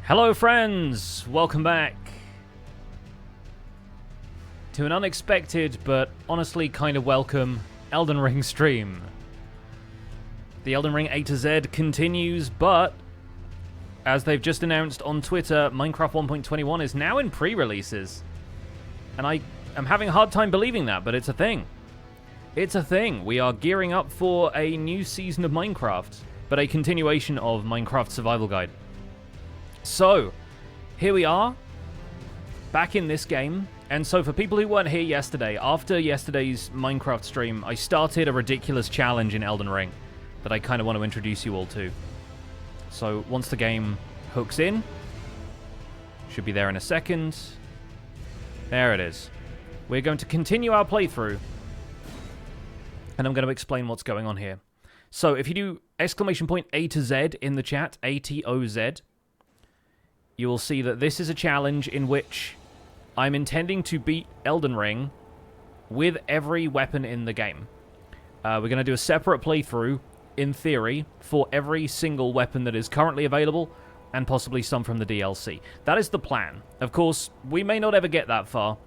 Hello friends, welcome back to an unexpected but honestly kind of welcome Elden Ring stream. The Elden Ring A-Z continues, but as they've just announced on Twitter, Minecraft 1.21 is now in pre-releases. And I am having a hard time believing that, but it's a thing. It's a thing. We are gearing up for a new season of Minecraft, but a continuation of Minecraft Survival Guide. So, here we are, back in this game. And so for people who weren't here yesterday, after yesterday's Minecraft stream, I started a ridiculous challenge in Elden Ring that I kind of want to introduce you all to. So once the game hooks in, should be there in a second. There it is. We're going to continue our playthrough, and I'm going to explain what's going on here. So if you do !A-Z in the chat, A-T-O-Z, you will see that this is a challenge in which I'm intending to beat Elden Ring with every weapon in the game. We're going to do a separate playthrough, in theory, for every single weapon that is currently available, and possibly some from the DLC. That is the plan. Of course, we may not ever get that far,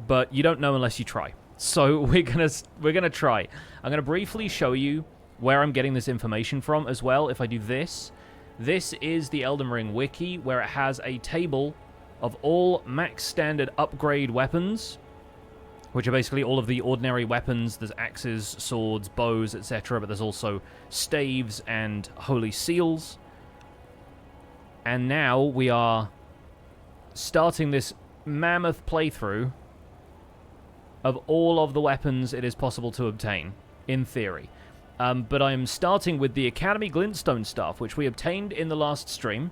but you don't know unless you try. So we're gonna try. I'm gonna briefly show you where I'm getting this information from as well. If I do this, this is the Elden Ring wiki, where it has a table of all max standard upgrade weapons, which are basically all of the ordinary weapons. There's axes, swords, bows, etc., but there's also staves and holy seals. And now we are starting this mammoth playthrough of all of the weapons it is possible to obtain, in theory. But I'm starting with the Academy Glintstone Staff, which we obtained in the last stream.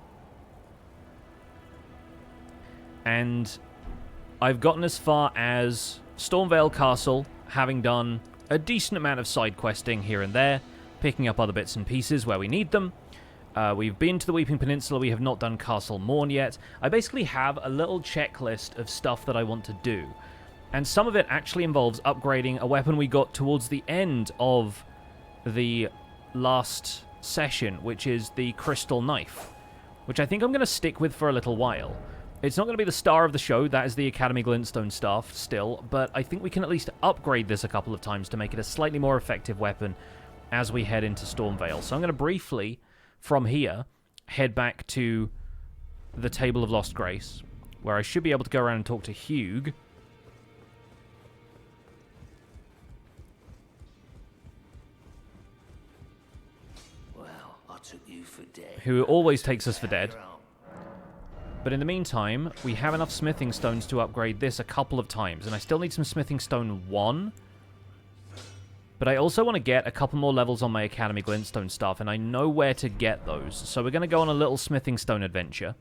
And I've gotten as far as Stormveil Castle, having done a decent amount of side questing here and there, picking up other bits and pieces where we need them. We've been to the Weeping Peninsula. We have not done Castle Morn yet. I basically have a little checklist of stuff that I want to do. And some of it actually involves upgrading a weapon we got towards the end of the last session, which is the Crystal Knife, which I think I'm going to stick with for a little while. It's not going to be the star of the show, that is the Academy Glintstone Staff still, but I think we can at least upgrade this a couple of times to make it a slightly more effective weapon as we head into Stormveil. So I'm going to briefly, from here, head back to the Table of Lost Grace, where I should be able to go around and talk to Hugh. Who always takes us for dead. But in the meantime, we have enough smithing stones to upgrade this a couple of times, and I still need some smithing stone 1. But I also want to get a couple more levels on my Academy Glintstone Staff, and I know where to get those. So we're going to go on a little smithing stone adventure,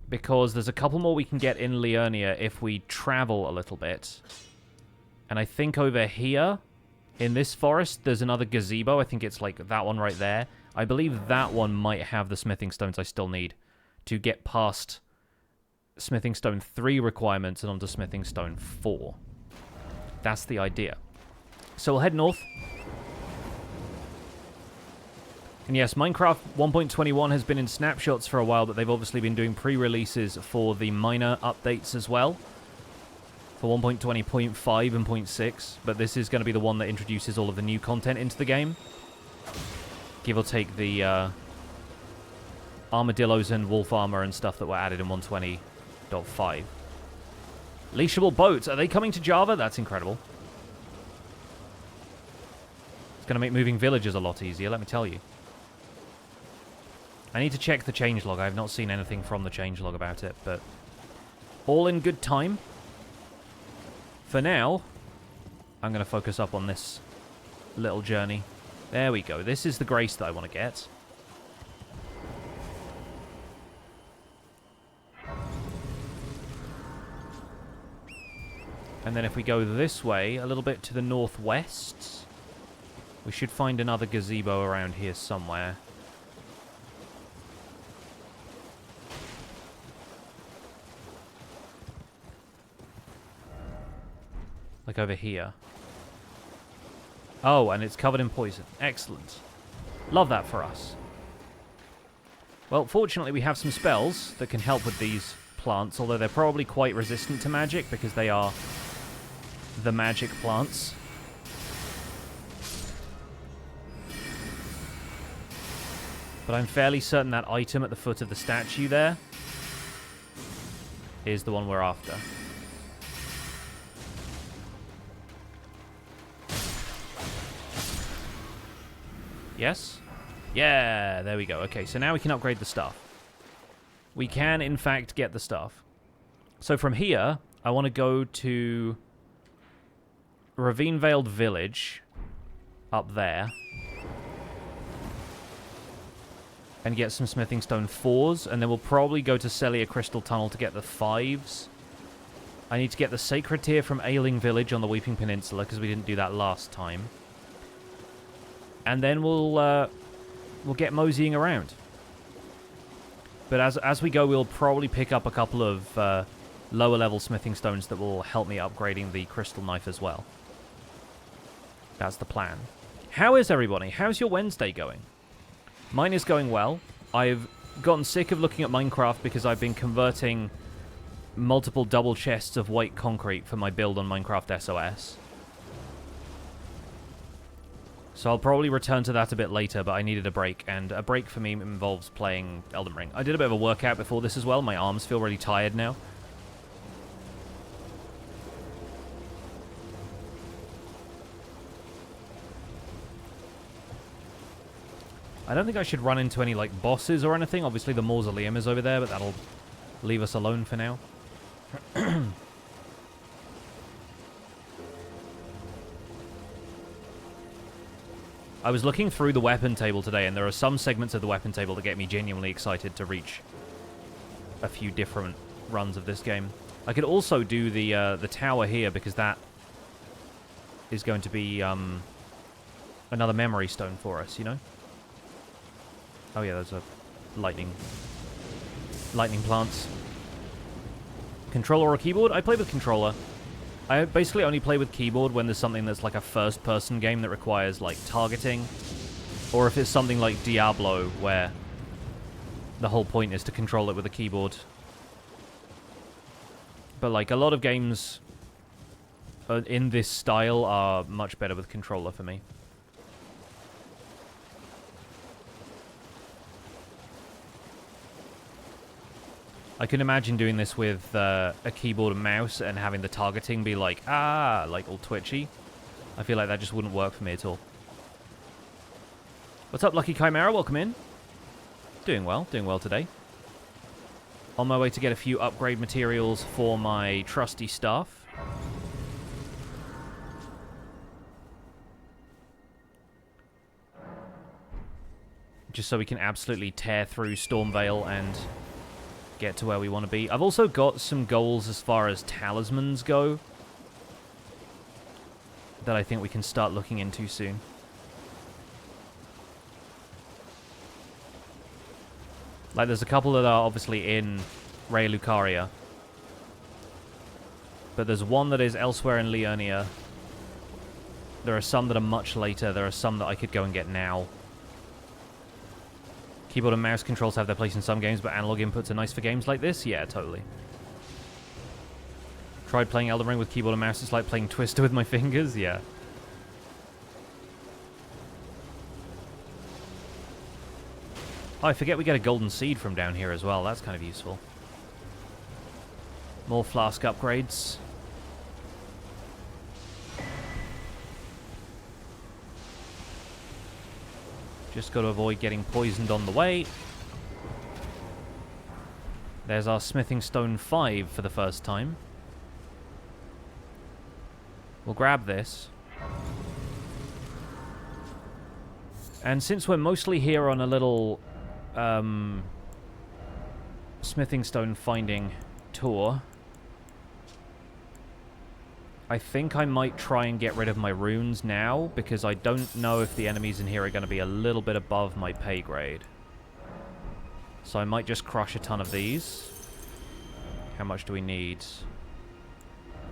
because there's a couple more we can get in Liurnia if we travel a little bit. And I think over here, in this forest, there's another gazebo. I think it's like that one right there. I believe that one might have the smithing stones I still need to get past smithing stone 3 requirements and onto smithing stone 4. That's the idea. So we'll head north. And yes, Minecraft 1.21 has been in snapshots for a while, but they've obviously been doing pre-releases for the minor updates as well, for 1.20.5 and 0.6, but this is going to be the one that introduces all of the new content into the game. Give or take the armadillos and wolf armor and stuff that were added in 120.5. Leashable boats. Are they coming to Java? That's incredible. It's going to make moving villages a lot easier, let me tell you. I need to check the changelog. I have not seen anything from the changelog about it, but all in good time. For now, I'm going to focus up on this little journey. There we go. This is the grace that I want to get. And then if we go this way, a little bit to the northwest, we should find another gazebo around here somewhere. Like over here. Oh, and it's covered in poison. Excellent. Love that for us. Well, fortunately we have some spells that can help with these plants, although they're probably quite resistant to magic because they are the magic plants. But I'm fairly certain that item at the foot of the statue there is the one we're after. Yes? Yeah, there we go. Okay, so now we can upgrade the stuff. We can, in fact, get the stuff. So from here, I want to go to Ravine-Veiled Village up there and get some smithing stone 4s, and then we'll probably go to Selia Crystal Tunnel to get the 5s. I need to get the Sacred Tear from Ailing Village on the Weeping Peninsula, because we didn't do that last time. And then we'll get moseying around. But as we go, we'll probably pick up a couple of lower level smithing stones that will help me upgrading the crystal knife as well. That's the plan. How is everybody? How's your Wednesday going? Mine is going well. I've gotten sick of looking at Minecraft because I've been converting multiple double chests of white concrete for my build on Minecraft SOS. So I'll probably return to that a bit later, but I needed a break, and a break for me involves playing Elden Ring. I did a bit of a workout before this as well. My arms feel really tired now. I don't think I should run into any, like, bosses or anything. Obviously, the mausoleum is over there, but that'll leave us alone for now. I was looking through the weapon table today, and there are some segments of the weapon table that get me genuinely excited to reach a few different runs of this game. I could also do the tower here, because that is going to be another memory stone for us, you know? Oh yeah, there's a lightning plants. Controller or keyboard? I play with controller. I basically only play with keyboard when there's something that's like a first-person game that requires, like, targeting. Or if it's something like Diablo, where the whole point is to control it with a keyboard. But, like, a lot of games in this style are much better with controller for me. I can imagine doing this with a keyboard and mouse and having the targeting be like, like all twitchy. I feel like that just wouldn't work for me at all. What's up, Lucky Chimera? Welcome in. Doing well today. On my way to get a few upgrade materials for my trusty staff. Just so we can absolutely tear through Stormveil and get to where we want to be. I've also got some goals as far as talismans go that I think we can start looking into soon. Like, there's a couple that are obviously in Raya Lucaria, but there's one that is elsewhere in Liurnia. There are some that are much later. There are some that I could go and get now. Keyboard and mouse controls have their place in some games, but analog inputs are nice for games like this? Yeah, totally. Tried playing Elden Ring with keyboard and mouse. It's like playing Twister with my fingers? Yeah. Oh, I forget we get a golden seed from down here as well. That's kind of useful. More flask upgrades. Just got to avoid getting poisoned on the way. There's our smithing stone 5 for the first time. We'll grab this. And since we're mostly here on a little smithing stone finding tour, I think I might try and get rid of my runes now, because I don't know if the enemies in here are going to be a little bit above my pay grade. So I might just crush a ton of these. How much do we need?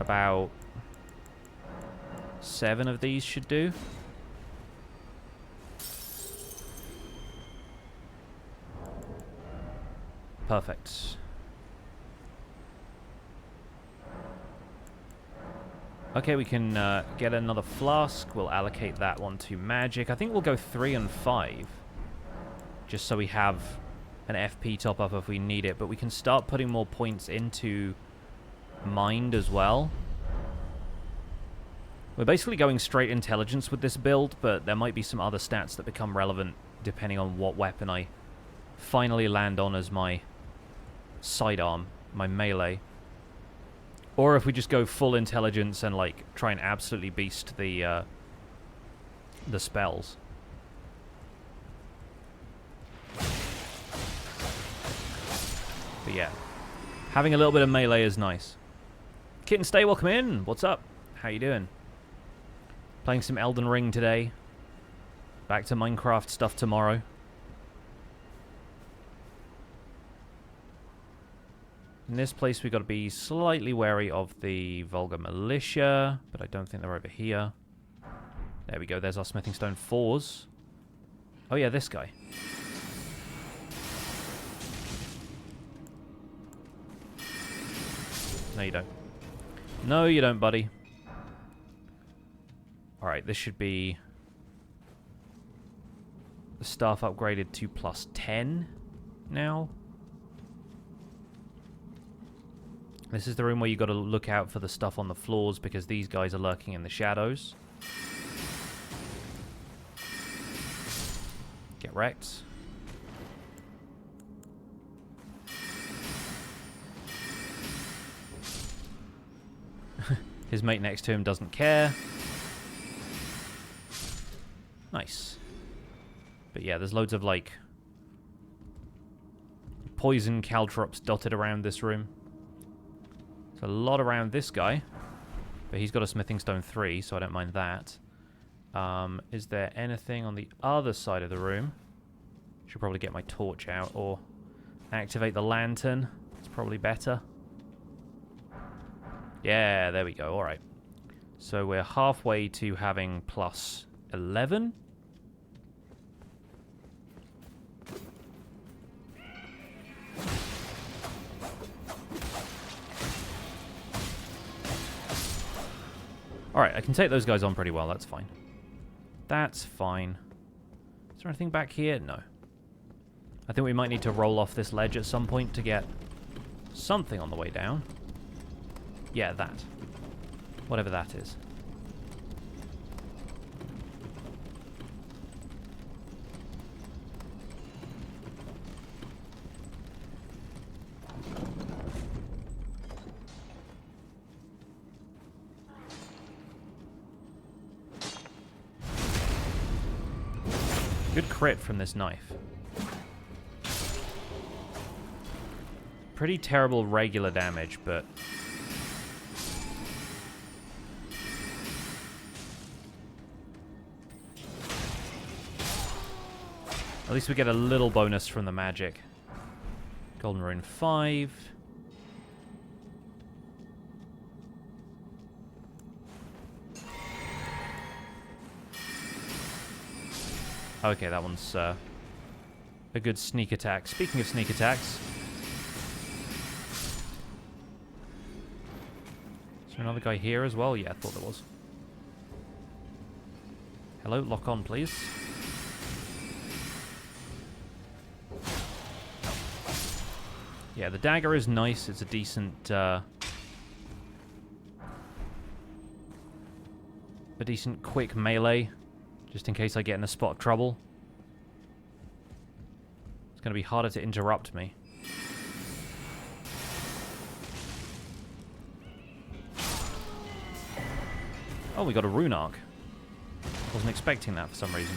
About 7 of these should do. Perfect. Okay, we can get another flask. We'll allocate that one to magic. I think we'll go 3 and 5. Just so we have an FP top up if we need it. But we can start putting more points into mind as well. We're basically going straight intelligence with this build, but there might be some other stats that become relevant depending on what weapon I finally land on as my sidearm, my melee. Or if we just go full intelligence and like try and absolutely beast the spells. But yeah, having a little bit of melee is nice. Kitten Stay, welcome in. What's up? How you doing? Playing some Elden Ring today. Back to Minecraft stuff tomorrow. In this place, we've got to be slightly wary of the Vulgar Militia, but I don't think they're over here. There we go. There's our Smithing Stone 4s. Oh, yeah, this guy. No, you don't. No, you don't, buddy. Alright, this should be the staff upgraded to +10 now. This is the room where you got to look out for the stuff on the floors because these guys are lurking in the shadows. Get wrecked. His mate next to him doesn't care. Nice. But yeah, there's loads of like poison caltrops dotted around this room. There's a lot around this guy, but he's got a Smithing Stone 3, so I don't mind that. Is there anything on the other side of the room? Should probably get my torch out or activate the lantern. It's probably better. Yeah, there we go. All right. So we're halfway to having +11. Alright, I can take those guys on pretty well, that's fine. That's fine. Is there anything back here? No. I think we might need to roll off this ledge at some point to get something on the way down. Yeah, that. Whatever that is. Good crit from this knife. Pretty terrible regular damage, but... at least we get a little bonus from the magic. Golden Rune 5. Okay, that one's a good sneak attack. Speaking of sneak attacks... is there another guy here as well? Yeah, I thought there was. Hello, lock on, please. Yeah, the dagger is nice. It's a decent... a decent quick melee. Just in case I get in a spot of trouble. It's going to be harder to interrupt me. Oh, we got a rune arc. Wasn't expecting that for some reason.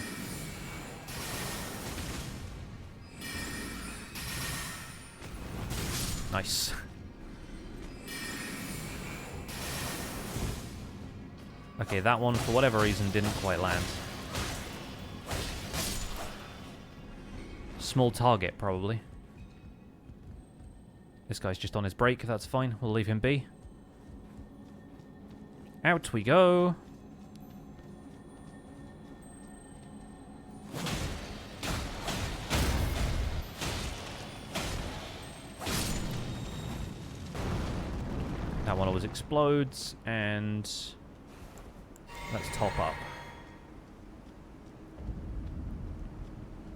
Nice. Okay, that one, for whatever reason, didn't quite land. Small target, probably. This guy's just on his break, that's fine. We'll leave him be. Out we go. always explodes, and let's top up.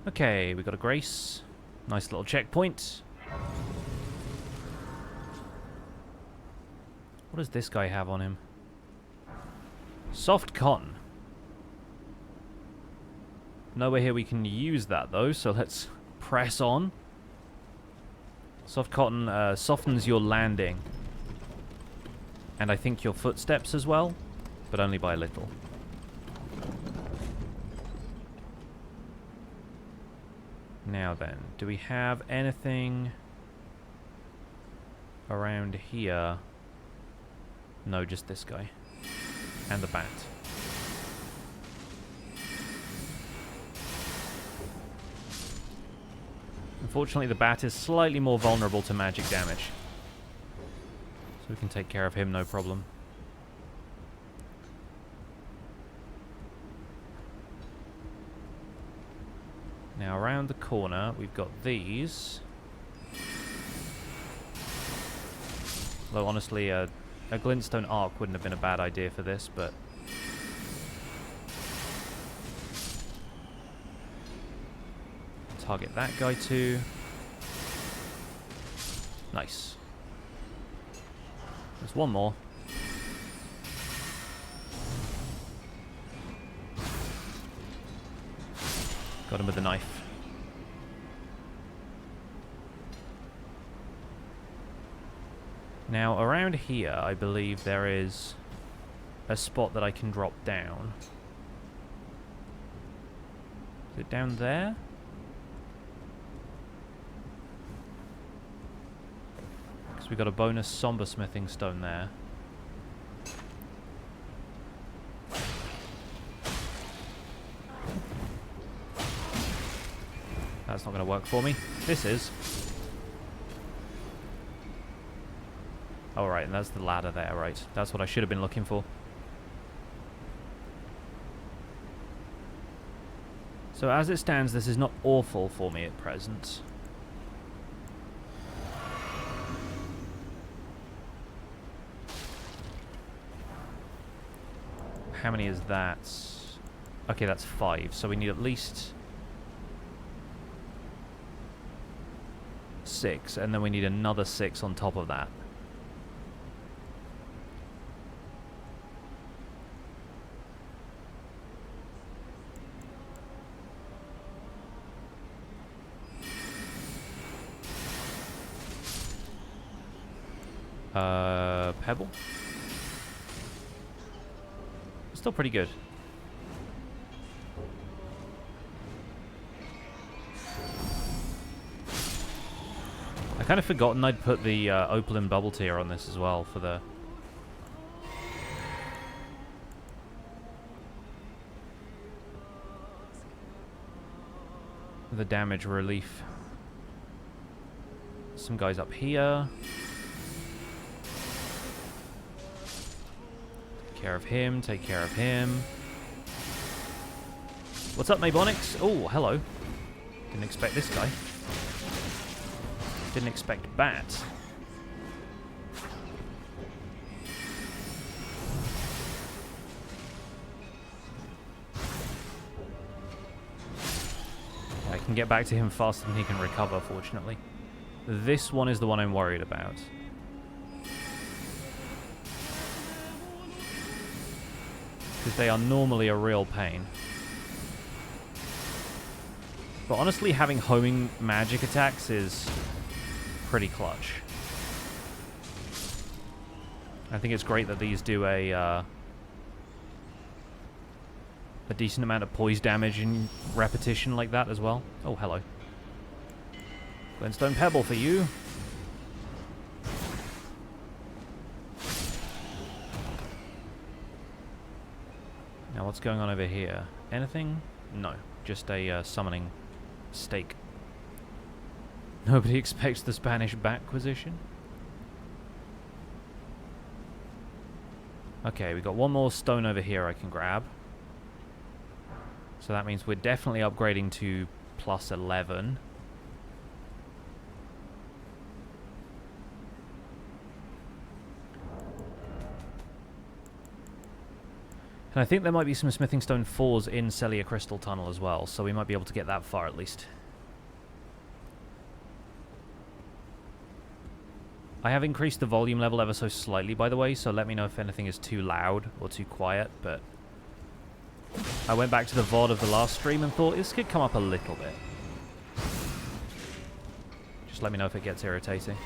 Okay, we got a Grace. Nice little checkpoint. What does this guy have on him? Soft cotton. Nowhere here we can use that though, so let's press on. Soft cotton softens your landing. And I think your footsteps as well, but only by a little. Now then, do we have anything around here? No, just this guy. And the bat. Unfortunately, the bat is slightly more vulnerable to magic damage. So we can take care of him, no problem. Now, around the corner, we've got these. Though, honestly, a glintstone arc wouldn't have been a bad idea for this, but... target that guy too. Nice. There's one more. Got him with the knife. Now, around here, I believe there is a spot that I can drop down. Is it down there? Because we got a bonus somber smithing stone there. That's not going to work for me. This is. Oh, right, and that's the ladder there, right. That's what I should have been looking for. So as it stands, this is not awful for me at present. How many is that? Okay, that's 5, so we need at least 6, and then we need another 6 on top of that. Pebble? Still pretty good. I kind of forgotten I'd put the Opaline Bubble Tier on this as well for the damage relief. Some guys up here. Take care of him, take care of him. What's up, Mabonix? Oh, hello. Didn't expect this guy. Didn't expect bat. I can get back to him faster than he can recover, fortunately. This one is the one I'm worried about. Because they are normally a real pain. But honestly, having homing magic attacks is pretty clutch. I think it's great that these do a decent amount of poise damage in repetition like that as well. Oh, hello. Glintstone Pebble for you. Now what's going on over here? Anything? No. Just a summoning stake. Nobody expects the Spanish Batquisition. Okay, we got one more stone over here I can grab. So that means we're definitely upgrading to plus 11. And I think there might be some Smithing Stone 4s in Selia Crystal Tunnel as well, so we might be able to get that far at least. I have increased the volume level ever so slightly, by the way, so let me know if anything is too loud or too quiet, but I went back to the VOD of the last stream and thought this could come up a little bit. Just let me know if it gets irritating.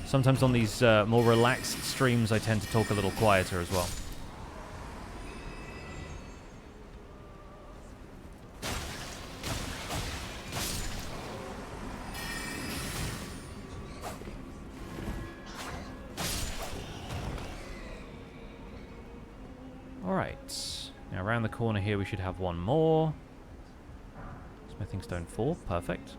Sometimes on these more relaxed streams I tend to talk a little quieter as well. Alright, now around the corner here we should have one more. Smithing Stone 4, perfect.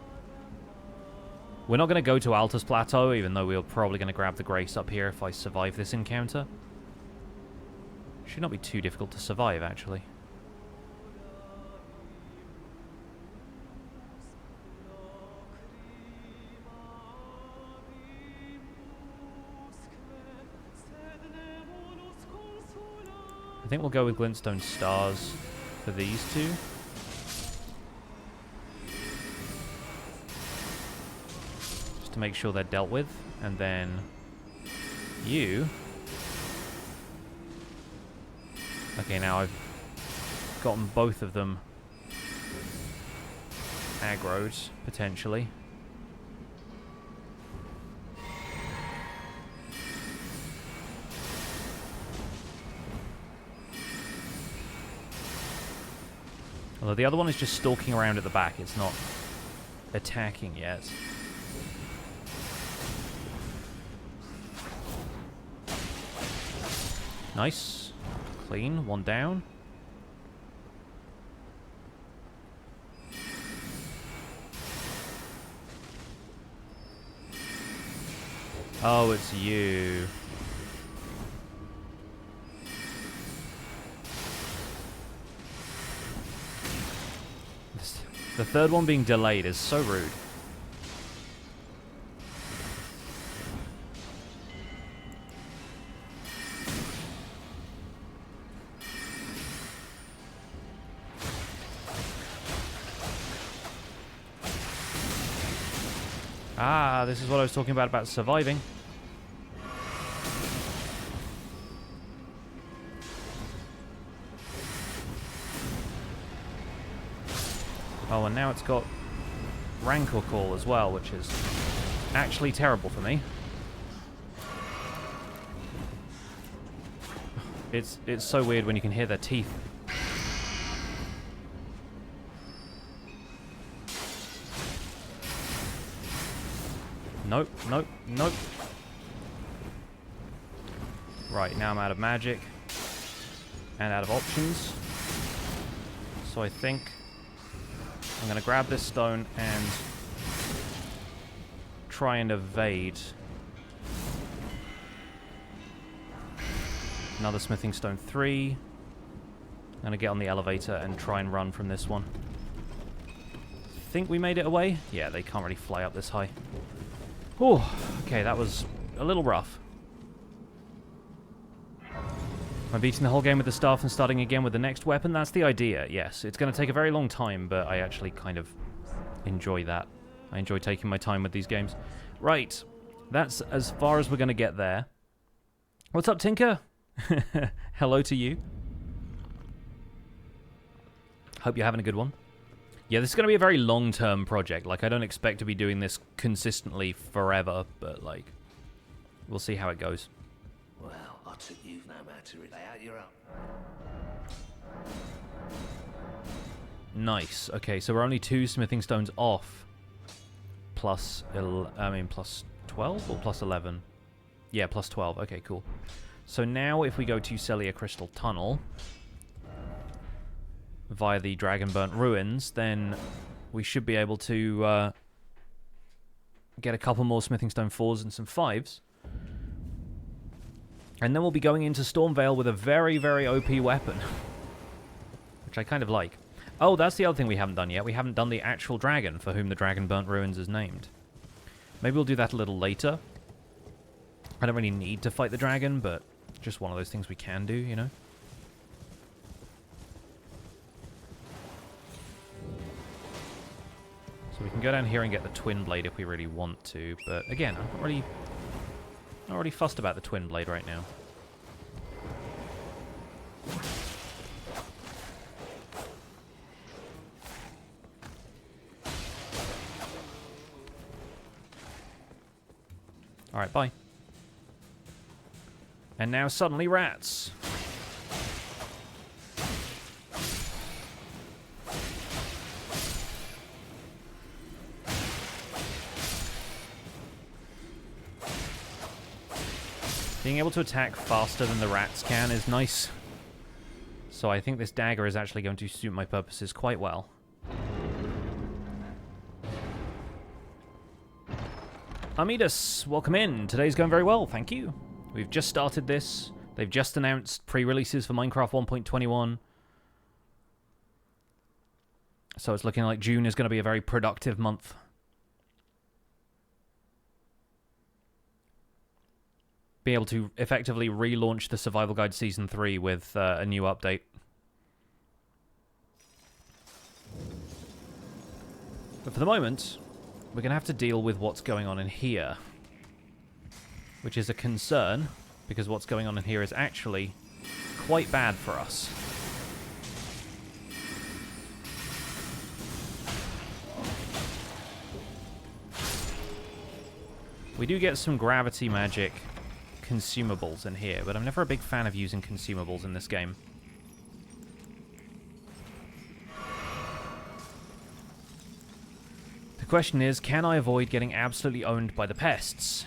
We're not going to go to Altus Plateau, even though we're probably going to grab the Grace up here if I survive this encounter. Should not be too difficult to survive, actually. I think we'll go with Glintstone Stars for these two. Just to make sure they're dealt with. And then you. Okay, now I've gotten both of them aggroed, potentially. Although the other one is just stalking around at the back, it's not attacking yet. Nice. Clean. One down. Oh, it's you. The third one being delayed is so rude. Ah, this is what I was talking about surviving. Oh, and now it's got Rancor Call as well, which is actually terrible for me. It's so weird when you can hear their teeth. Nope, nope, nope. Right, now I'm out of magic and out of options. So I think I'm going to grab this stone and try and evade. Another Smithing Stone 3. I'm going to get on the elevator and try and run from this one. Think we made it away? Yeah, they can't really fly up this high. Oh, okay, that was a little rough. Am I beating the whole game with the staff and starting again with the next weapon? That's the idea, yes. It's going to take a very long time, but I actually kind of enjoy that. I enjoy taking my time with these games. Right, that's as far as we're going to get there. What's up, Tinker? Hello to you. Hope you're having a good one. Yeah, this is going to be a very long-term project. Like, I don't expect to be doing this consistently forever, but, like, we'll see how it goes. Well, I took you've no matter relay out, you're up. Nice. Okay, so we're only 2 smithing stones off. Plus 12 or plus 11? Yeah, plus 12. Okay, cool. So now if we go to Selia Crystal Tunnel via the Dragonburnt Ruins, then we should be able to get a couple more smithing stone 4s and some 5s. And then we'll be going into Stormveil with a very, very OP weapon. Which I kind of like. Oh, that's the other thing we haven't done yet. We haven't done the actual dragon for whom the Dragonburnt Ruins is named. Maybe we'll do that a little later. I don't really need to fight the dragon, but just one of those things we can do, you know? So we can go down here and get the Twin Blade if we really want to, but again, I'm not really fussed about the Twin Blade right now. Alright, bye. And now suddenly rats. Being able to attack faster than the rats can is nice. So I think this dagger is actually going to suit my purposes quite well. Amidus, welcome in. Today's going very well, thank you. We've just started this. They've just announced pre-releases for Minecraft 1.21. So it's looking like June is going to be a very productive month. Be able to effectively relaunch the Survival Guide Season 3 with a new update. But for the moment, we're going to have to deal with what's going on in here. Which is a concern, because what's going on in here is actually quite bad for us. We do get some gravity magic consumables in here, but I'm never a big fan of using consumables in this game. The question is, can I avoid getting absolutely owned by the pests?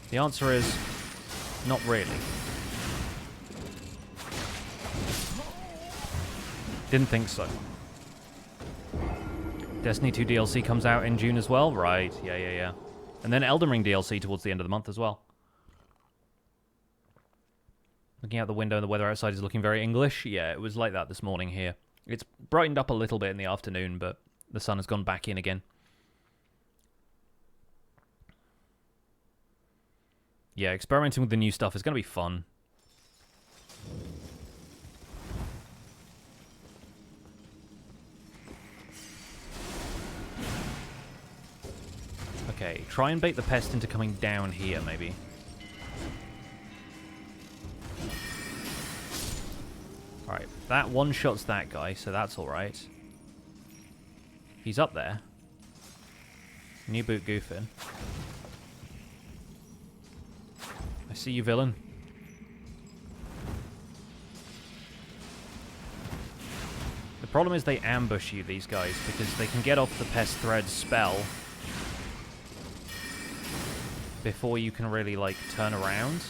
The answer is, not really. Didn't think so. Destiny 2 DLC comes out in June as well? Right, yeah. And then Elden Ring DLC towards the end of the month as well. Looking out the window, the weather outside is looking very English. Yeah, it was like that this morning here. It's brightened up a little bit in the afternoon, but the sun has gone back in again. Yeah, experimenting with the new stuff is going to be fun. Okay, try and bait the pest into coming down here, maybe. Alright, that one-shots that guy, so that's alright. He's up there. New boot goofing. I see you, villain. The problem is they ambush you, these guys, because they can get off the Pest Thread spell before you can really, like, turn around.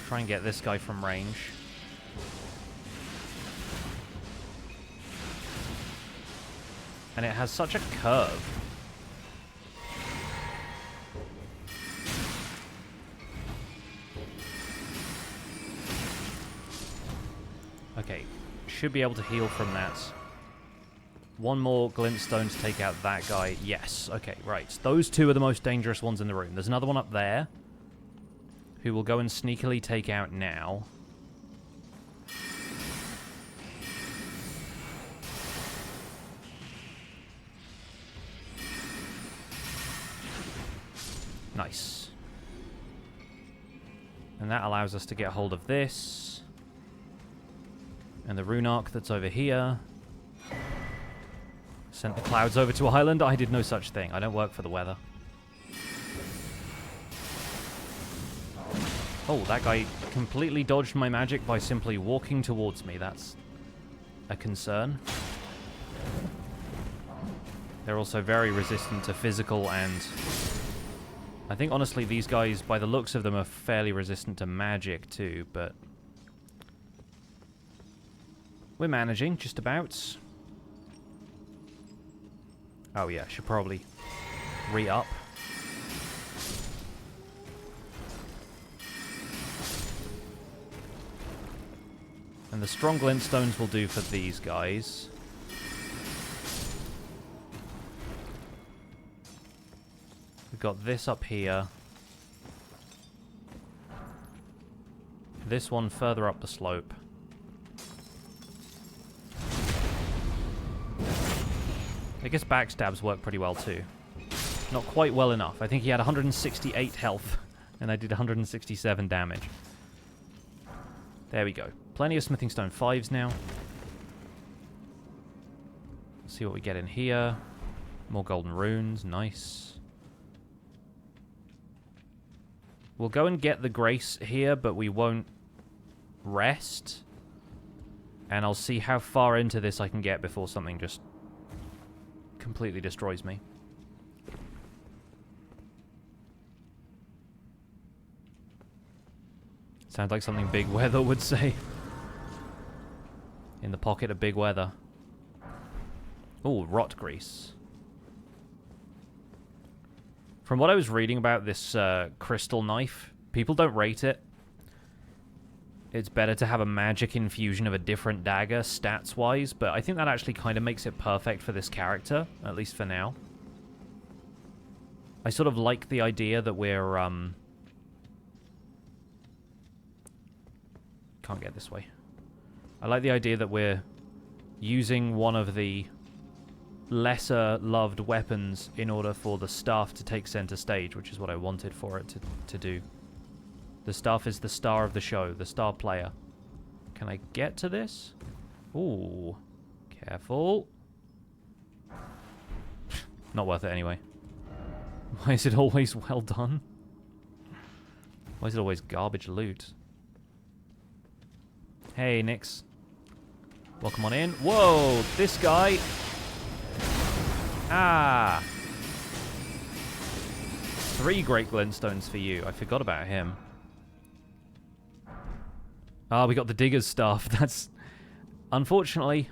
Try and get this guy from range. And it has such a curve. Okay, should be able to heal from that. One more glintstone to take out that guy. Yes, okay, right. Those two are the most dangerous ones in the room. There's another one up there who will go and sneakily take out now. Nice. And that allows us to get hold of this. And the rune arc that's over here. Sent the clouds over to a island. I did no such thing. I don't work for the weather. Oh, that guy completely dodged my magic by simply walking towards me. That's a concern. They're also very resistant to physical and... I think, honestly, these guys, by the looks of them, are fairly resistant to magic, too, but... we're managing, just about. Oh, yeah, should probably re-up. And the strong glintstones will do for these guys. We've got this up here. This one further up the slope. I guess backstabs work pretty well too. Not quite well enough. I think he had 168 health, and I did 167 damage. There we go. Plenty of smithing stone 5s now. Let's see what we get in here. More golden runes. Nice. We'll go and get the grace here, but we won't rest. And I'll see how far into this I can get before something just completely destroys me. Sounds like something Big Weather would say. In the pocket of Big Weather. Ooh, rot grease. From what I was reading about this crystal knife, people don't rate it. It's better to have a magic infusion of a different dagger, stats-wise, but I think that actually kind of makes it perfect for this character, at least for now. I sort of like the idea that we're, Can't get this way. I like the idea that we're using one of the lesser loved weapons in order for the staff to take center stage, which is what I wanted for it to do. The staff is the star of the show, the star player. Can I get to this? Ooh. Careful. Not worth it anyway. Why is it always well done? Why is it always garbage loot? Hey, Nix. Welcome on in. Whoa, this guy. Ah. 3 great glintstones for you. I forgot about him. Ah, we got the digger's staff. That's, unfortunately,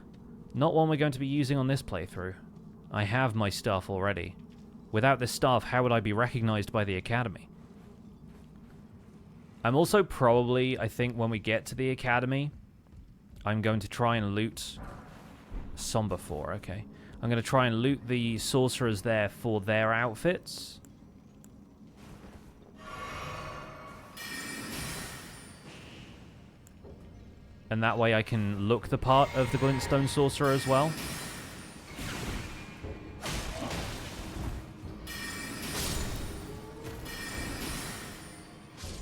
not one we're going to be using on this playthrough. I have my staff already. Without this staff, how would I be recognized by the Academy? I'm also probably, I think, when we get to the Academy, I'm going to try and loot Somber 4, okay. I'm going to try and loot the sorcerers there for their outfits. And that way I can look the part of the Glintstone Sorcerer as well.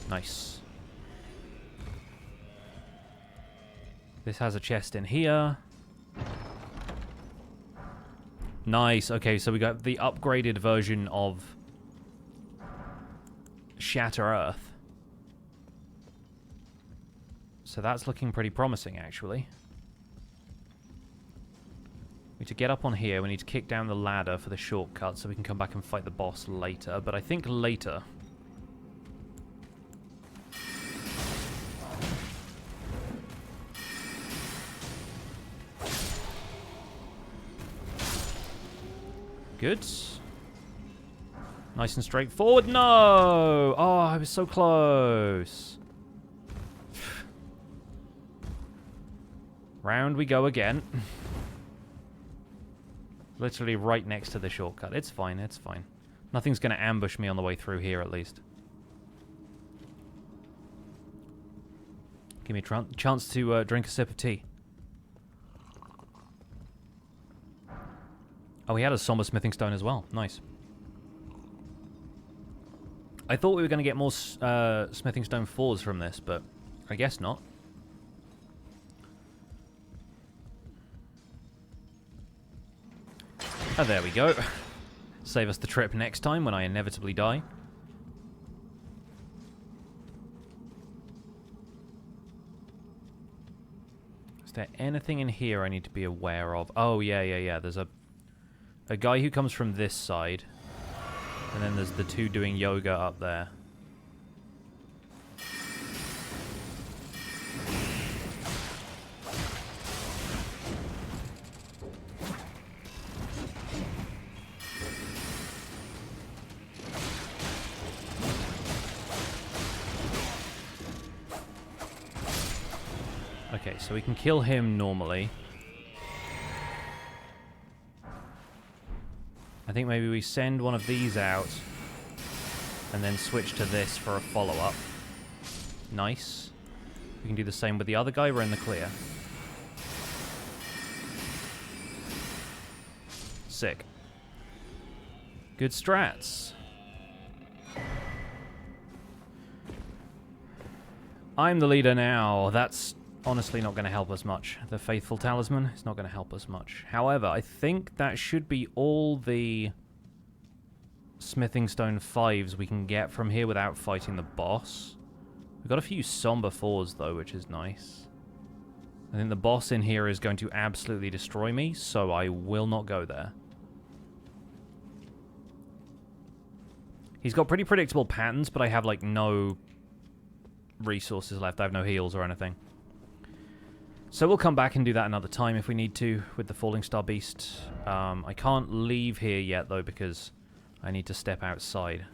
Nice. This has a chest in here. Nice. Okay, so we got the upgraded version of Shatter Earth. So that's looking pretty promising, actually. We need to get up on here. We need to kick down the ladder for the shortcut so we can come back and fight the boss later. But I think later... Good. Nice and straightforward. No! Oh, I was so close. Round we go again. Literally right next to the shortcut. It's fine, it's fine. Nothing's going to ambush me on the way through here, at least. Give me a chance to drink a sip of tea. Oh, he had a somber smithing stone as well. Nice. I thought we were going to get more smithing stone 4s from this, but I guess not. Oh, there we go. Save us the trip next time when I inevitably die. Is there anything in here I need to be aware of? Oh, yeah. There's a guy who comes from this side. And then there's the 2 doing yoga up there. Okay, so we can kill him normally. I think maybe we send one of these out And then switch to this for a follow-up. Nice. We can do the same with the other guy. We're in the clear. Sick. Good strats. I'm the leader now. That's honestly not going to help us much. The Faithful Talisman is not going to help us much. However, I think that should be all the Smithing Stone 5s we can get from here without fighting the boss. We've got a few Somber 4s, though, which is nice. I think the boss in here is going to absolutely destroy me, so I will not go there. He's got pretty predictable patterns, but I have, like, no resources left. I have no heals or anything. So we'll come back and do that another time if we need to with the Falling Star Beast. I can't leave here yet, though, because I need to step outside.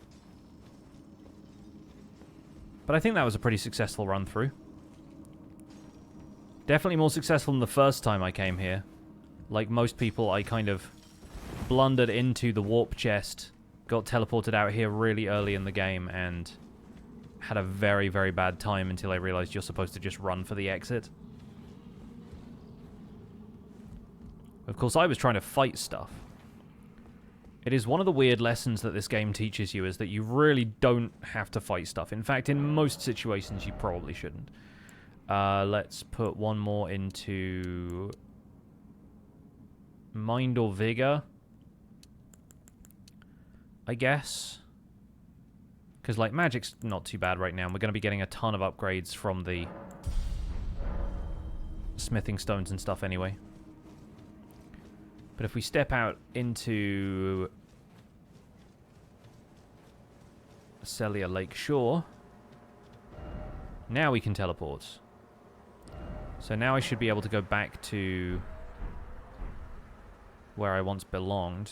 But I think that was a pretty successful run-through. Definitely more successful than the first time I came here. Like most people, I kind of blundered into the warp chest, got teleported out here really early in the game, and had a very, very bad time until I realized you're supposed to just run for the exit. Of course, I was trying to fight stuff. It is one of the weird lessons that this game teaches you, is that you really don't have to fight stuff. In fact, in most situations, you probably shouldn't. Let's put one more into Mind or Vigor, I guess. Because, like, magic's not too bad right now. We're going to be getting a ton of upgrades from the smithing stones and stuff anyway. But if we step out into Selia Lake Shore, now we can teleport. So now I should be able to go back to where I once belonged.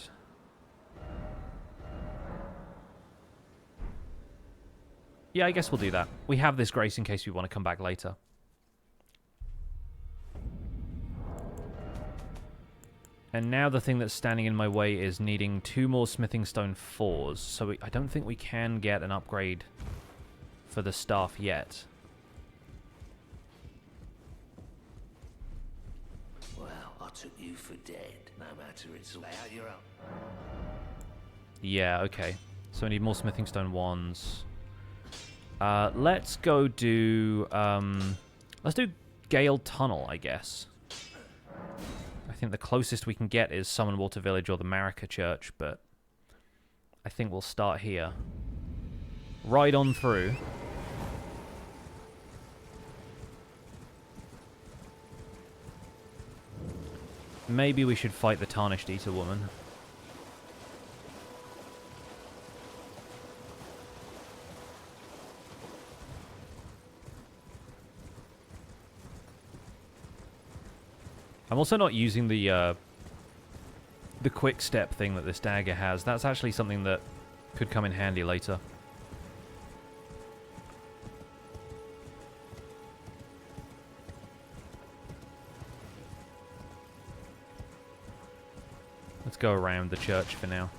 Yeah, I guess we'll do that. We have this grace in case we want to come back later. And now the thing that's standing in my way is needing 2 more Smithing Stone 4s. So I don't think we can get an upgrade for the staff yet. Well, I took you for dead. No matter, it's all out, you're up. Yeah, okay. So I need more Smithing Stone 1s. Let's go do... let's do Gael Tunnel, I guess. I think the closest we can get is Summonwater Village or the Marika Church, but I think we'll start here. Ride on through. Maybe we should fight the Tarnished Eater woman. I'm also not using the quick step thing that this dagger has. That's actually something that could come in handy later. Let's go around the church for now.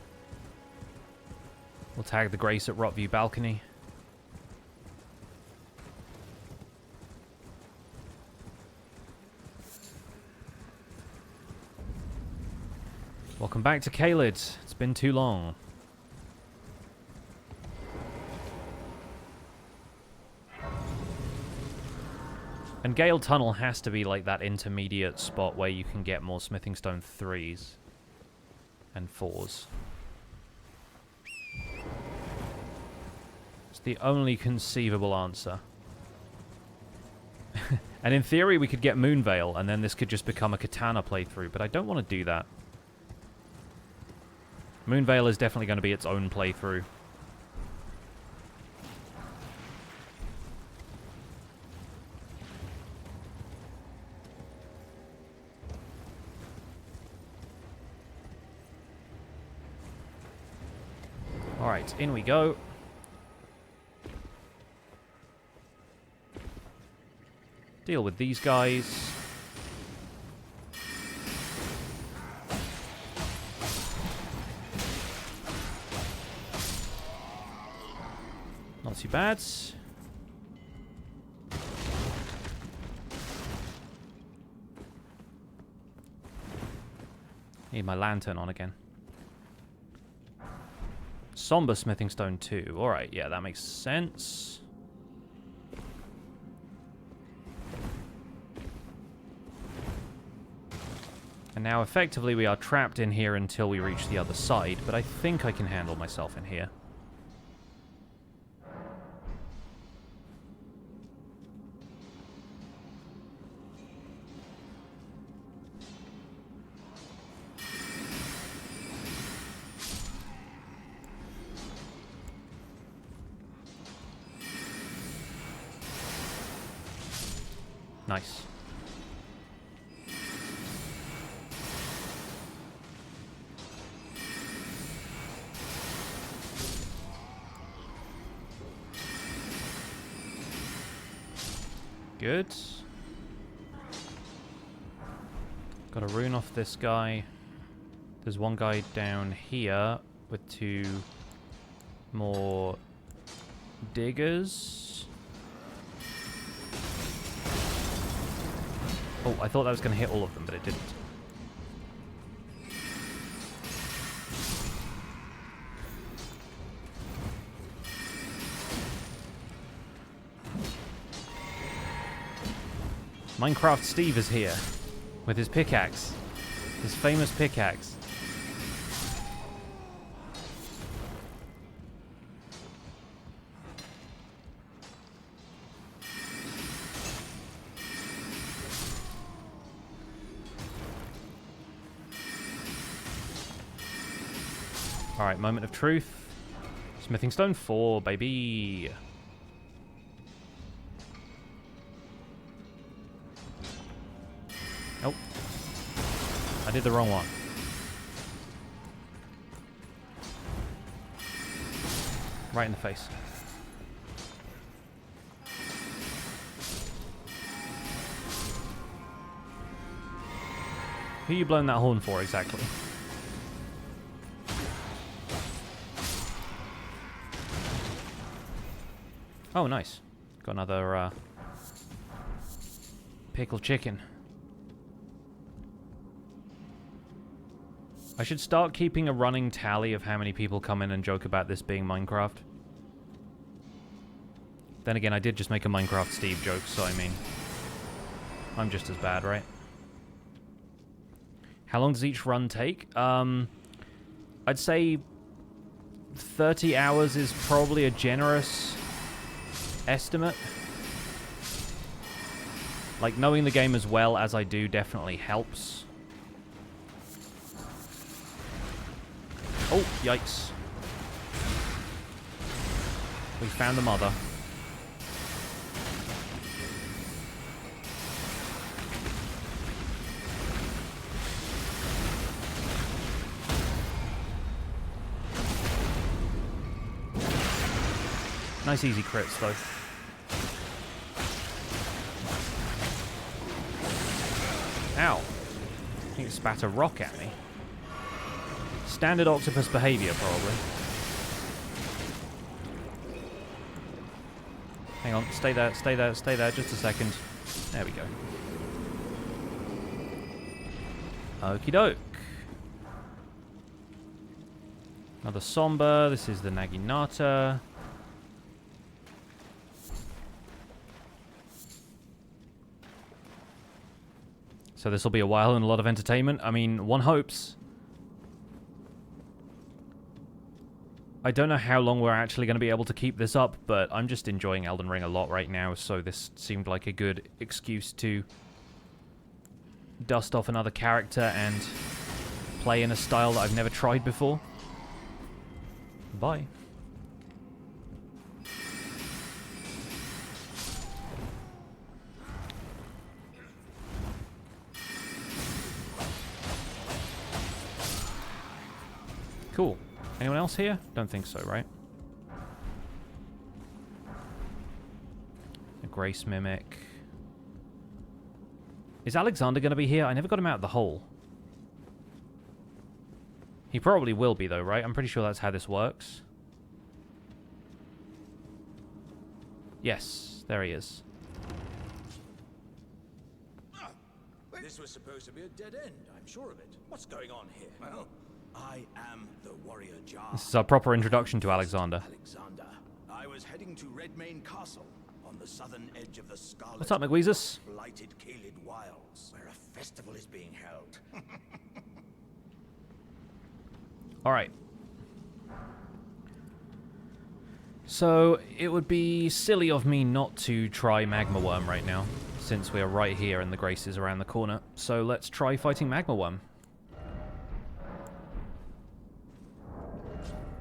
We'll tag the Grace at Rotview Balcony. Welcome back to Caelid. It's been too long. And Gael Tunnel has to be like that intermediate spot where you can get more Smithing Stone 3s and 4s. It's the only conceivable answer. And in theory we could get Moonveil and then this could just become a Katana playthrough, but I don't want to do that. Moonveil is definitely going to be its own playthrough. Alright, in we go. Deal with these guys. Not too bad. Need my lantern on again. Somber smithing stone 2. Alright, yeah, that makes sense. And now effectively we are trapped in here until we reach the other side, but I think I can handle myself in here. Nice. Good. Got a rune off this guy. There's one guy down here with 2 more diggers. Oh, I thought that was going to hit all of them, but it didn't. Minecraft Steve is here with his pickaxe. His famous pickaxe. Alright, moment of truth. Smithing stone 4, baby. Oh. I did the wrong one. Right in the face. Who you blowing that horn for exactly? Oh, nice. Got another pickled chicken. I should start keeping a running tally of how many people come in and joke about this being Minecraft. Then again, I did just make a Minecraft Steve joke, so I mean, I'm just as bad, right? How long does each run take? I'd say 30 hours is probably a generous estimate. Like, knowing the game as well as I do definitely helps. Oh, yikes. We found the mother. Nice easy crits, though. Ow. I think it spat a rock at me. Standard octopus behavior, probably. Hang on, stay there, stay there, stay there, just a second. There we go. Okie doke. Another somber, this is the Naginata. So this will be a while and a lot of entertainment. I mean, one hopes. I don't know how long we're actually going to be able to keep this up, but I'm just enjoying Elden Ring a lot right now, so this seemed like a good excuse to dust off another character and play in a style that I've never tried before. Bye. Cool. Anyone else here? Don't think so, right? A Grace Mimic. Is Alexander going to be here? I never got him out of the hole. He probably will be, though, right? I'm pretty sure that's how this works. Yes, there he is. This was supposed to be a dead end, I'm sure of it. What's going on here? Well, I am the warrior Jar. This is our proper introduction to Alexander. Alexander. I was heading to Ravine Castle on the southern edge of the Scarlet. What's up, McWeezus? Blighted Caelid Wilds, where a festival is being held. Alright. So, it would be silly of me not to try Magma Wyrm right now, since we are right here and the Grace is around the corner. So let's try fighting Magma Wyrm.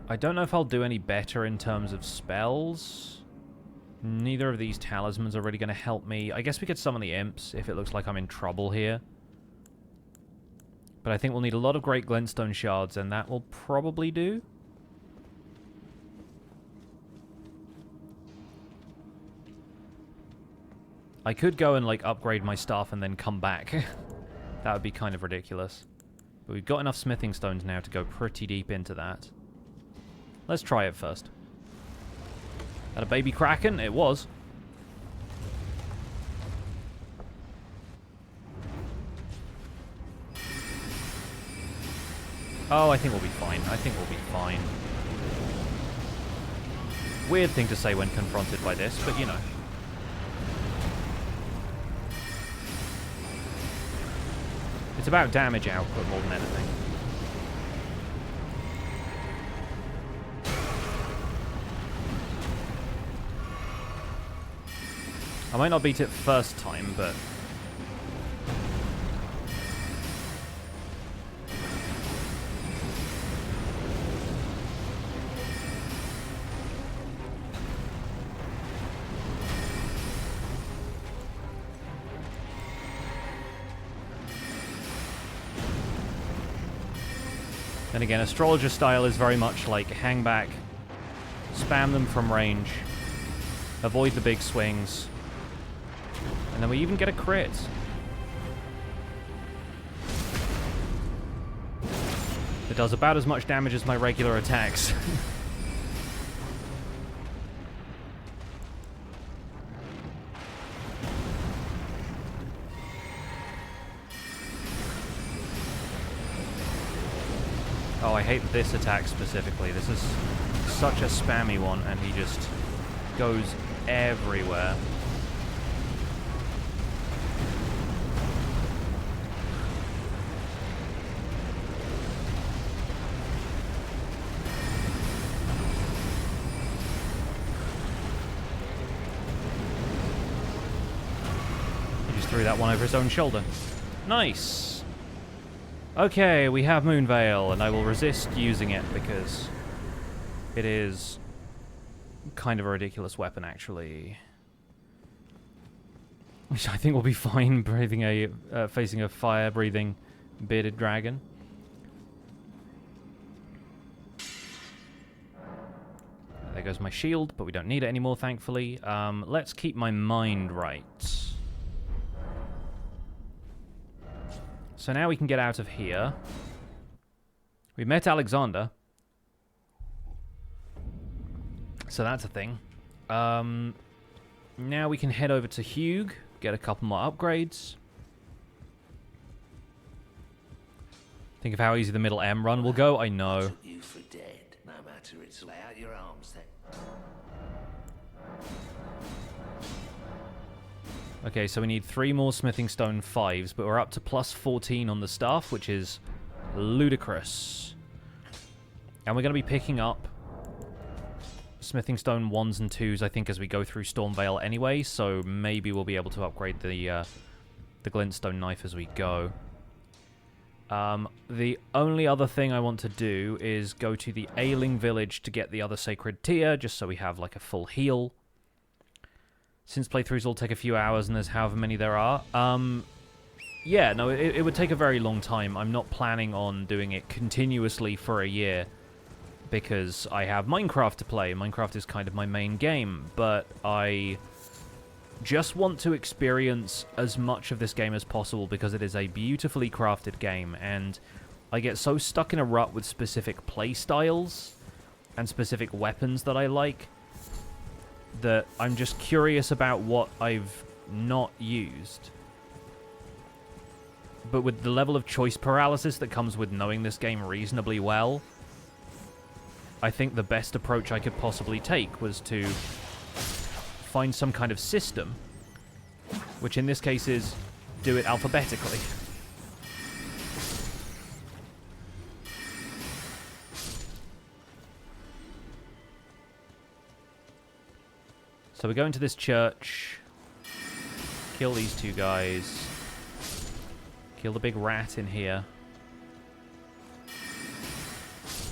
I don't know if I'll do any better in terms of spells. Neither of these talismans are really going to help me. I guess we could summon the imps if it looks like I'm in trouble here. But I think we'll need a lot of great glintstone shards, and that will probably do. I could go and, like, upgrade my staff and then come back. That would be kind of ridiculous. But we've got enough smithing stones now to go pretty deep into that. Let's try it first. That a baby kraken? It was. Oh, I think we'll be fine. I think we'll be fine. Weird thing to say when confronted by this, but you know. It's about damage output more than anything. I might not beat it first time, but... Then again, Astrologer style is very much like hang back, spam them from range, avoid the big swings, and then we even get a crit. It does about as much damage as my regular attacks. Oh, I hate this attack specifically. This is such a spammy one, and he just goes everywhere. He just threw that one over his own shoulder. Nice! Okay, we have Moonveil, and I will resist using it because it is kind of a ridiculous weapon, actually. Which I think will be fine facing a fire-breathing bearded dragon. There goes my shield, but we don't need it anymore, thankfully. Let's keep my mind right. So now we can get out of here. We met Alexander. So that's a thing. Now we can head over to Hugh, get a couple more upgrades. Think of how easy the middle M run will go. I know. Took you for dead. No matter, it's lay out your arms then. Okay, so we need 3 more smithing stone 5s, but we're up to plus 14 on the staff, which is ludicrous. And we're going to be picking up smithing stone 1s and 2s, I think, as we go through Stormveil anyway, so maybe we'll be able to upgrade the glintstone knife as we go. The only other thing I want to do is go to the Ailing Village to get the other sacred tier, just so we have like a full heal. Since playthroughs will take a few hours and there's however many there are. Yeah, no, it would take a very long time. I'm not planning on doing it continuously for a year because I have Minecraft to play. Minecraft is kind of my main game, but I just want to experience as much of this game as possible because it is a beautifully crafted game, and I get so stuck in a rut with specific play styles and specific weapons that I like that I'm just curious about what I've not used. But with the level of choice paralysis that comes with knowing this game reasonably well, I think the best approach I could possibly take was to find some kind of system, which in this case is do it alphabetically. So we go into this church, kill these two guys, kill the big rat in here,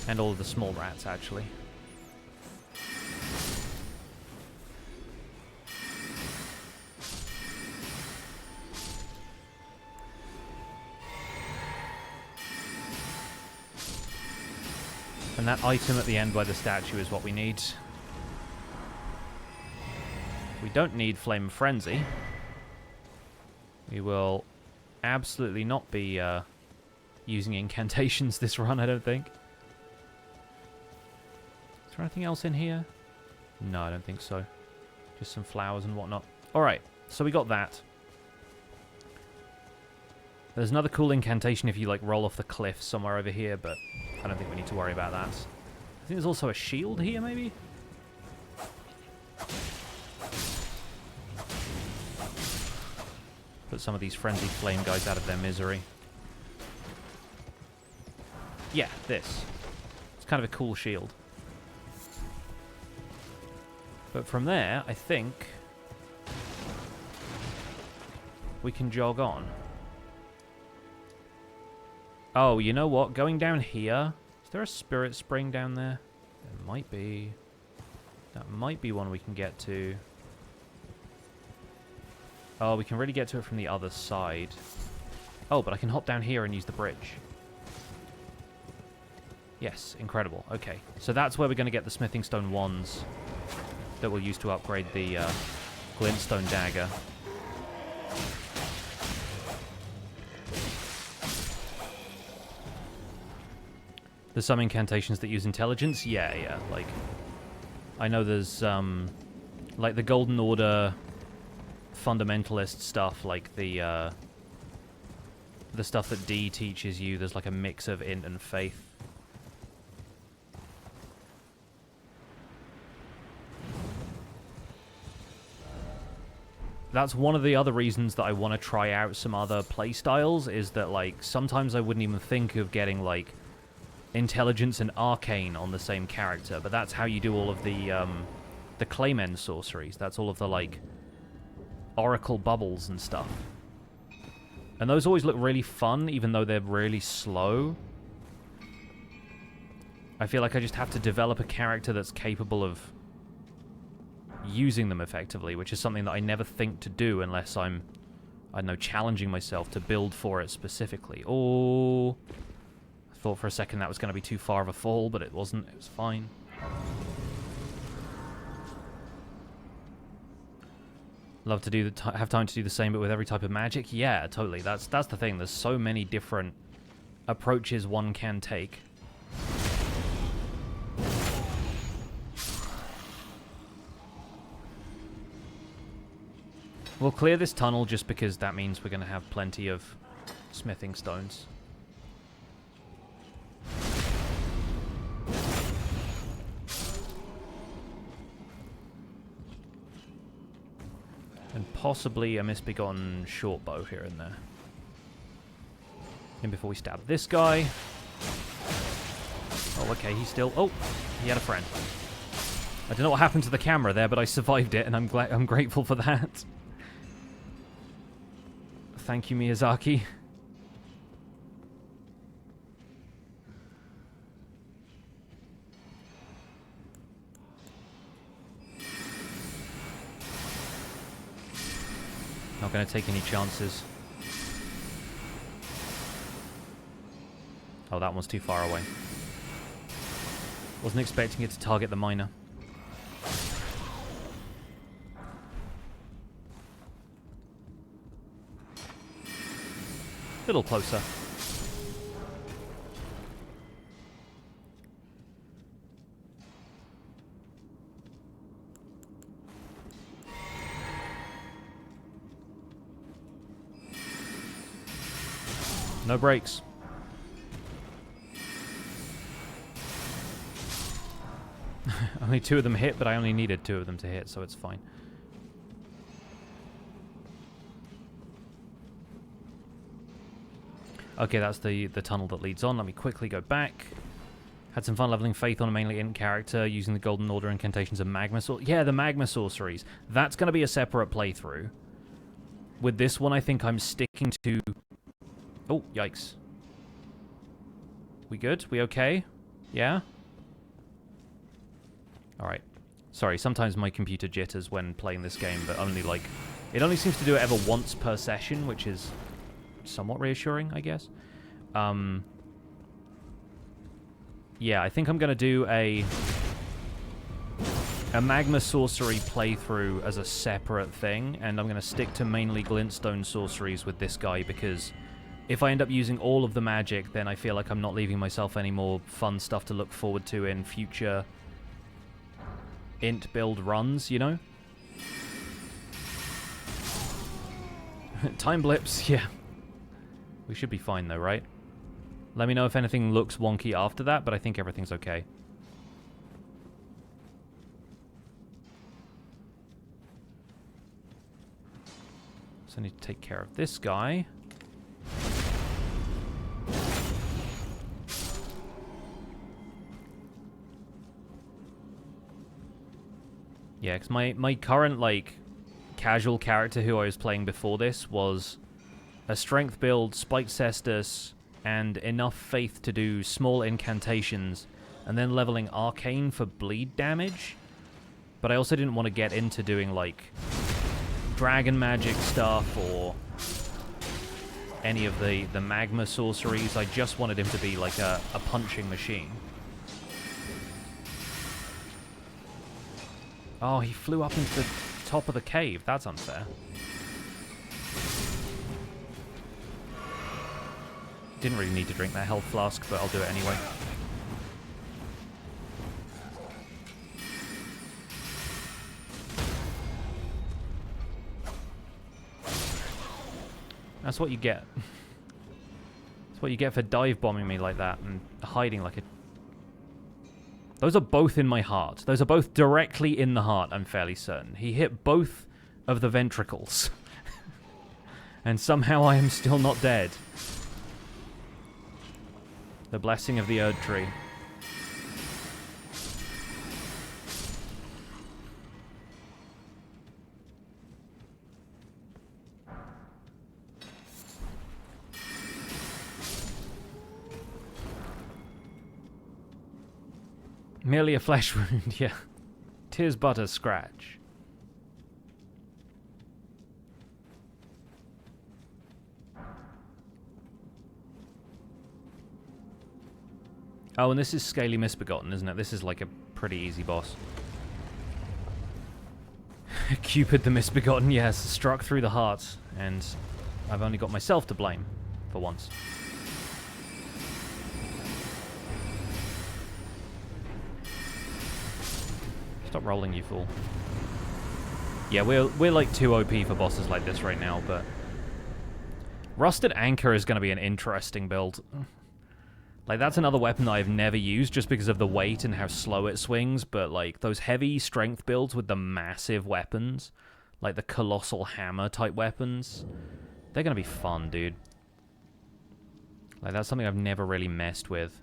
and all of the small rats, actually. And that item at the end by the statue is what we need. We don't need Flame Frenzy. We will absolutely not be using incantations this run, I don't think. Is there anything else in here? No, I don't think so. Just some flowers and whatnot. Alright, so we got that. There's another cool incantation if you, like, roll off the cliff somewhere over here, but I don't think we need to worry about that. I think there's also a shield here, maybe? Put some of these frenzied flame guys out of their misery. Yeah, this. It's kind of a cool shield. But from there, I think we can jog on. Oh, you know what? Going down here... Is there a spirit spring down there? There might be. That might be one we can get to. Oh, we can really get to it from the other side. Oh, but I can hop down here and use the bridge. Yes, incredible. Okay, so that's where we're going to get the smithing stone wands that we'll use to upgrade the glintstone dagger. There's some incantations that use intelligence. Yeah. Like, I know there's like the Golden Order fundamentalist stuff, like the stuff that D teaches you. There's like a mix of int and faith. That's one of the other reasons that I want to try out some other playstyles, is that, like, sometimes I wouldn't even think of getting, like, intelligence and arcane on the same character, but that's how you do all of the Claymen sorceries. That's all of the, like, oracle bubbles and stuff. And those always look really fun, even though they're really slow. I feel like I just have to develop a character that's capable of using them effectively, which is something that I never think to do unless I'm, I don't know, challenging myself to build for it specifically. Oh... Thought for a second that was going to be too far of a fall, but it wasn't. It was fine. Love to do have time to do the same, but with every type of magic. Yeah, totally. That's the thing. There's so many different approaches one can take. We'll clear this tunnel just because that means we're going to have plenty of smithing stones. And possibly a misbegotten short bow here and there. And before we stab this guy... Oh, okay, he's still... Oh, he had a friend. I don't know what happened to the camera there, but I survived it, and I'm grateful for that. Thank you, Miyazaki. Not going to take any chances. Oh, that one's too far away. Wasn't expecting it to target the miner. A little closer. No breaks. Only 2 of them hit, but I only needed 2 of them to hit, so it's fine. Okay, that's the tunnel that leads on. Let me quickly go back. Had some fun leveling Faith on a mainly int character using the Golden Order incantations of Magma Sorceries. Yeah, the Magma Sorceries. That's going to be a separate playthrough. With this one, I think I'm sticking to... Oh, yikes. We good? We okay? Yeah? Alright. Sorry, sometimes my computer jitters when playing this game, but only like... It only seems to do it ever once per session, which is somewhat reassuring, I guess. Yeah, I think I'm going to do a Magma Sorcery playthrough as a separate thing, and I'm going to stick to mainly Glintstone Sorceries with this guy, because if I end up using all of the magic, then I feel like I'm not leaving myself any more fun stuff to look forward to in future int build runs, you know? Time blips, yeah. We should be fine though, right? Let me know if anything looks wonky after that, but I think everything's okay. So I need to take care of this guy. Yeah, because my current, like, casual character who I was playing before this was a strength build, Spiked Cestus, and enough faith to do small incantations, and then leveling Arcane for bleed damage. But I also didn't want to get into doing, like, dragon magic stuff or any of the magma sorceries. I just wanted him to be, like, a punching machine. Oh, he flew up into the top of the cave. That's unfair. Didn't really need to drink that health flask, but I'll do it anyway. That's what you get. That's what you get for dive bombing me like that and hiding like a... Those are both in my heart. Those are both directly in the heart, I'm fairly certain. He hit both of the ventricles. And somehow I am still not dead. The blessing of the Erd Tree. Merely a flesh wound, yeah. 'Tis but a scratch. Oh, and this is Scaly Misbegotten, isn't it? This is like a pretty easy boss. Cupid the Misbegotten, yes, struck through the heart, and I've only got myself to blame, for once. Stop rolling, you fool. Yeah, we're like too OP for bosses like this right now, but... Rusted Anchor is going to be an interesting build. Like, that's another weapon that I've never used just because of the weight and how slow it swings, but, like, those heavy strength builds with the massive weapons, like the Colossal Hammer type weapons, they're going to be fun, dude. Like, that's something I've never really messed with.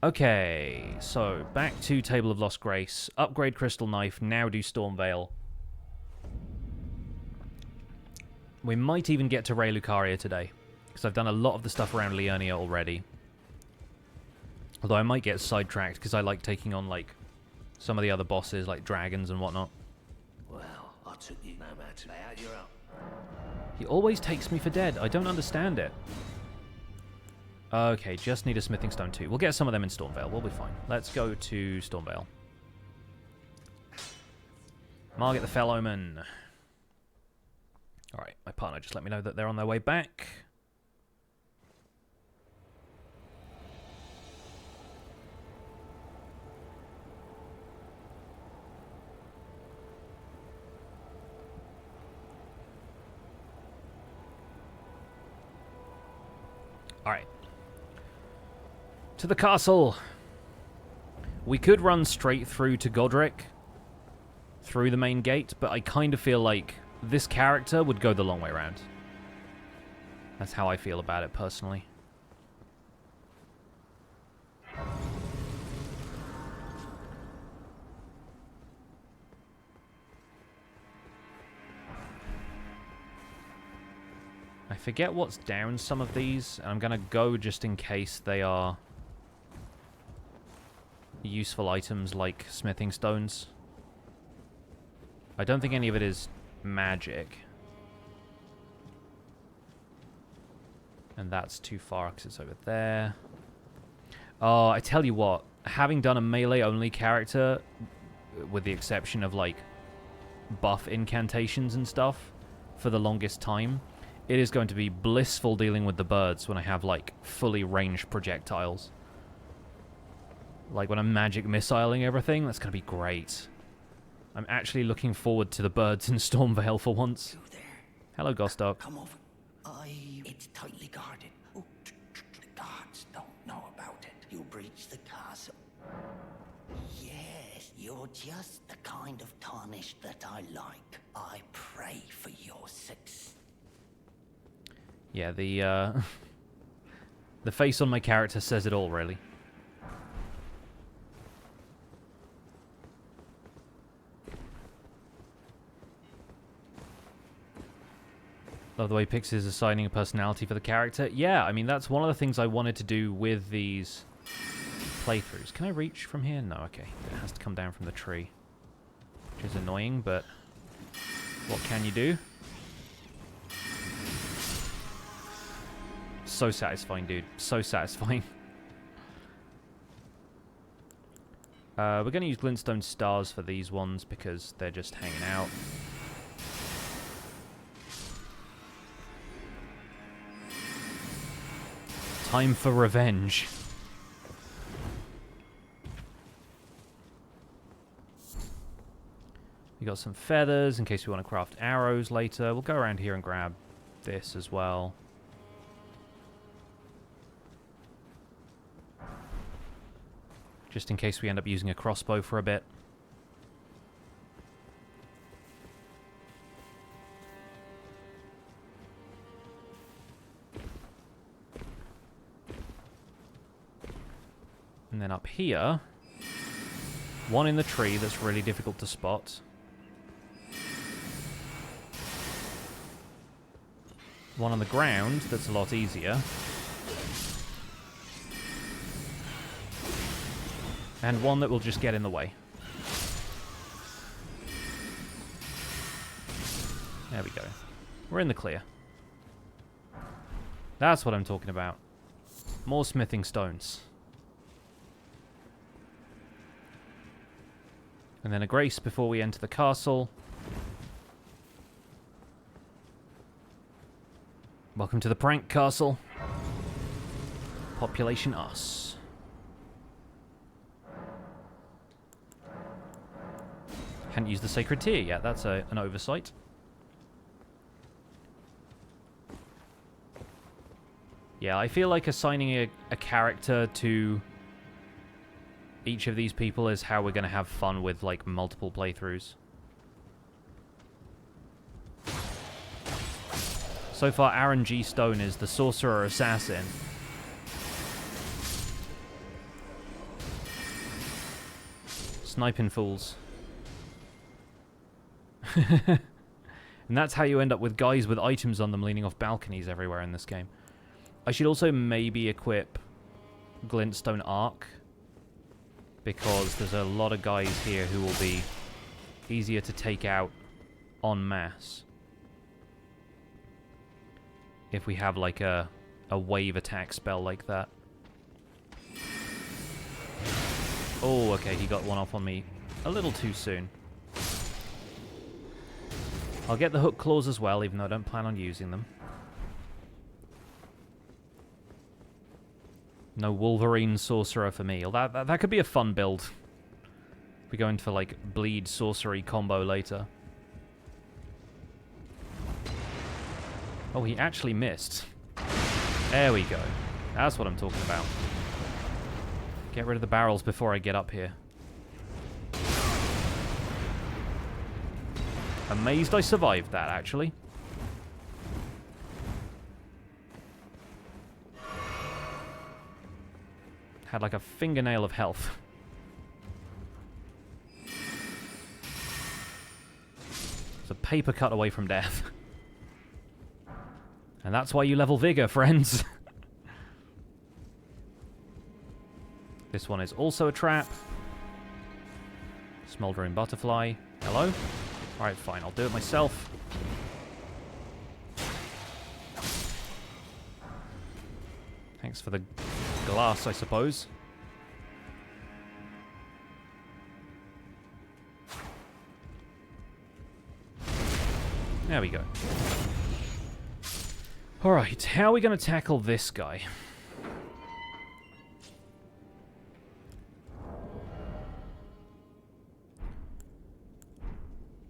Okay, so, back to Table of Lost Grace. Upgrade Crystal Knife, now do Stormveil. We might even get to Raya Lucaria today, because I've done a lot of the stuff around Liurnia already. Although I might get sidetracked, because I like taking on, like, some of the other bosses, like dragons and whatnot. Well, I took you no matter. Lay out your own. He always takes me for dead. I don't understand it. Okay, just need a smithing stone too. We'll get some of them in Stormveil. We'll be fine. Let's go to Stormveil. Marika the Fell Omen. Alright, my partner just let me know that they're on their way back. Alright. To the castle. We could run straight through to Godrick, through the main gate, but I kind of feel like this character would go the long way around. That's how I feel about it, personally. I forget what's down some of these, and I'm going to go just in case they are useful items like smithing stones. I don't think any of it is magic. And that's too far because it's over there. Oh, I tell you what, having done a melee-only character, with the exception of, like, buff incantations and stuff, for the longest time, it is going to be blissful dealing with the birds when I have, like, fully ranged projectiles. Like, when I'm magic missiling everything, that's going to be great. I'm actually looking forward to the birds in Stormveil for once. You there? Hello, Gostok. Come over. It's tightly guarded. Oh, the guards don't know about it. You'll breach the castle. Yes, you're just the kind of tarnished that I like. I pray for your success. Yeah, the face on my character says it all, really. Love the way Pix is assigning a personality for the character. Yeah, I mean, that's one of the things I wanted to do with these playthroughs. Can I reach from here? No, okay. It has to come down from the tree. Which is annoying, but what can you do? So satisfying, dude. So satisfying. We're going to use glintstone stars for these ones because they're just hanging out. Time for revenge. We got some feathers in case we want to craft arrows later. We'll go around here and grab this as well. Just in case we end up using a crossbow for a bit. And then up here, one in the tree that's really difficult to spot. One on the ground that's a lot easier. And one that will just get in the way. There we go. We're in the clear. That's what I'm talking about. More smithing stones. And then a grace before we enter the castle. Welcome to the prank castle. Population us. Hadn't used the sacred tier yet. That's an oversight. Yeah, I feel like assigning a character to each of these people is how we're going to have fun with, like, multiple playthroughs. So far, Aaron G. Stone is the Sorcerer Assassin. Sniping fools. And that's how you end up with guys with items on them leaning off balconies everywhere in this game. I should also maybe equip Glintstone Arc, because there's a lot of guys here who will be easier to take out en masse if we have, like, a wave attack spell like that. Oh, okay, he got one off on me a little too soon. I'll get the hook claws as well, even though I don't plan on using them. No Wolverine Sorcerer for me. That could be a fun build. We go into, like, bleed sorcery combo later. Oh, he actually missed. There we go. That's what I'm talking about. Get rid of the barrels before I get up here. Amazed I survived that, actually. Had like a fingernail of health. It's a paper cut away from death. And that's why you level Vigor, friends. This one is also a trap. Smoldering butterfly. Hello? Alright, fine. I'll do it myself. Thanks for the glass, I suppose. There we go. Alright, how are we going to tackle this guy?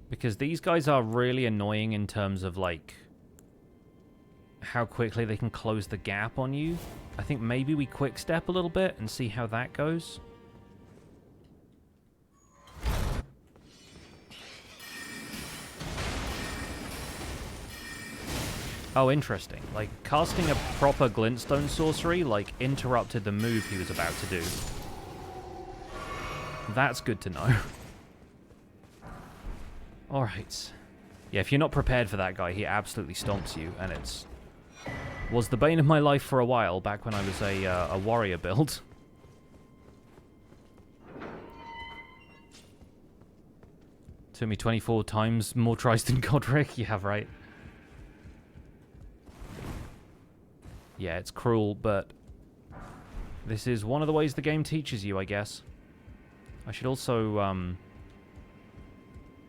Because these guys are really annoying in terms of, like, how quickly they can close the gap on you. I think maybe we quick step a little bit and see how that goes. Oh, interesting. Like, casting a proper glintstone sorcery, like, interrupted the move he was about to do. That's good to know. Alright. Yeah, if you're not prepared for that guy, he absolutely stomps you, and it's... was the bane of my life for a while, back when I was a warrior build. Took me 24 times more tries than Godrick. You have right. Yeah, it's cruel, but this is one of the ways the game teaches you, I guess. I should also,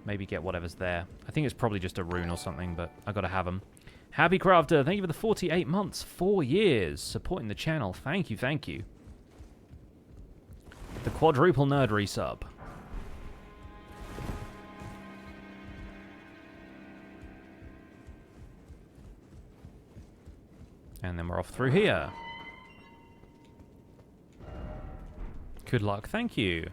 maybe get whatever's there. I think it's probably just a rune or something, but I gotta have them. Happy Crafter, thank you for the 48 months, 4 years, supporting the channel. Thank you, thank you. The quadruple nerd resub. And then we're off through here. Good luck, thank you.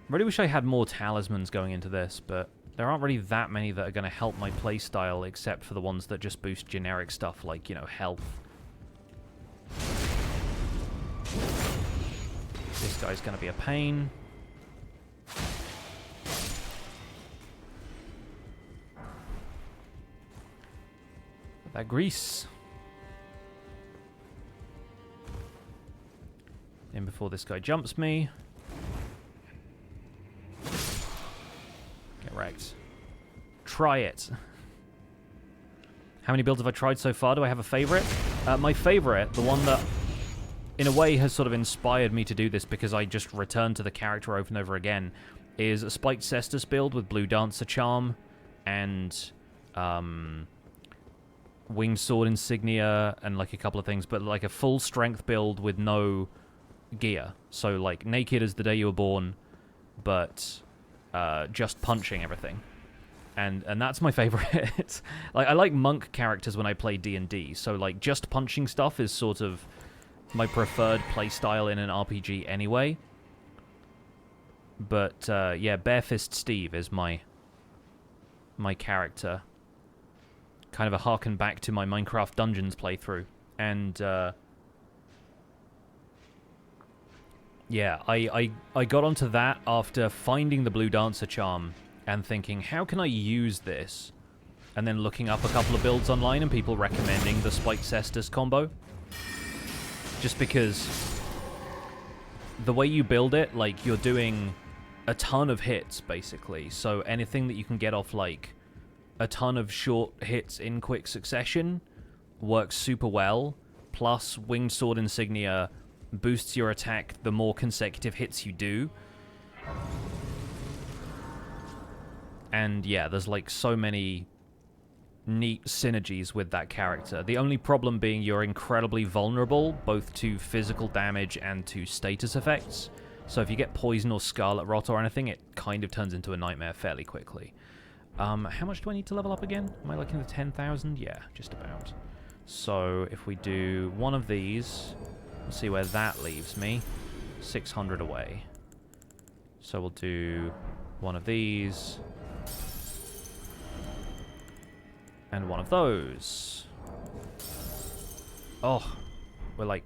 Really wish I had more talismans going into this, but there aren't really that many that are going to help my playstyle, except for the ones that just boost generic stuff like, you know, health. This guy's going to be a pain. That grease. In before this guy jumps me. Get wrecked. Try it. How many builds have I tried so far? Do I have a favorite? My favorite, the one that in a way has sort of inspired me to do this because I just return to the character over and over again, is a Spiked Cestus build with Blue Dancer Charm and Winged Sword Insignia and like a couple of things, but like a full strength build with no gear. So like naked as the day you were born, but just punching everything. And that's my favorite. Like, I like monk characters when I play D&D, so like just punching stuff is sort of my preferred playstyle in an RPG anyway. But yeah, Barefist Steve is my character. Kind of a harken back to my Minecraft Dungeons playthrough. And yeah, I got onto that after finding the Blue Dancer Charm and thinking, how can I use this? And then looking up a couple of builds online and people recommending the Spiked Cestus combo. Just because the way you build it, like, you're doing a ton of hits, basically. So anything that you can get off, like, a ton of short hits in quick succession works super well. Plus, Winged Sword Insignia boosts your attack the more consecutive hits you do. And yeah, there's like so many neat synergies with that character. The only problem being you're incredibly vulnerable both to physical damage and to status effects. So if you get poison or scarlet rot or anything, it kind of turns into a nightmare fairly quickly. How much do I need to level up again? Am I like in the 10,000? Yeah, just about. So if we do one of these, we'll see where that leaves me. 600 away. So we'll do one of these. And one of those. Oh, we're like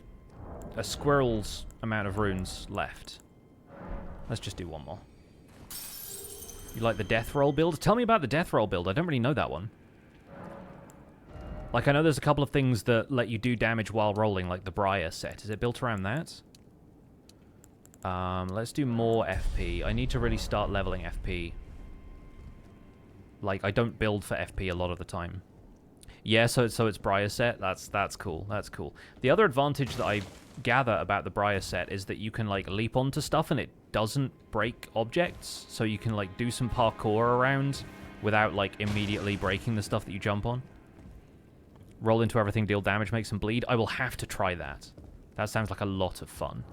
a squirrel's amount of runes left. Let's just do one more. You like the death roll build? Tell me about the death roll build. I don't really know that one. Like, I know there's a couple of things that let you do damage while rolling, like the Briar set. Is it built around that? Let's do more FP. I need to really start leveling FP. Like, I don't build for FP a lot of the time. Yeah, so it's Briar set. That's cool. That's cool. The other advantage that I gather about the Briar set is that you can, like, leap onto stuff and it doesn't break objects. So you can, like, do some parkour around without, like, immediately breaking the stuff that you jump on. Roll into everything, deal damage, make some bleed. I will have to try that. That sounds like a lot of fun.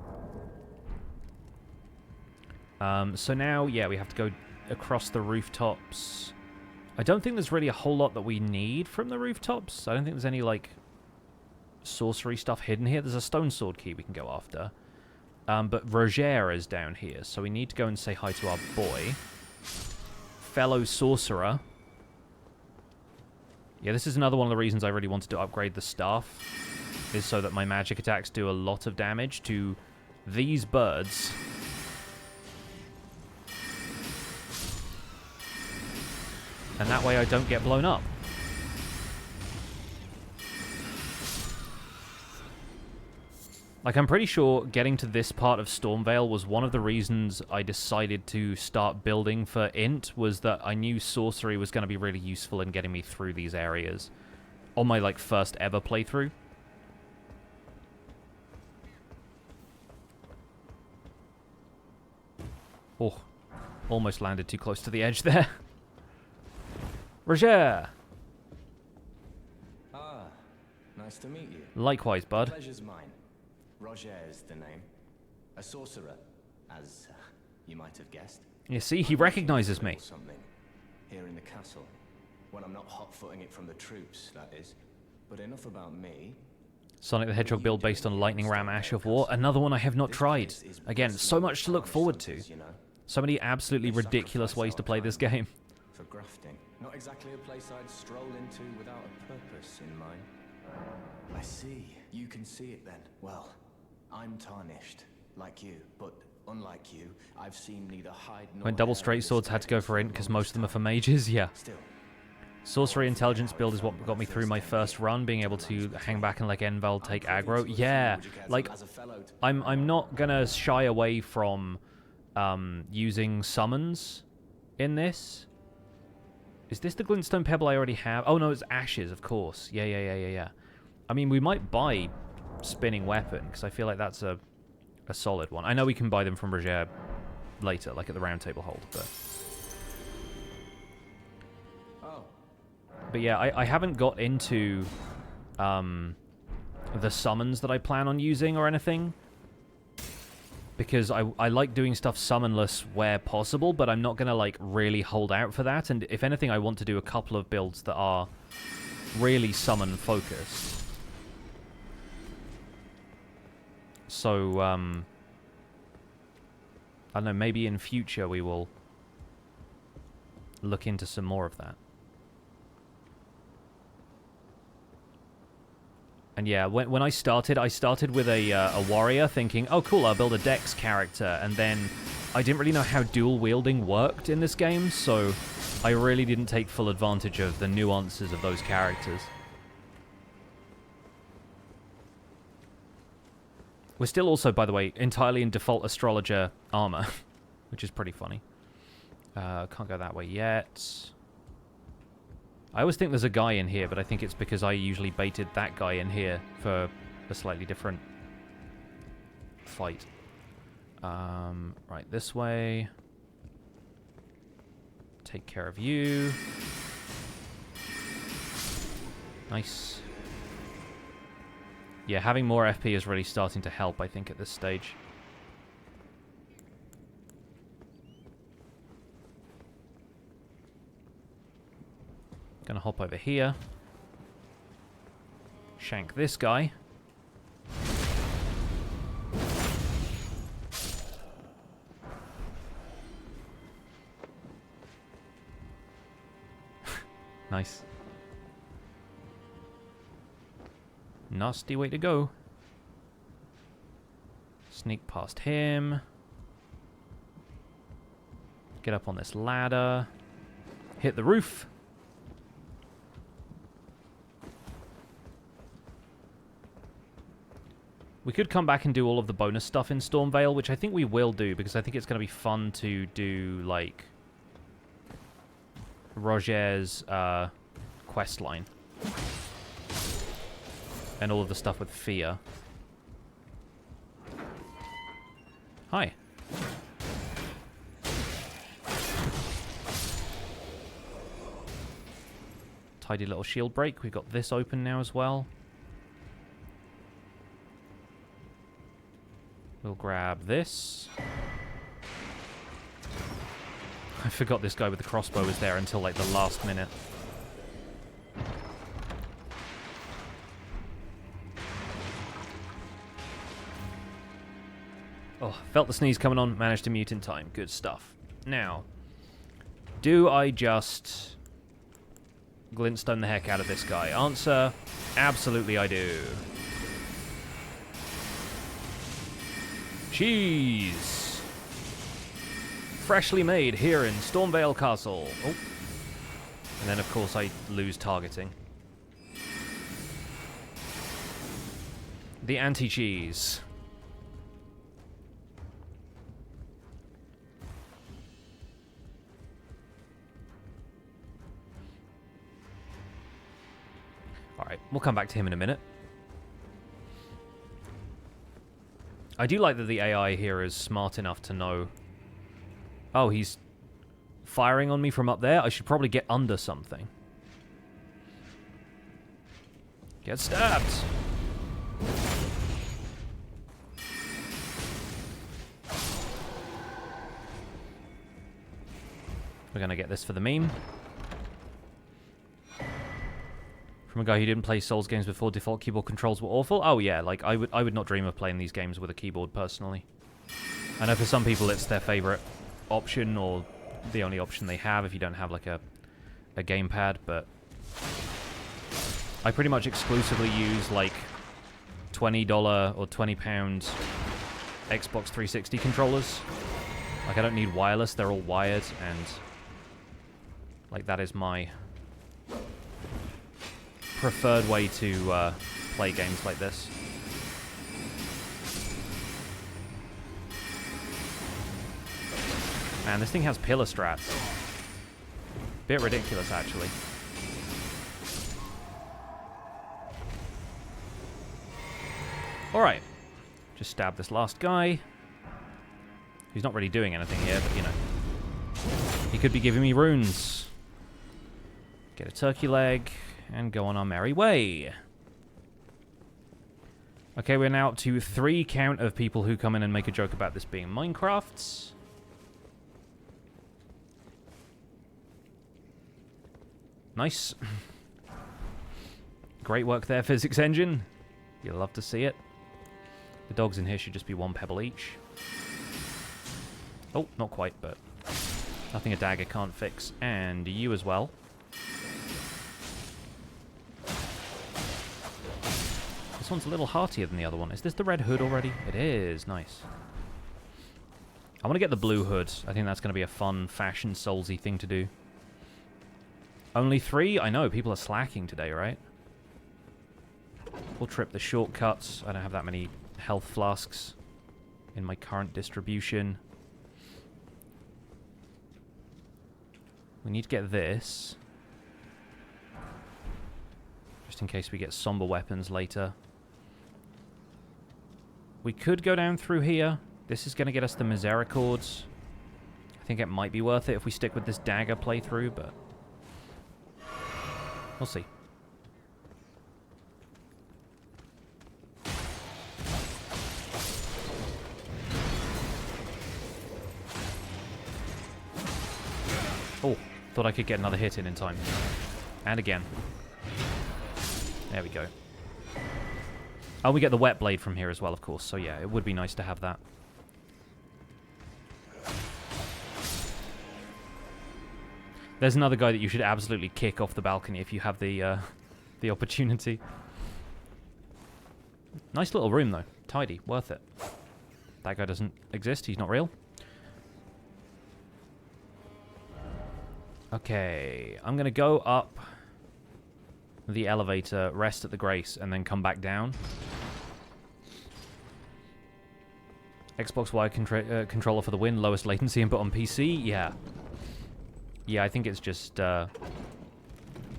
So now, yeah, we have to go across the rooftops. I don't think there's really a whole lot that we need from the rooftops. I don't think there's any, like, sorcery stuff hidden here. There's a stone sword key we can go after. But Roger is down here, so we need to go and say hi to our boy. Fellow sorcerer. Yeah, this is another one of the reasons I really wanted to upgrade the staff, is so that my magic attacks do a lot of damage to these birds. And that way I don't get blown up. Like, I'm pretty sure getting to this part of Stormveil was one of the reasons I decided to start building for Int, was that I knew sorcery was going to be really useful in getting me through these areas on my, like, first ever playthrough. Oh, almost landed too close to the edge there. Roger! Ah, nice to meet you. Likewise, bud. Pleasure's mine. Roger is the name. A sorcerer, as you might have guessed. You see, he recognizes me. Something here in the castle. When I'm not hot-footing it from the troops, that is. But enough about me. Sonic the Hedgehog build based on Lightning Ram Ash of War. Another one I have not tried. Again, so much to look forward to. So many absolutely ridiculous ways to play this game. For grafting. Not exactly a place I'd stroll into without a purpose in mind. I see. You can see it then. Well, I'm tarnished, like you, but unlike you, I've seen neither hide nor When double hair straight in this swords had to go for Int because most of them are for mages, yeah. Still, Sorcery intelligence build is what got me through my first run, being able to hang back and let Envel take aggro. Yeah, like, I'm not gonna shy away from using summons in this. Is this the Glintstone Pebble I already have? Oh no, it's Ashes, of course. Yeah. I mean, we might buy Spinning Weapon, because I feel like that's a solid one. I know we can buy them from Roger later, like at the Round Table Hold, but... But yeah, I haven't got into the summons that I plan on using or anything. Because I like doing stuff summonless where possible, but I'm not going to, like, really hold out for that. And if anything, I want to do a couple of builds that are really summon-focused. So, I don't know, maybe in future we will look into some more of that. And yeah, when I started with a warrior, thinking, oh cool, I'll build a dex character, and then I didn't really know how dual wielding worked in this game, so I really didn't take full advantage of the nuances of those characters. We're still also, by the way, entirely in default astrologer armor, which is pretty funny. Can't go that way yet. I always think there's a guy in here, but I think it's because I usually baited that guy in here for a slightly different fight. Right, this way. Take care of you. Nice. Yeah, having more FP is really starting to help, I think, at this stage. Gonna hop over here. Shank this guy. Nice. Nasty way to go. Sneak past him. Get up on this ladder. Hit the roof. We could come back and do all of the bonus stuff in Stormveil, which I think we will do, because I think it's going to be fun to do, like, Roger's quest line. And all of the stuff with Fear. Hi. Tidy little shield break. We've got this open now as well. We'll grab this. I forgot this guy with the crossbow was there until like the last minute. Oh, felt the sneeze coming on, managed to mute in time. Good stuff. Now, do I just glintstone the heck out of this guy? Answer, absolutely I do. Cheese! Freshly made here in Stormveil Castle. Oh. And then, of course, I lose targeting. The anti-cheese. Alright, we'll come back to him in a minute. I do like that the AI here is smart enough to know... Oh, he's firing on me from up there? I should probably get under something. Get stabbed! We're gonna get this for the meme. From a guy who didn't play Souls games before, default keyboard controls were awful. Oh yeah, like I would not dream of playing these games with a keyboard personally. I know for some people it's their favorite option or the only option they have if you don't have like a gamepad, but I pretty much exclusively use like $20 or £20 Xbox 360 controllers. Like I don't need wireless, they're all wired, and like that is my preferred way to play games like this. Man, this thing has pillar strats. Bit ridiculous, actually. Alright. Just stab this last guy. He's not really doing anything here, but you know. He could be giving me runes. Get a turkey leg. And go on our merry way. Okay, we're now up to 3 count of people who come in and make a joke about this being Minecraft. Nice. Great work there, Physics Engine. You'll love to see it. The dogs in here should just be 1 pebble each. Oh, not quite, but nothing a dagger can't fix. And you as well. This one's a little heartier than the other one. Is this the red hood already? It is. Nice. I want to get the blue hood. I think that's going to be a fun, fashion, soulsy thing to do. Only 3? I know, people are slacking today, right? We'll trip the shortcuts. I don't have that many health flasks in my current distribution. We need to get this. Just in case we get somber weapons later. We could go down through here. This is going to get us the Misericords. I think it might be worth it if we stick with this dagger playthrough, but we'll see. Oh, thought I could get another hit in time. And again. There we go. Oh, we get the wet blade from here as well, of course. So yeah, it would be nice to have that. There's another guy that you should absolutely kick off the balcony if you have the opportunity. Nice little room, though. Tidy. Worth it. That guy doesn't exist. He's not real. Okay. I'm going to go up the elevator, rest at the Grace, and then come back down. Xbox Y controller for the win. Lowest latency input on PC. Yeah. Yeah, I think it's just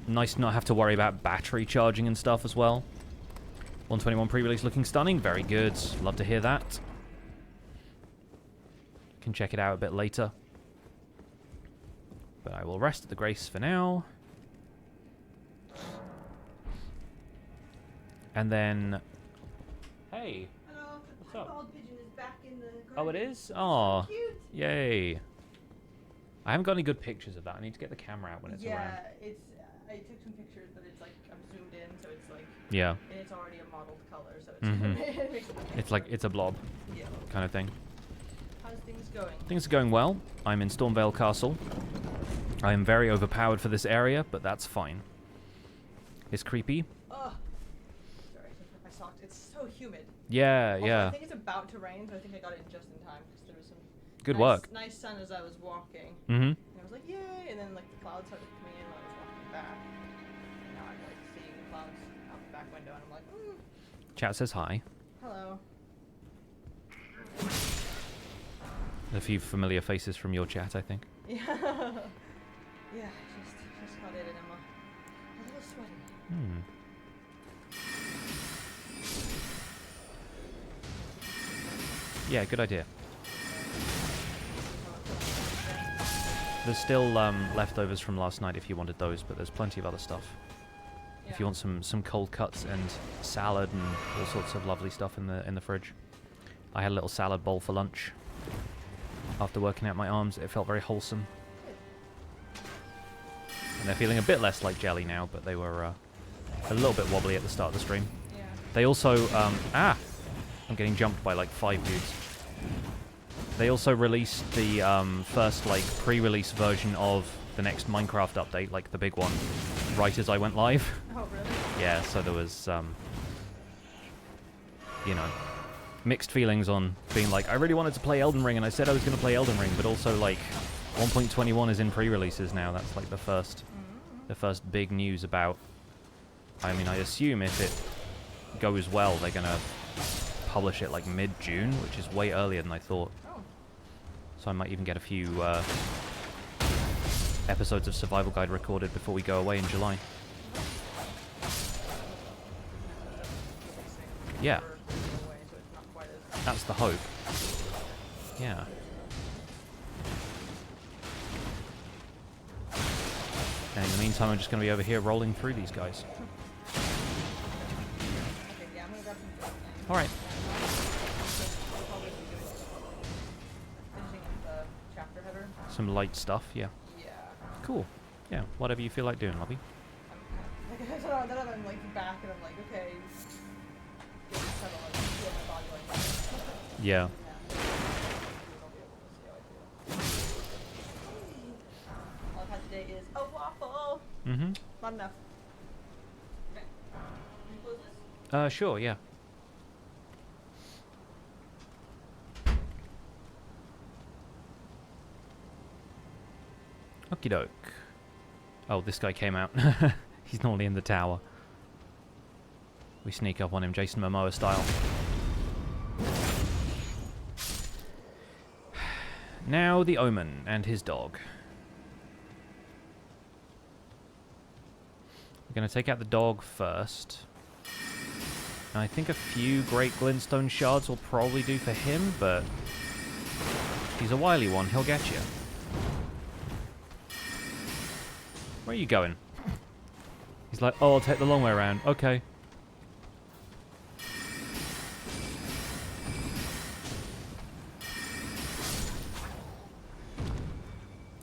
nice to not have to worry about battery charging and stuff as well. 121 pre-release looking stunning. Very good. Love to hear that. Can check it out a bit later. But I will rest at the Grace for now. And then... Hey. Hello. What's My up? bald pigeon is back in the garden. Oh, it is? So Oh, cute. yay. I haven't got any good pictures of that. I need to get the camera out when it's around. Yeah, I took some pictures, but it's like I'm zoomed in, so it's like Yeah. and it's already a mottled color, so it's Mhm. it makes it look It's like, it's a blob yeah. kind of thing. How's things going? Things are going well. I'm in Stormveil Castle. I am very overpowered for this area, but that's fine. It's creepy. Oh, sorry, I took off my socks. It's so humid. Yeah, Also, yeah. I think it's about to rain, so I think I got it just in time because there was some Good nice, work. nice sun as I was walking. Mm-hmm. And I was like, yay! And then like the clouds started coming in when I was walking back. And now I'm like seeing the clouds out the back window, and I'm like, Chat says hi. hello. A few familiar faces from your chat, I think. Yeah. Yeah, just got it, and I'm a little sweaty. Yeah, good idea. There's still leftovers from last night if you wanted those, but there's plenty of other stuff. If you want some cold cuts and salad and all sorts of lovely stuff in the fridge. I had a little salad bowl for lunch. After working out my arms, it felt very wholesome. And they're feeling a bit less like jelly now, but they were a little bit wobbly at the start of the stream. Yeah. They also, I'm getting jumped by like 5 dudes. They also released the first like pre-release version of the next Minecraft update, like the big one, right as I went live. Oh, really? Yeah, so there was, you know, mixed feelings on being like, I really wanted to play Elden Ring, and I said I was going to play Elden Ring, but also like 1.21 is in pre-releases now. That's like the first big news about. I mean, I assume if it goes well, they're going to publish it like mid-June, which is way earlier than I thought. Oh. So I might even get a few episodes of Survival Guide recorded before we go away in July. Yeah. That's the hope. Yeah. And in the meantime, I'm just going to be over here rolling through these guys. Okay, yeah, I'm gonna grab some food and Alright. I'll probably be doing finishing up the chapter header. Some light stuff, yeah. Yeah. Cool. Yeah, whatever you feel like doing, Lobby. I'm kind of, like, I don't know, I'm like back and I'm like, okay, getting settled and feel my body like that. Yeah. All I've had today is a waffle. Mm-hmm. Not enough. Okay. Can you close this? Sure, yeah. Okie doke. Oh, this guy came out. He's normally in the tower. We sneak up on him, Jason Momoa style. Now the Omen and his dog. We're going to take out the dog first. And I think a few Great Glintstone Shards will probably do for him, but he's a wily one. He'll get you. Where are you going? He's like, oh, I'll take the long way around. Okay.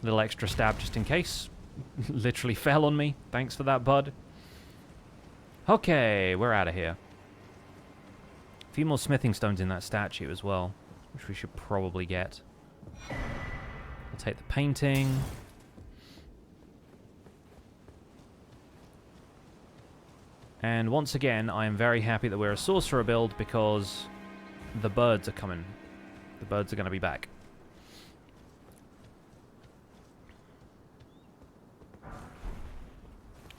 Little extra stab just in case. literally fell on me. Thanks for that, bud. Okay, we're out of here. A few more smithing stones in that statue as well, which we should probably get. We'll take the painting. And once again, I am very happy that we're a sorcerer build because the birds are coming. The birds are going to be back.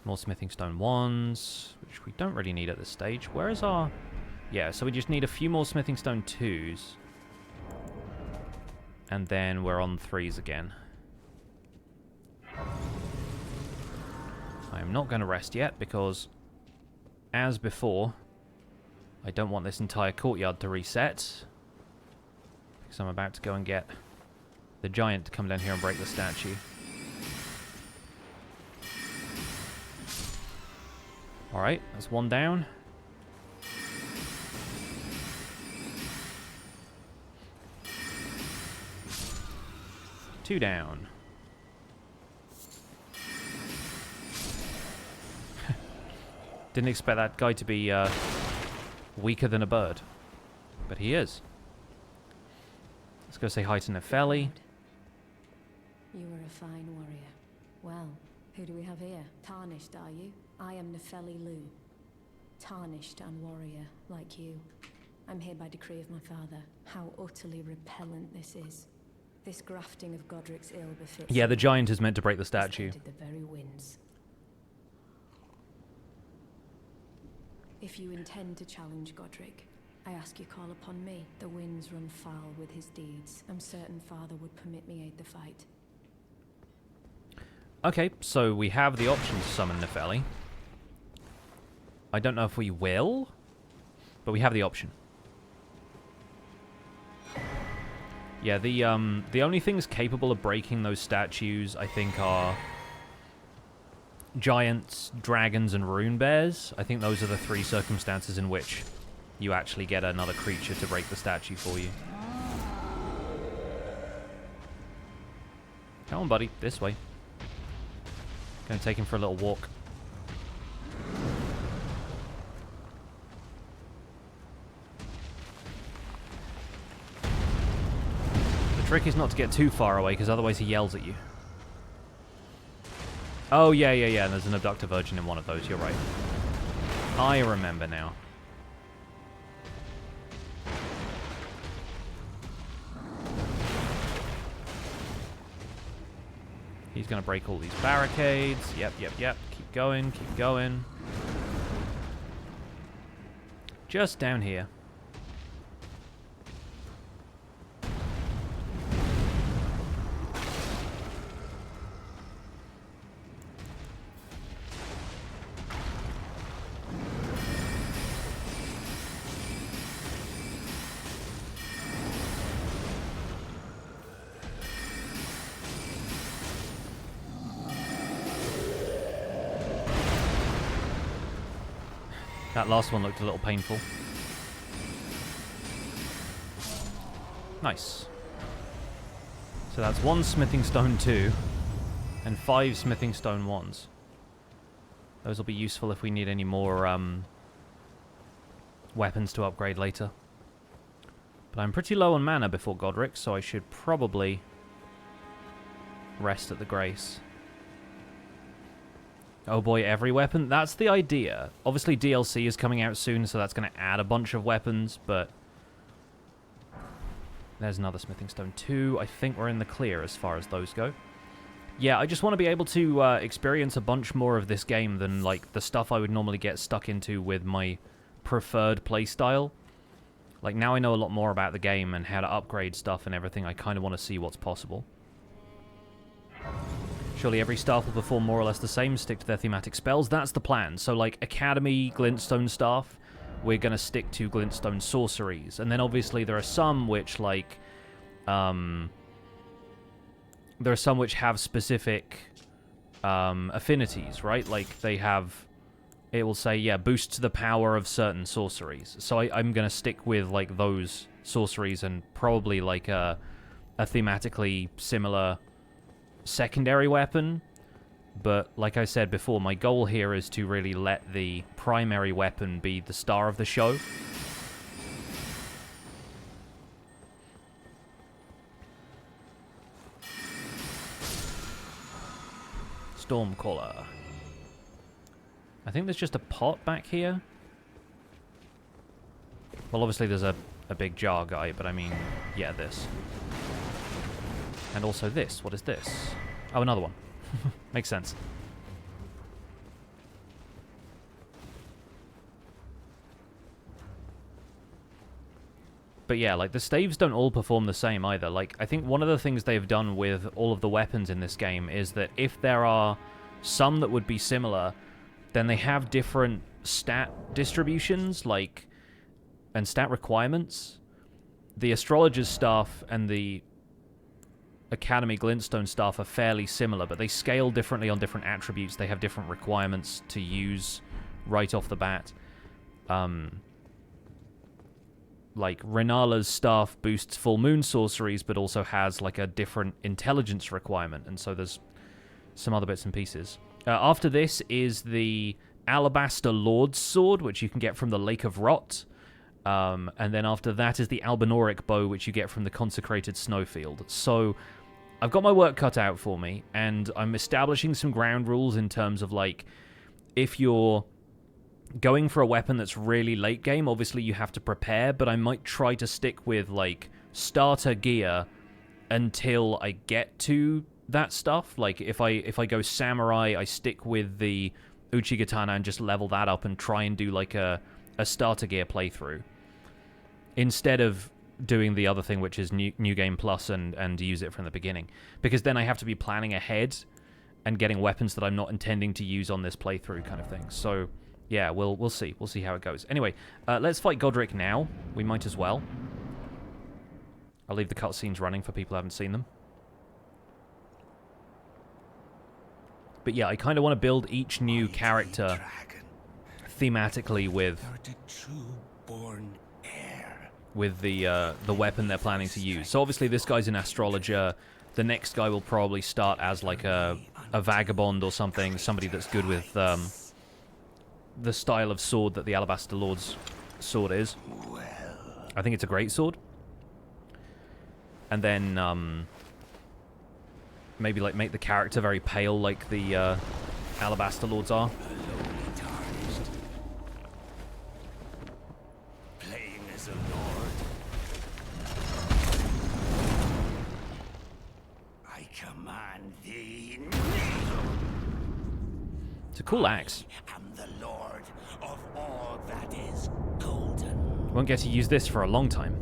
More smithing stone 1s, which we don't really need at this stage. Where is our... Yeah, so we just need a few more smithing stone 2s. And then we're on 3s again. I am not going to rest yet because... As before, I don't want this entire courtyard to reset. Because I'm about to go and get the giant to come down here and break the statue. Alright, that's one down. Two down. Didn't expect that guy to be weaker than a bird. But he is. Let's go say hi to Nefeli. You are a fine warrior. Well, who do we have here? Tarnished, are you? I am Nefeli Lu. Tarnished and warrior, like you. I'm here by decree of my father. How utterly repellent this is. This grafting of Godrick's ill befits... Yeah, the giant is meant to break the statue. The very winds. If you intend to challenge Godrick, I ask you call upon me. The winds run foul with his deeds. I'm certain father would permit me aid the fight. Okay, so we have the option to summon Nefeli. I don't know if we will, but we have the option. Yeah, the only things capable of breaking those statues, I think, are giants, dragons, and rune bears. I think those are the three circumstances in which you actually get another creature to break the statue for you. Come on, buddy. This way. Gonna take him for a little walk. The trick is not to get too far away, because otherwise he yells at you. Oh, yeah. There's an abductor virgin in one of those. You're right. I remember now. He's going to break all these barricades. Yep. Keep going. Just down here. That last one looked a little painful. Nice. So that's 1 smithing stone 2 and 5 smithing stone 1s. Those will be useful if we need any more weapons to upgrade later. But I'm pretty low on mana before Godrick, so I should probably rest at the Grace. Oh boy, every weapon? That's the idea. Obviously DLC is coming out soon, so that's going to add a bunch of weapons, but... There's another smithing stone 2. I think we're in the clear as far as those go. Yeah, I just want to be able to experience a bunch more of this game than, like, the stuff I would normally get stuck into with my preferred playstyle. Like, now I know a lot more about the game and how to upgrade stuff and everything. I kind of want to see what's possible. Surely every staff will perform more or less the same, stick to their thematic spells. That's the plan. So, like, Academy Glintstone Staff, we're going to stick to Glintstone sorceries. And then, obviously, there are some which, like, there are some which have specific affinities, right? Like, they have... It will say, yeah, boosts the power of certain sorceries. So I'm going to stick with, like, those sorceries and probably, like, a thematically similar... secondary weapon, But like I said before, my goal here is to really let the primary weapon be the star of the show. Stormcaller. I think there's just a pot back here. Well, obviously there's a big jar guy, but I mean, yeah, this. And also this. What is this? Oh, another one. Makes sense. But yeah, like, the staves don't all perform the same either. Like, I think one of the things they've done with all of the weapons in this game is that if there are some that would be similar, then they have different stat distributions, like, and stat requirements. The Astrologer's Staff and the Academy Glintstone Staff are fairly similar, but they scale differently on different attributes. They have different requirements to use right off the bat. Like, Rennala's staff boosts full moon sorceries, but also has, like, a different intelligence requirement, and so there's some other bits and pieces. After this is the Alabaster Lord's Sword, which you can get from the Lake of Rot, and then after that is the Albinoric Bow, which you get from the Consecrated Snowfield. So, I've got my work cut out for me, and I'm establishing some ground rules in terms of, like, if you're going for a weapon that's really late game, obviously you have to prepare, but I might try to stick with, like, starter gear until I get to that stuff. Like, if I go samurai, I stick with the Uchigatana and just level that up and try and do, like, a starter gear playthrough, instead of doing the other thing, which is new game plus and use it from the beginning. Because then I have to be planning ahead and getting weapons that I'm not intending to use on this playthrough kind of thing. So yeah, we'll see. We'll see how it goes. Anyway, let's fight Godrick now. We might as well. I'll leave the cutscenes running for people who haven't seen them. But yeah, I kind of want to build each new character thematically with the weapon they're planning to use. So obviously this guy's an astrologer. The next guy will probably start as like a vagabond or something, somebody that's good with the style of sword that the Alabaster Lord's sword is. I think it's a great sword. And then maybe like make the character very pale like the Alabaster Lords are. Playing as a lord. I command thee. It's a cool axe. I am the lord of all that is golden. Won't get to use this for a long time.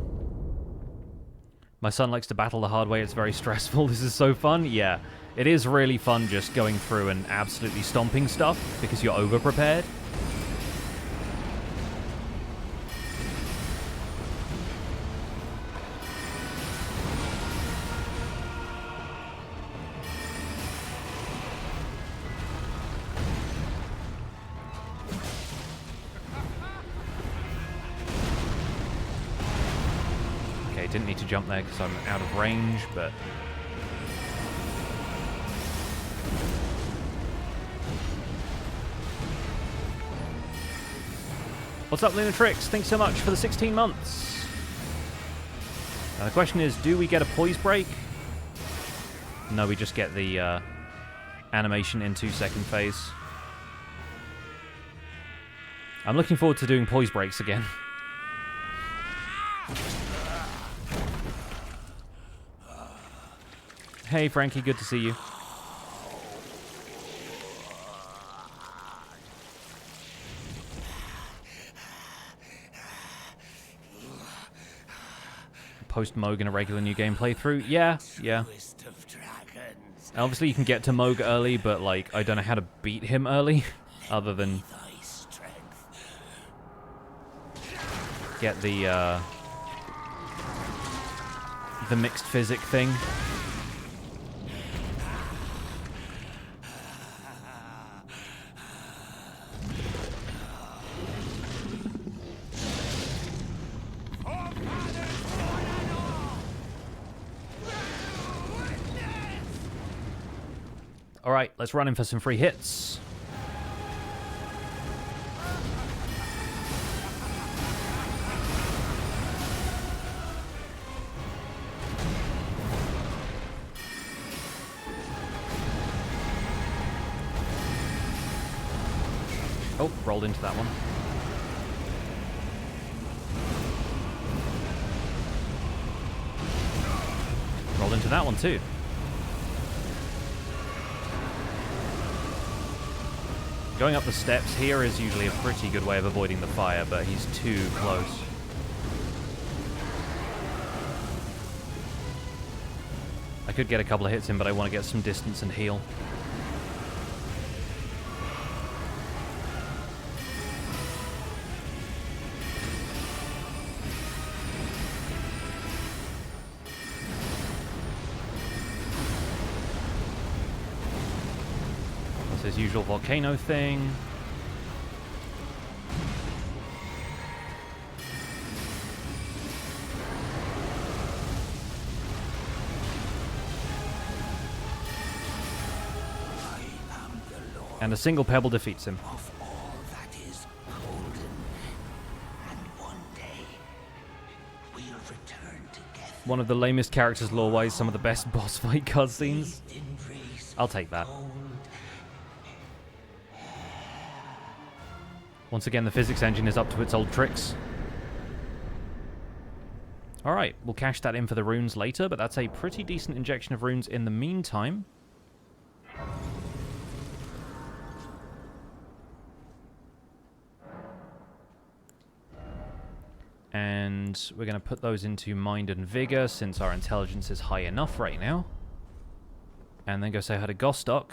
My son likes to battle the hard way. It's very stressful. This is so fun. Yeah, it is really fun just going through and absolutely stomping stuff because you're over-prepared. Didn't need to jump there because I'm out of range, but... What's up, Lunatrix? Thanks so much for the 16 months. Now the question is, do we get a poise break? No, we just get the animation in 2-second phase. I'm looking forward to doing poise breaks again. Hey, Frankie, good to see you. Post Moog in a regular new game playthrough. Yeah. Obviously, you can get to Moog early, but, like, I don't know how to beat him early, other than get the mixed physic thing. Alright, let's run in for some free hits. Oh, rolled into that one. Rolled into that one too. Going up the steps here is usually a pretty good way of avoiding the fire, but he's too close. I could get a couple of hits in, but I want to get some distance and heal. His usual volcano thing. And a single pebble defeats him. Of all that is golden, and one day we'll return together. One of the lamest characters lore-wise, some of the best boss fight cutscenes. I'll take that. Once again, the physics engine is up to its old tricks. Alright, we'll cash that in for the runes later, but that's a pretty decent injection of runes in the meantime. And we're going to put those into Mind and Vigor, since our intelligence is high enough right now. And then go say hi to Gostock.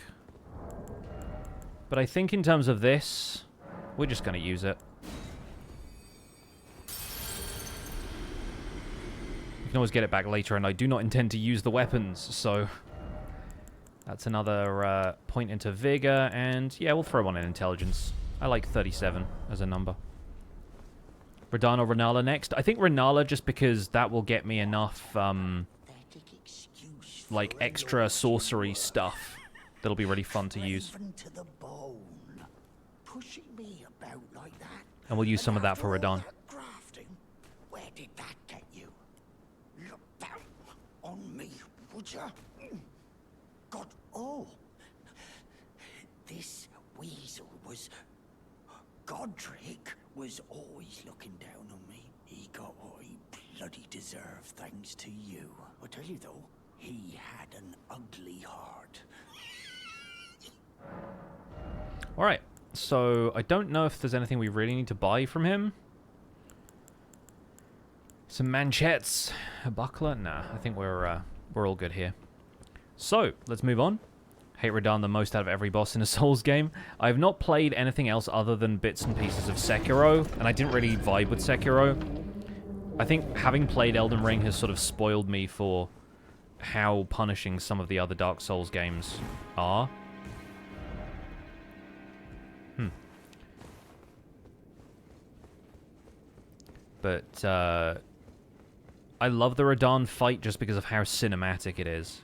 But I think in terms of this, we're just going to use it. You can always get it back later, and I do not intend to use the weapons, so that's another point into Vigor, and yeah, we'll throw on an Intelligence. I like 37 as a number. Radahn or Rennala next? I think Rennala, just because that will get me enough, like, extra sorcery stuff that'll be really fun to use. To the bone. Pushing me about like that. And we'll use some of that for Radahn. Grafting? Where did that get you? Look down on me, would ya? God, oh. This weasel was... Godrick was always looking down on me. He got what he bloody deserved thanks to you. I tell you though, he had an ugly heart. Alright. So, I don't know if there's anything we really need to buy from him. Some manchettes. A buckler? Nah, I think we're all good here. So, let's move on. Hate Radahn the most out of every boss in a Souls game. I have not played anything else other than bits and pieces of Sekiro, and I didn't really vibe with Sekiro. I think having played Elden Ring has sort of spoiled me for how punishing some of the other Dark Souls games are. But, I love the Radahn fight just because of how cinematic it is.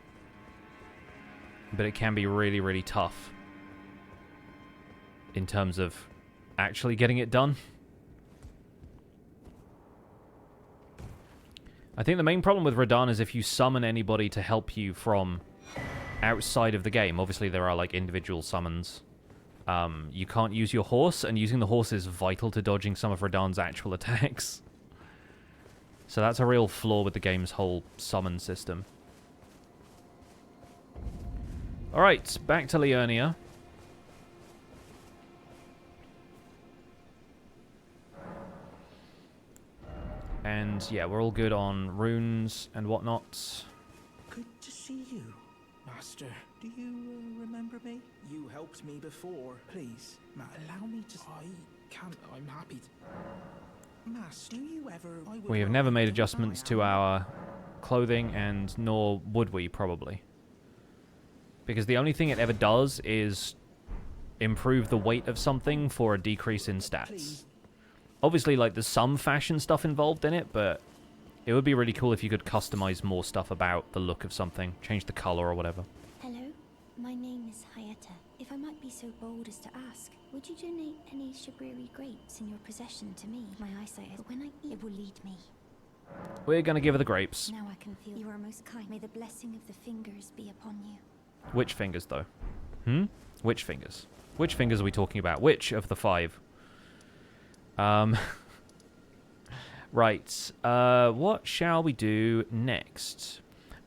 But it can be really, really tough in terms of actually getting it done. I think the main problem with Radahn is if you summon anybody to help you from outside of the game. Obviously, there are, like, individual summons. You can't use your horse, and using the horse is vital to dodging some of Radahn's actual attacks. So that's a real flaw with the game's whole summon system. Alright, back to Liurnia. And yeah, we're all good on runes and whatnot. Good to see you, Master. Do you remember me? You helped me before. Please, allow me to... I can't... I'm happy to... Master, do you ever... We have never made adjustments to our clothing, and nor would we, probably. Because the only thing it ever does is improve the weight of something for a decrease in stats. Please. Obviously, like, there's some fashion stuff involved in it, but it would be really cool if you could customize more stuff about the look of something. Change the color or whatever. Hello, my name is told us to ask. Would you donate any Shabriri grapes in your possession to me? My eyesight is, but when I eat, it will lead me. We're going to give her the grapes. Now I can feel you are most kind. May the blessing of the fingers be upon you. Which fingers, though? Which fingers? Which fingers are we talking about? Which of the 5? Right. What shall we do next?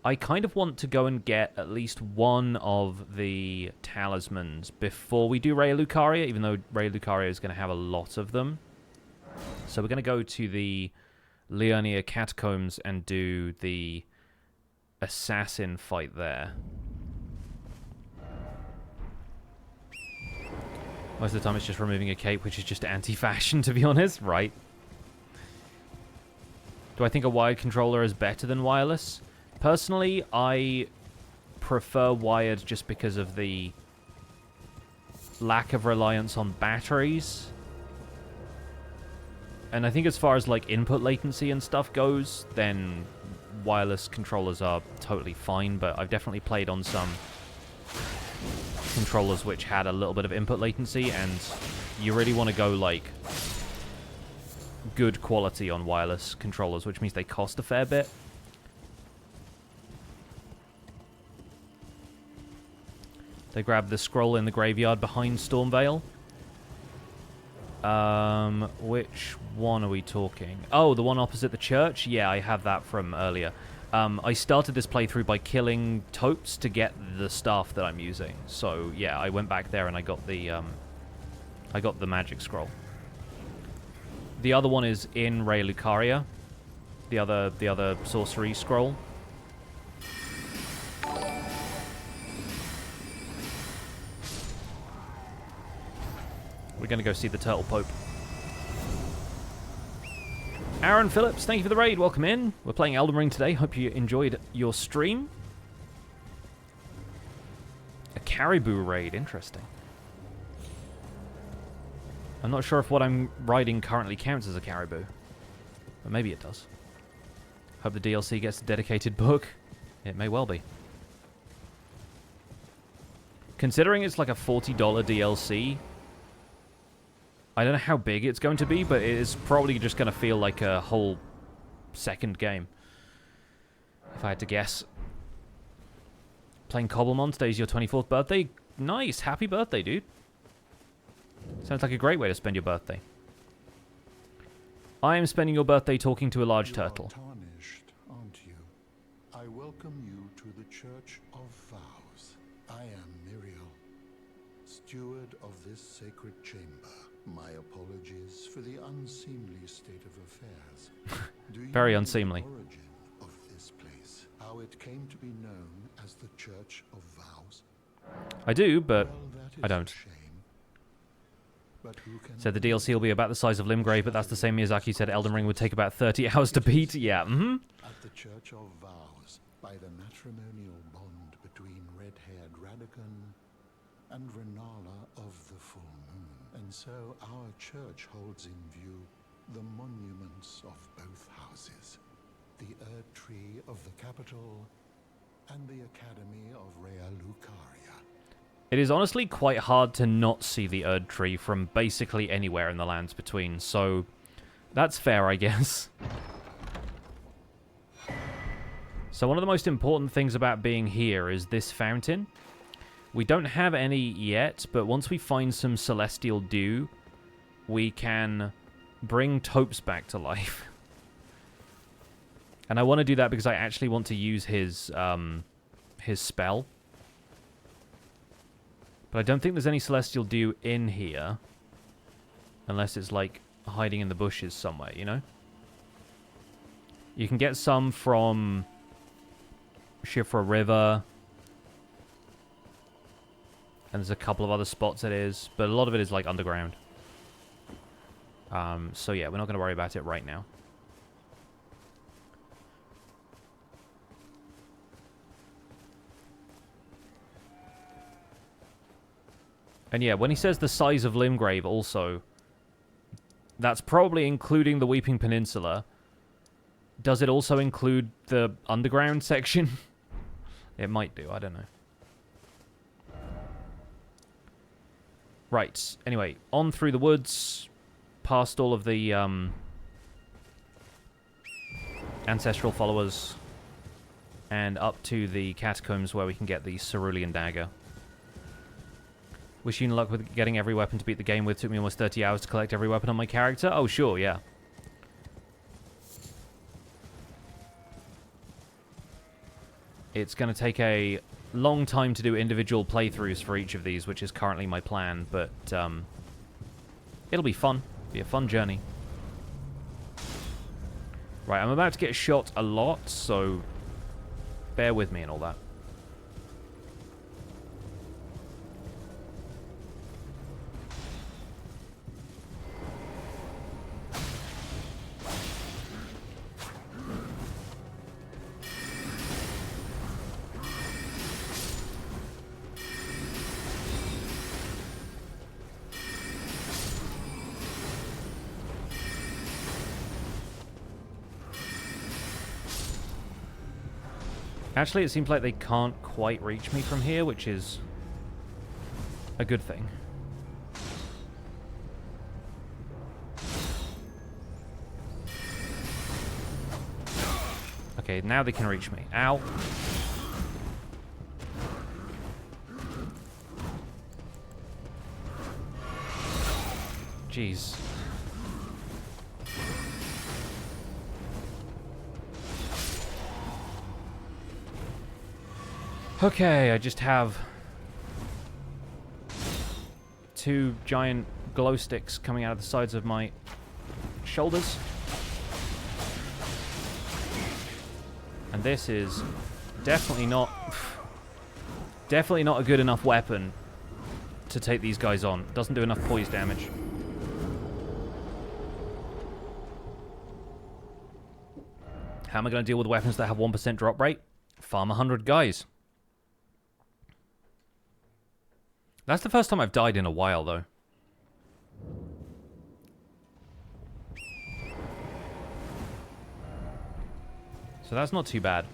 I kind of want to go and get at least one of the talismans before we do Raya Lucaria, even though Raya Lucaria is going to have a lot of them. So we're going to go to the Leonia Catacombs and do the assassin fight there. Most of the time it's just removing a cape, which is just anti-fashion, to be honest. Right. Do I think a wired controller is better than wireless? Personally, I prefer wired just because of the lack of reliance on batteries. And I think as far as like input latency and stuff goes, then wireless controllers are totally fine, but I've definitely played on some controllers which had a little bit of input latency, and you really want to go like good quality on wireless controllers, which means they cost a fair bit. They grab the scroll in the graveyard behind Stormveil. Which one are we talking? Oh, the one opposite the church? Yeah, I have that from earlier. I started this playthrough by killing Topes to get the staff that I'm using. So, yeah, I went back there and I got the magic scroll. The other one is in Raya Lucaria. The other sorcery scroll. We're going to go see the Turtle Pope. Aaron Phillips, thank you for the raid. Welcome in. We're playing Elden Ring today. Hope you enjoyed your stream. A caribou raid. Interesting. I'm not sure if what I'm riding currently counts as a caribou. But maybe it does. Hope the DLC gets a dedicated book. It may well be. Considering it's like a $40 DLC, I don't know how big it's going to be, but it is probably just going to feel like a whole second game, if I had to guess. Playing Cobblemon, today's your 24th birthday. Nice. Happy birthday, dude. Sounds like a great way to spend your birthday. I am spending your birthday talking to a large turtle. Tarnished, aren't you? I welcome you to the Church of Vows. I am Miriel, steward of this sacred chamber. My apologies for the unseemly state of affairs. Do you Very know unseemly. the origin of this place? How it came to be known as the Church of Vows? I do, but Well, that is I a don't. shame. But who can Said the DLC will be about the size of Limgrave, but that's the same Miyazaki said Elden Ring would take about 30 hours to beat. Yeah, At the Church of Vows, by the matrimonial bond between red-haired Radagon and Rennala of the Full Moon. And so our church holds in view the monuments of both houses, the Erd Tree of the capital and the Academy of Raya Lucaria. It is honestly quite hard to not see the Erd Tree from basically anywhere in the lands between, so that's fair, I guess. So one of the most important things about being here is this fountain. We don't have any yet, but once we find some celestial dew, we can bring Topes back to life. And I want to do that because I actually want to use his spell. But I don't think there's any celestial dew in here. Unless it's like hiding in the bushes somewhere, you know? You can get some from Shifra River. And there's a couple of other spots it is. But a lot of it is like underground. So yeah, we're not going to worry about it right now. And yeah, when he says the size of Limgrave also, that's probably including the Weeping Peninsula. Does it also include the underground section? It might do, I don't know. Right, anyway, on through the woods, past all of the ancestral followers, and up to the catacombs where we can get the cerulean dagger. Wish you luck with getting every weapon to beat the game with. Took me almost 30 hours to collect every weapon on my character. Oh, sure, yeah. It's going to take a long time to do individual playthroughs for each of these, which is currently my plan, but it'll be fun. Be a fun journey. Right, I'm about to get shot a lot, so bear with me and all that. Actually, it seems like they can't quite reach me from here, which is a good thing. Okay, now they can reach me. Ow. Jeez. Okay, I just have 2 giant glow sticks coming out of the sides of my shoulders. And this is definitely not a good enough weapon to take these guys on. Doesn't do enough poise damage. How am I going to deal with weapons that have 1% drop rate? Farm 100 guys. That's the first time I've died in a while, though. So that's not too bad.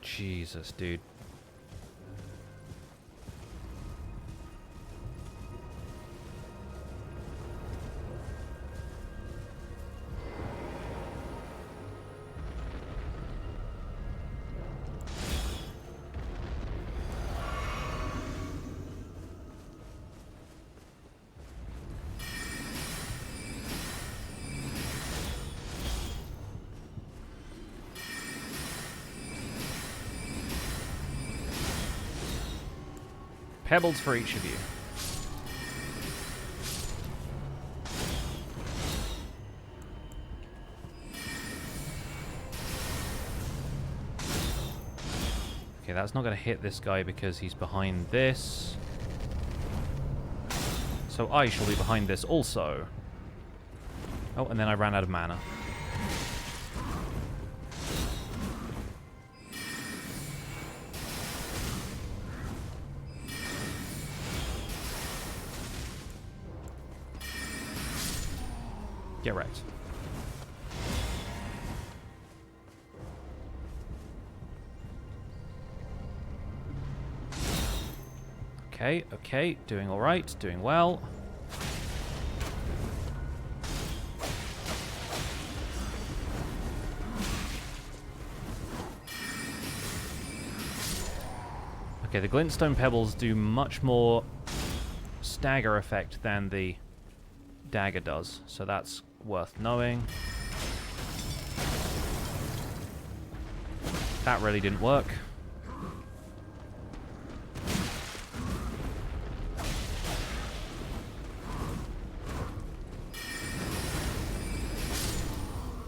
Jesus, dude. Pebbles for each of you. Okay, that's not going to hit this guy because he's behind this. So I shall be behind this also. Oh, and then I ran out of mana. Get wrecked. Okay, okay, doing alright, doing well. Okay, the glintstone pebbles do much more stagger effect than the dagger does, so that's worth knowing. That really didn't work.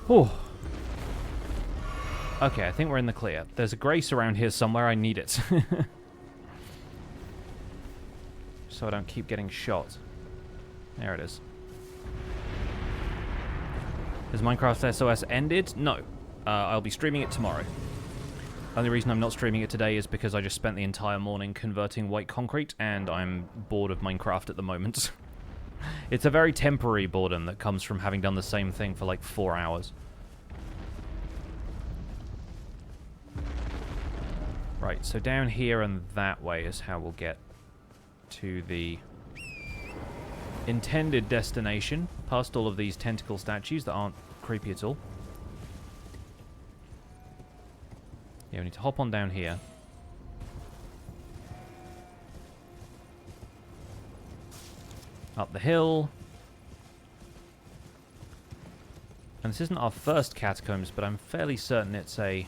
Whew. Okay, I think we're in the clear. There's a grace around here somewhere. I need it. So I don't keep getting shot. There it is. Has Minecraft SOS ended? No. I'll be streaming it tomorrow. Only reason I'm not streaming it today is because I just spent the entire morning converting white concrete, and I'm bored of Minecraft at the moment. It's a very temporary boredom that comes from having done the same thing for like 4 hours. Right, so down here and that way is how we'll get to the intended destination, past all of these tentacle statues that aren't creepy at all. Yeah, we need to hop on down here. Up the hill. And this isn't our first catacombs, but I'm fairly certain it's a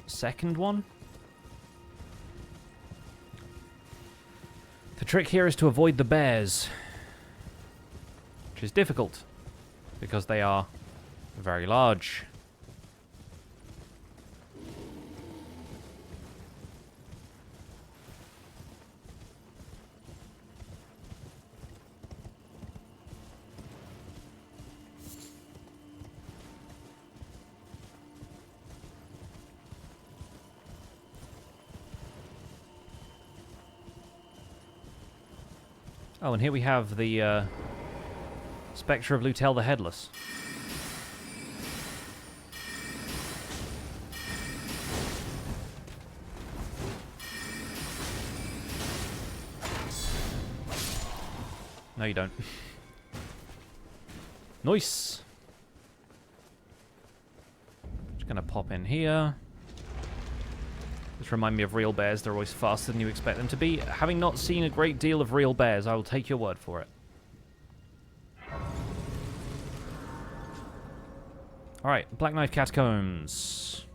second one. The trick here is to avoid the bears, which is difficult because they are very large. Oh, and here we have the Spectre of Lutel the Headless. No, you don't. Nice! Just gonna pop in here. This remind me of real bears. They're always faster than you expect them to be. Having not seen a great deal of real bears, I will take your word for it. Alright, Black Knight Catacombs.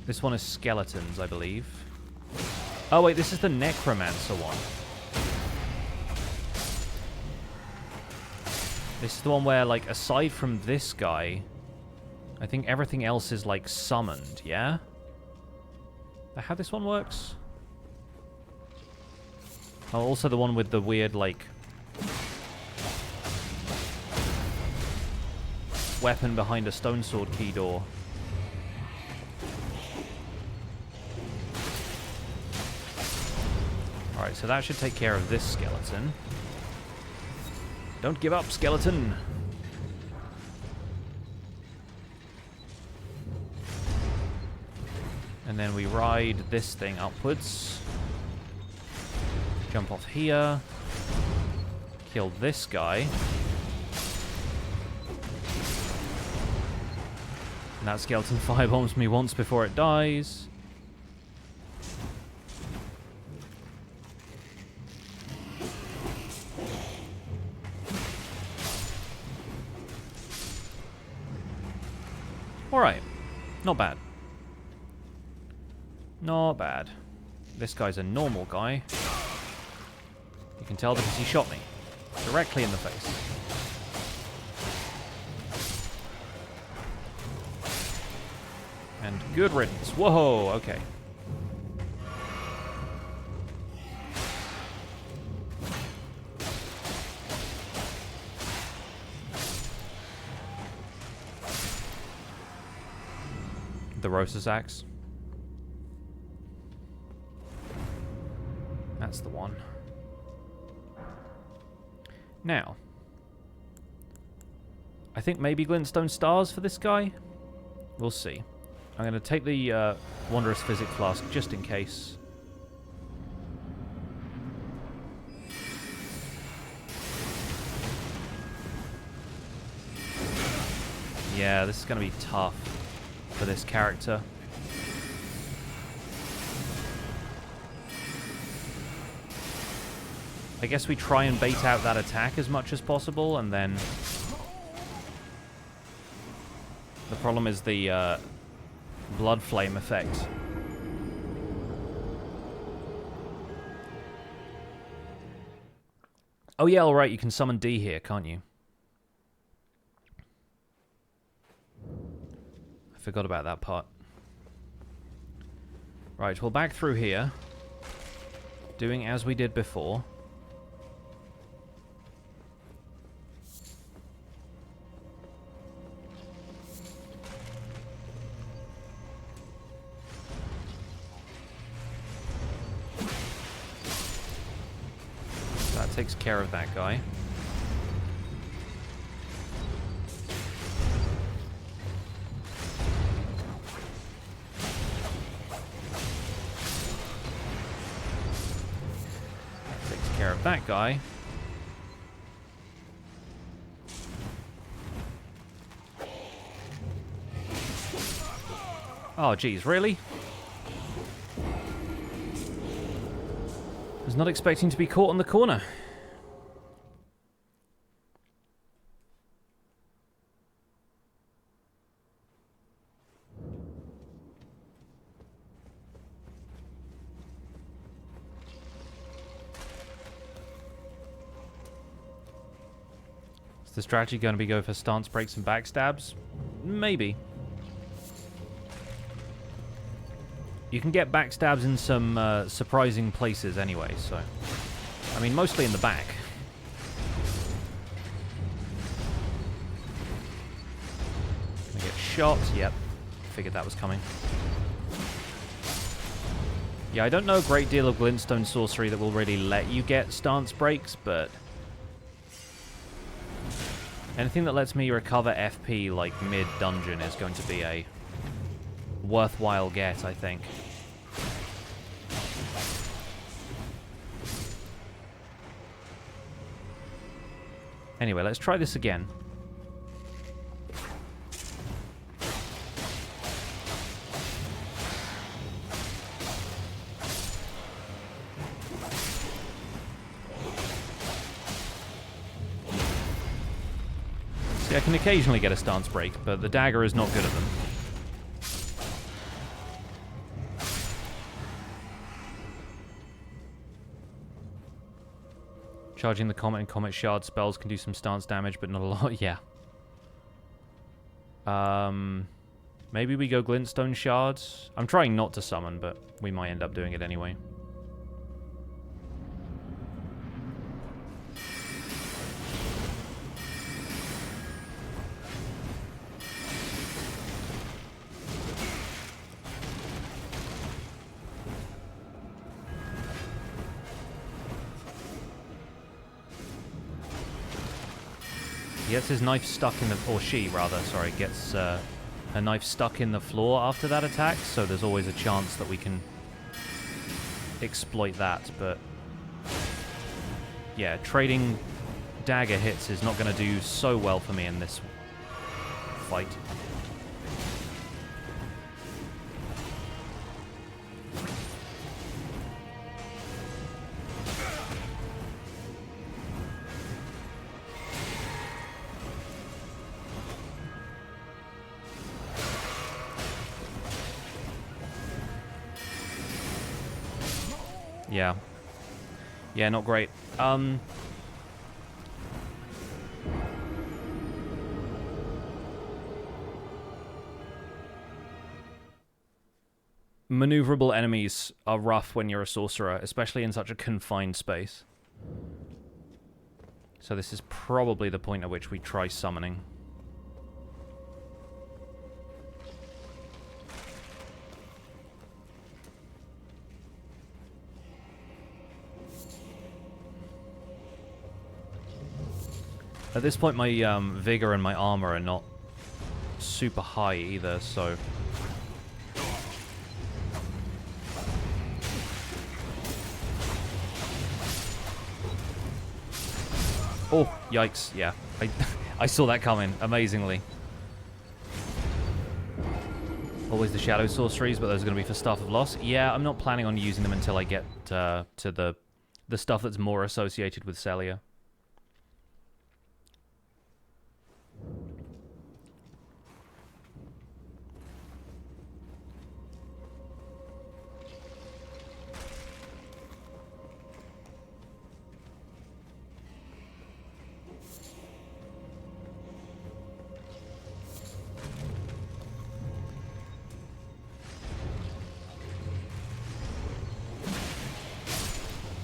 This one is skeletons, I believe. Oh wait, this is the Necromancer one. This is the one where, like, aside from this guy, I think everything else is, like, summoned, yeah? Is that how this one works? Oh, also the one with the weird, like, weapon behind a stone sword key door. Alright, so that should take care of this skeleton. Don't give up, skeleton! And then we ride this thing upwards. Jump off here. Kill this guy. And that skeleton firebombs me once before it dies. Alright. Not bad. Not bad. This guy's a normal guy. You can tell because he shot me. Directly in the face. And good riddance. Whoa, okay. The Rosa's axe. That's the one. Now, I think maybe glintstone stars for this guy. We'll see. I'm going to take the Wondrous Physic Flask just in case. Yeah, this is going to be tough for this character. I guess we try and bait out that attack as much as possible, and then the problem is the blood flame effect. Oh yeah, alright, you can summon D here, can't you? I forgot about that part. Right, well, back through here, doing as we did before. takes care of that guy. Takes care of that guy. Oh, geez, really? Was not expecting to be caught on the corner. Is the strategy going to be go for stance breaks and backstabs? Maybe. You can get backstabs in some surprising places anyway, so... I mean, mostly in the back. Gonna get shot. Yep. Figured that was coming. Yeah, I don't know a great deal of glintstone sorcery that will really let you get stance breaks, but... anything that lets me recover FP, like, mid-dungeon is going to be a worthwhile get, I think. Anyway, let's try this again. See, I can occasionally get a stance break, but the dagger is not good at them. Charging the Comet and Comet Shard spells can do some stance damage, but not a lot. Yeah. Maybe we go Glintstone Shards. I'm trying not to summon, but we might end up doing it anyway. He gets his knife stuck in the... or she, rather, sorry, gets her knife stuck in the floor after that attack, so there's always a chance that we can exploit that, but... yeah, trading dagger hits is not going to do so well for me in this fight. Yeah. Yeah, not great. Maneuverable enemies are rough when you're a sorcerer, especially in such a confined space. So this is probably the point at which we try summoning. At this point, my vigor and my armor are not super high either, so... oh, yikes, yeah. I saw that coming, amazingly. Always the shadow sorceries, but those are going to be for Staff of Loss. Yeah, I'm not planning on using them until I get to the stuff that's more associated with Selia.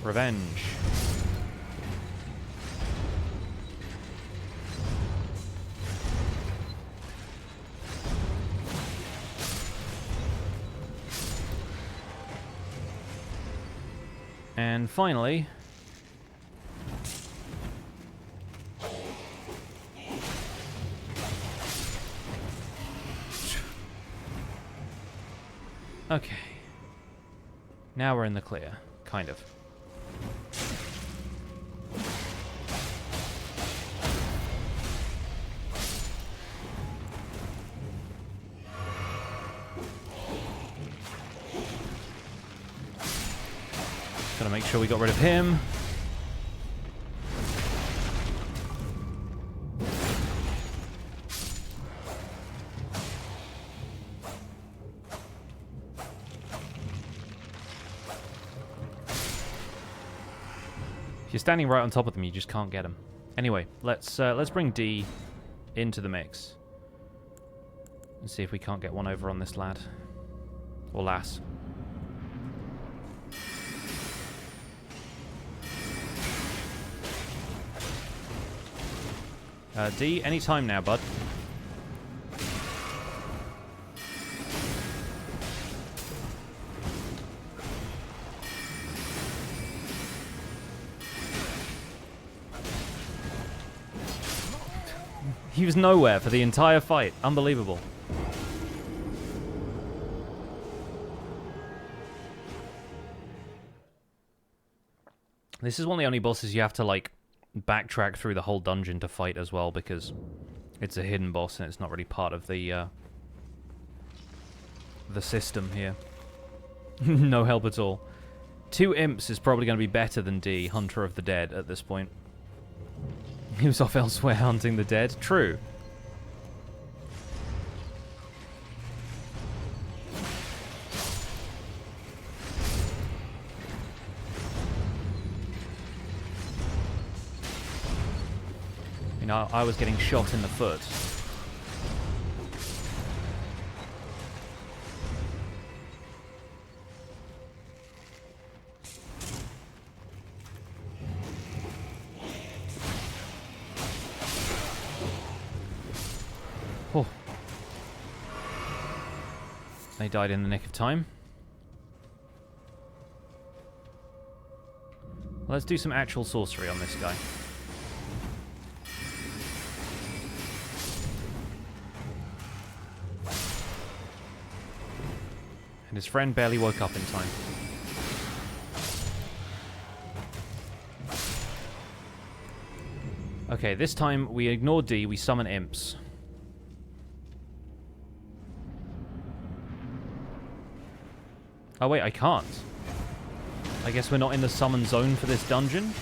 Revenge. And finally, Okay. Now we're in the clear. Kind of. Gotta make sure we got rid of him. If you're standing right on top of them, you just can't get them. Anyway, let's bring D into the mix and see if we can't get one over on this lad or lass. D, any time now, bud. He was nowhere for the entire fight. Unbelievable. This is one of the only bosses you have to, like, backtrack through the whole dungeon to fight as well, because it's a hidden boss and it's not really part of the system here. No help at all. 2 imps is probably going to be better than D, Hunter of the Dead, at this point. He was off elsewhere hunting the dead. True. You know, I was getting shot in the foot. Oh. They died in the nick of time. Let's do some actual sorcery on this guy. And his friend barely woke up in time. Okay, this time we ignore D, we summon imps. Oh wait, I can't. I guess we're not in the summon zone for this dungeon?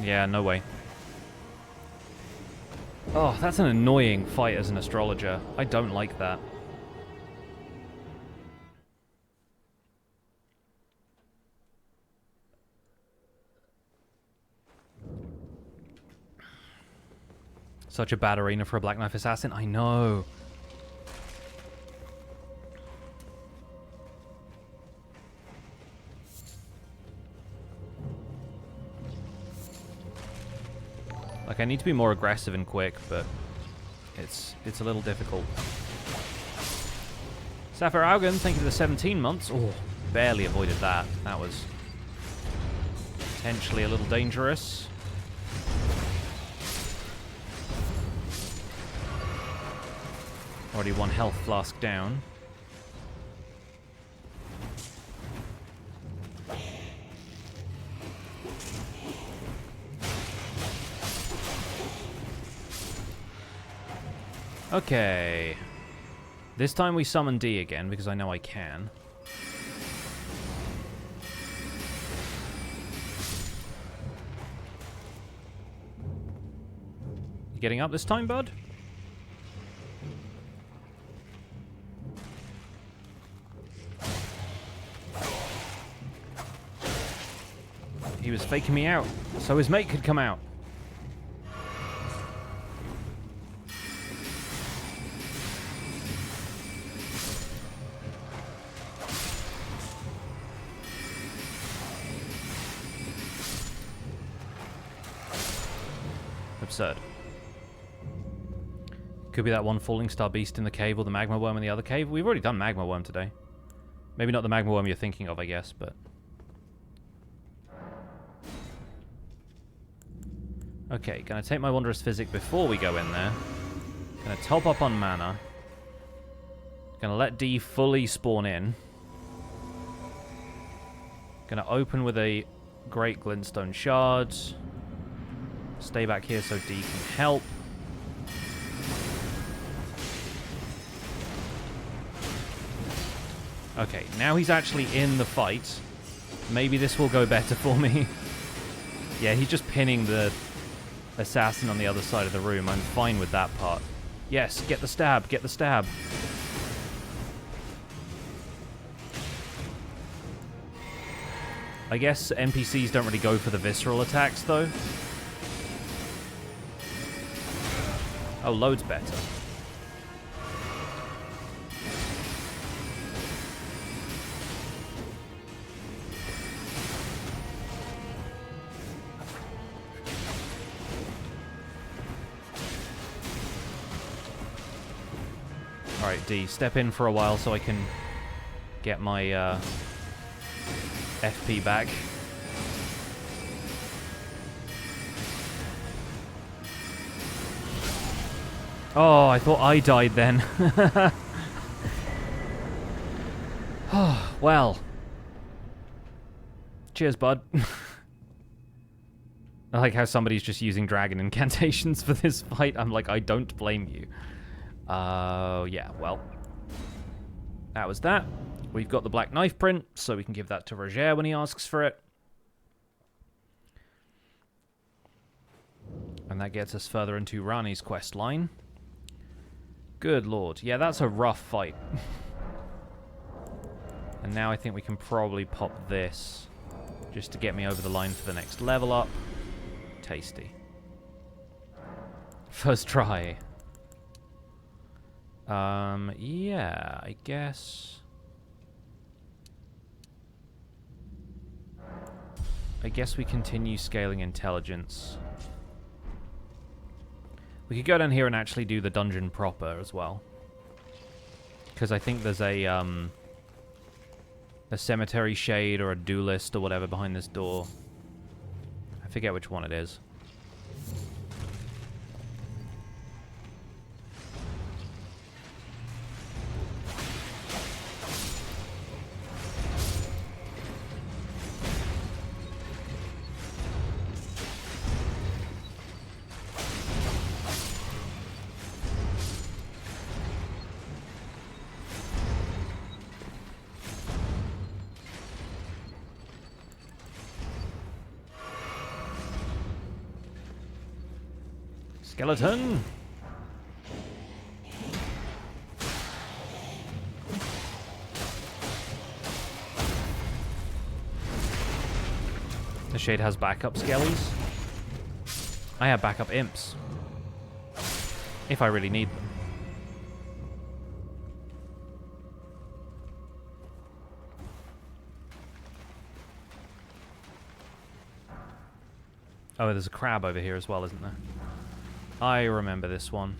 Yeah, no way. Oh, that's an annoying fight as an astrologer. I don't like that. Such a bad arena for a Black Knife Assassin. I know. Like, I need to be more aggressive and quick, but it's a little difficult. Sapphire Augen, thank you for the 17 months. Oh, barely avoided that. That was potentially a little dangerous. Already 1 health flask down. Okay. This time we summon D again, because I know I can. You getting up this time, bud? He was faking me out, so his mate could come out. Absurd. Could be that one falling star beast in the cave or the Magma Wyrm in the other cave. We've already done Magma Wyrm today. Maybe not the Magma Wyrm you're thinking of, I guess, but... Okay, gonna take my Wondrous Physic before we go in there. Gonna top up on mana. Gonna let D fully spawn in. Gonna open with a Great Glintstone Shard. Stay back here so D can help. Okay, now he's actually in the fight. Maybe this will go better for me. Yeah, he's just pinning the assassin on the other side of the room. I'm fine with that part. Yes, get the stab, get the stab. I guess NPCs don't really go for the visceral attacks, though. Oh, loads better. Alright, D, step in for a while so I can get my FP back. Oh, I thought I died then. Oh, well. Cheers, bud. I like how somebody's just using dragon incantations for this fight. I'm like, I don't blame you. Yeah, well. That was that. We've got the black knife print, so we can give that to Roger when he asks for it. And that gets us further into Rani's quest line. Good lord. Yeah, that's a rough fight. And now I think we can probably pop this just to get me over the line for the next level up. Tasty. First try. Yeah, I guess... we continue scaling intelligence. We could go down here and actually do the dungeon proper as well. Because I think there's a cemetery shade or a duelist or whatever behind this door. I forget which one it is. Skeleton! The shade has backup skellies. I have backup imps. If I really need them. Oh, there's a crab over here as well, isn't there? I remember this one.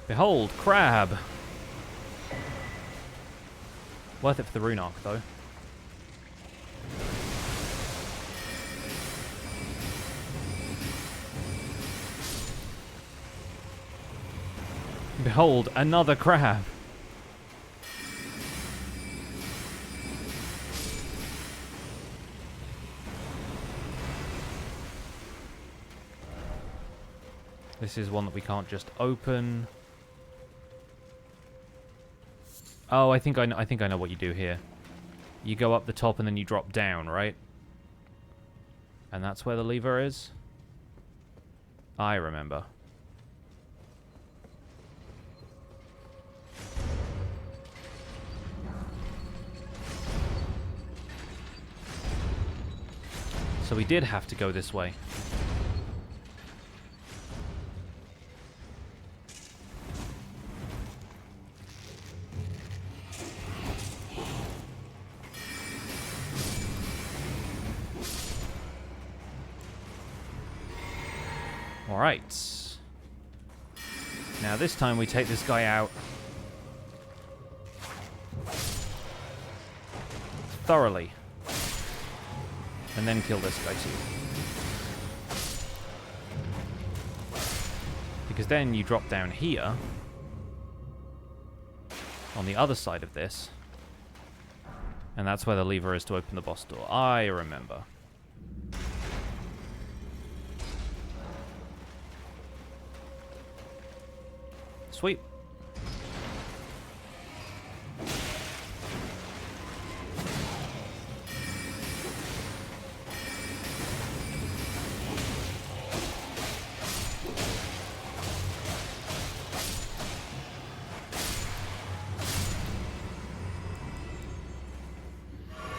Behold, crab! Worth it for the rune arc, though. Behold, another crab! This is one that we can't just open. Oh, I think I know what you do here. You go up the top and then you drop down, right? And that's where the lever is? I remember. So we did have to go this way. Alright. Now this time we take this guy out thoroughly. And then kill this guy too. Because then you drop down here on the other side of this. And that's where the lever is to open the boss door. I remember. Sweet.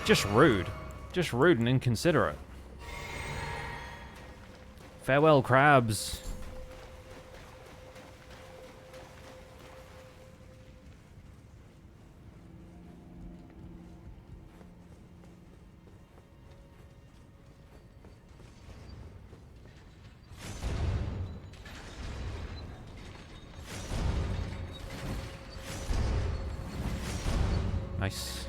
Just rude. Just rude and inconsiderate. Farewell, crabs. Nice.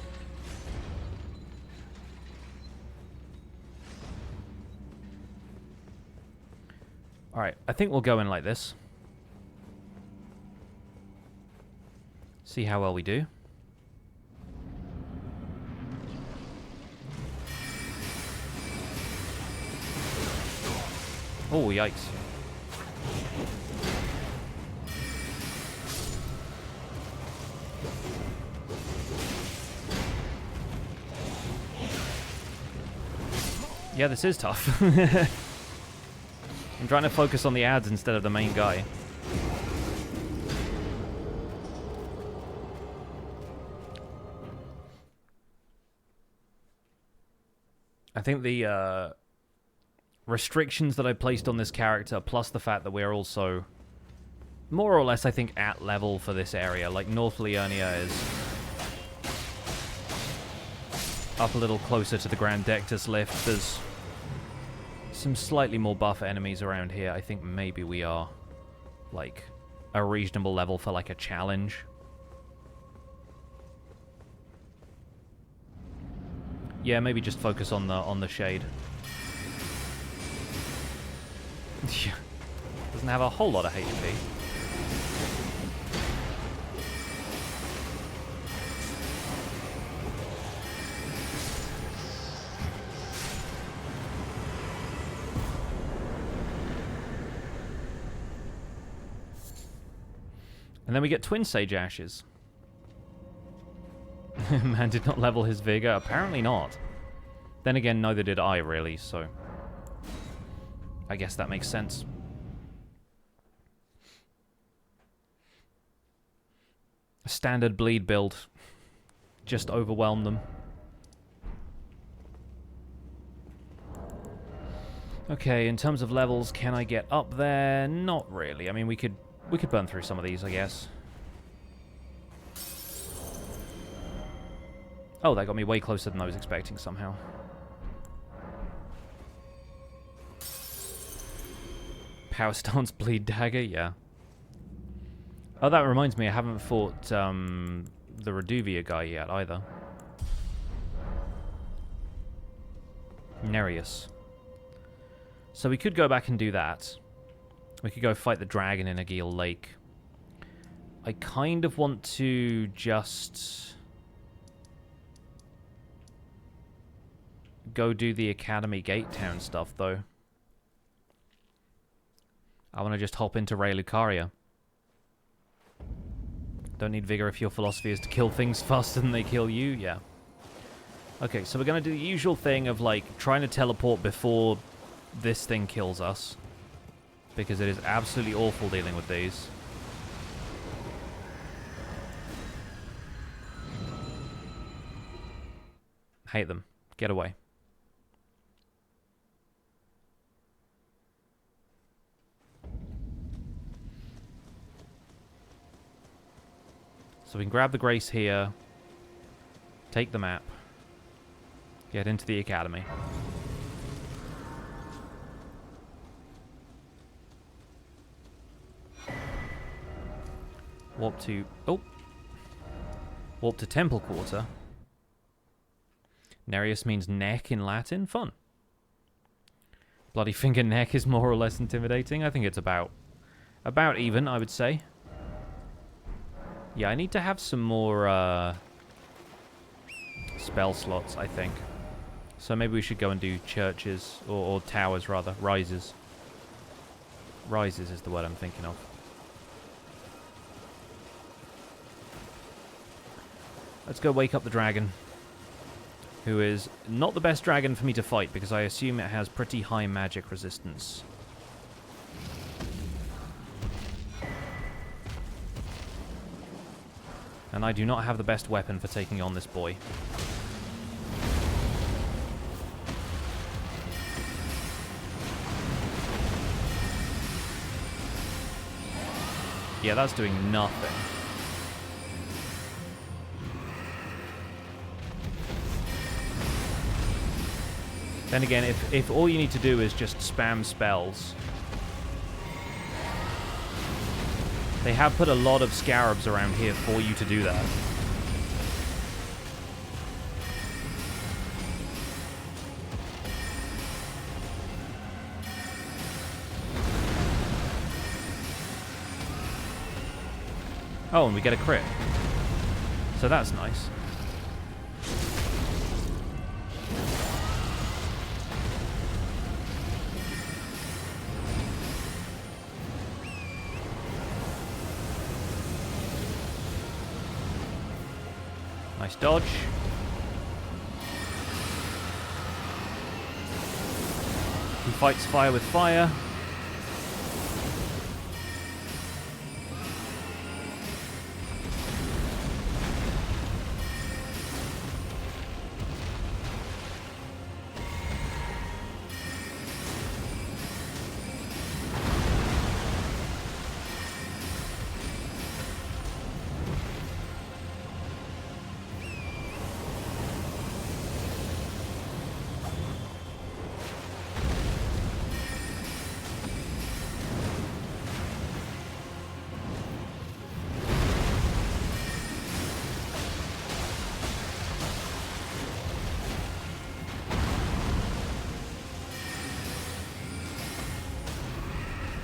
Alright, I think we'll go in like this. See how well we do. Oh, yikes. Yeah, this is tough. I'm trying to focus on the ads instead of the main guy. I think the restrictions that I placed on this character, plus the fact that we're also more or less, I think, at level for this area. Like, North Liurnia is up a little closer to the Grand Dectus Lift. There's some slightly more buff enemies around here. I think maybe we are, like, a reasonable level for, like, a challenge. Yeah, maybe just focus on the shade. Doesn't have a whole lot of HP. And then we get Twin Sage Ashes. Man did not level his vigor. Apparently not. Then again, neither did I, really, so I guess that makes sense. A standard bleed build. Just overwhelmed them. Okay, in terms of levels, can I get up there? Not really. I mean, we could burn through some of these, I guess. Oh, that got me way closer than I was expecting somehow. Power Stance, Bleed Dagger, yeah. Oh, that reminds me, I haven't fought the Reduvia guy yet, either. Nereus. So we could go back and do that. We could go fight the dragon in Aegil Lake. I kind of want to just go do the Academy Gate Town stuff, though. I want to just hop into Raya Lucaria. Don't need vigor if your philosophy is to kill things faster than they kill you. Yeah. Okay, so we're going to do the usual thing of, like, trying to teleport before this thing kills us. Because it is absolutely awful dealing with these. Hate them. Get away. So we can grab the Grace here, take the map, get into the Academy. Warp to... Oh! Warp to Temple Quarter. Nereus means neck in Latin. Fun. Bloody Finger neck is more or less intimidating. I think it's about even, I would say. Yeah, I need to have some more spell slots, I think. So maybe we should go and do churches, or towers, rather. Rises. Rises is the word I'm thinking of. Let's go wake up the dragon, who is not the best dragon for me to fight, because I assume it has pretty high magic resistance. And I do not have the best weapon for taking on this boy. Yeah, that's doing nothing. Then again, if all you need to do is just spam spells... They have put a lot of scarabs around here for you to do that. Oh, and we get a crit. So that's nice. Nice dodge. He fights fire with fire.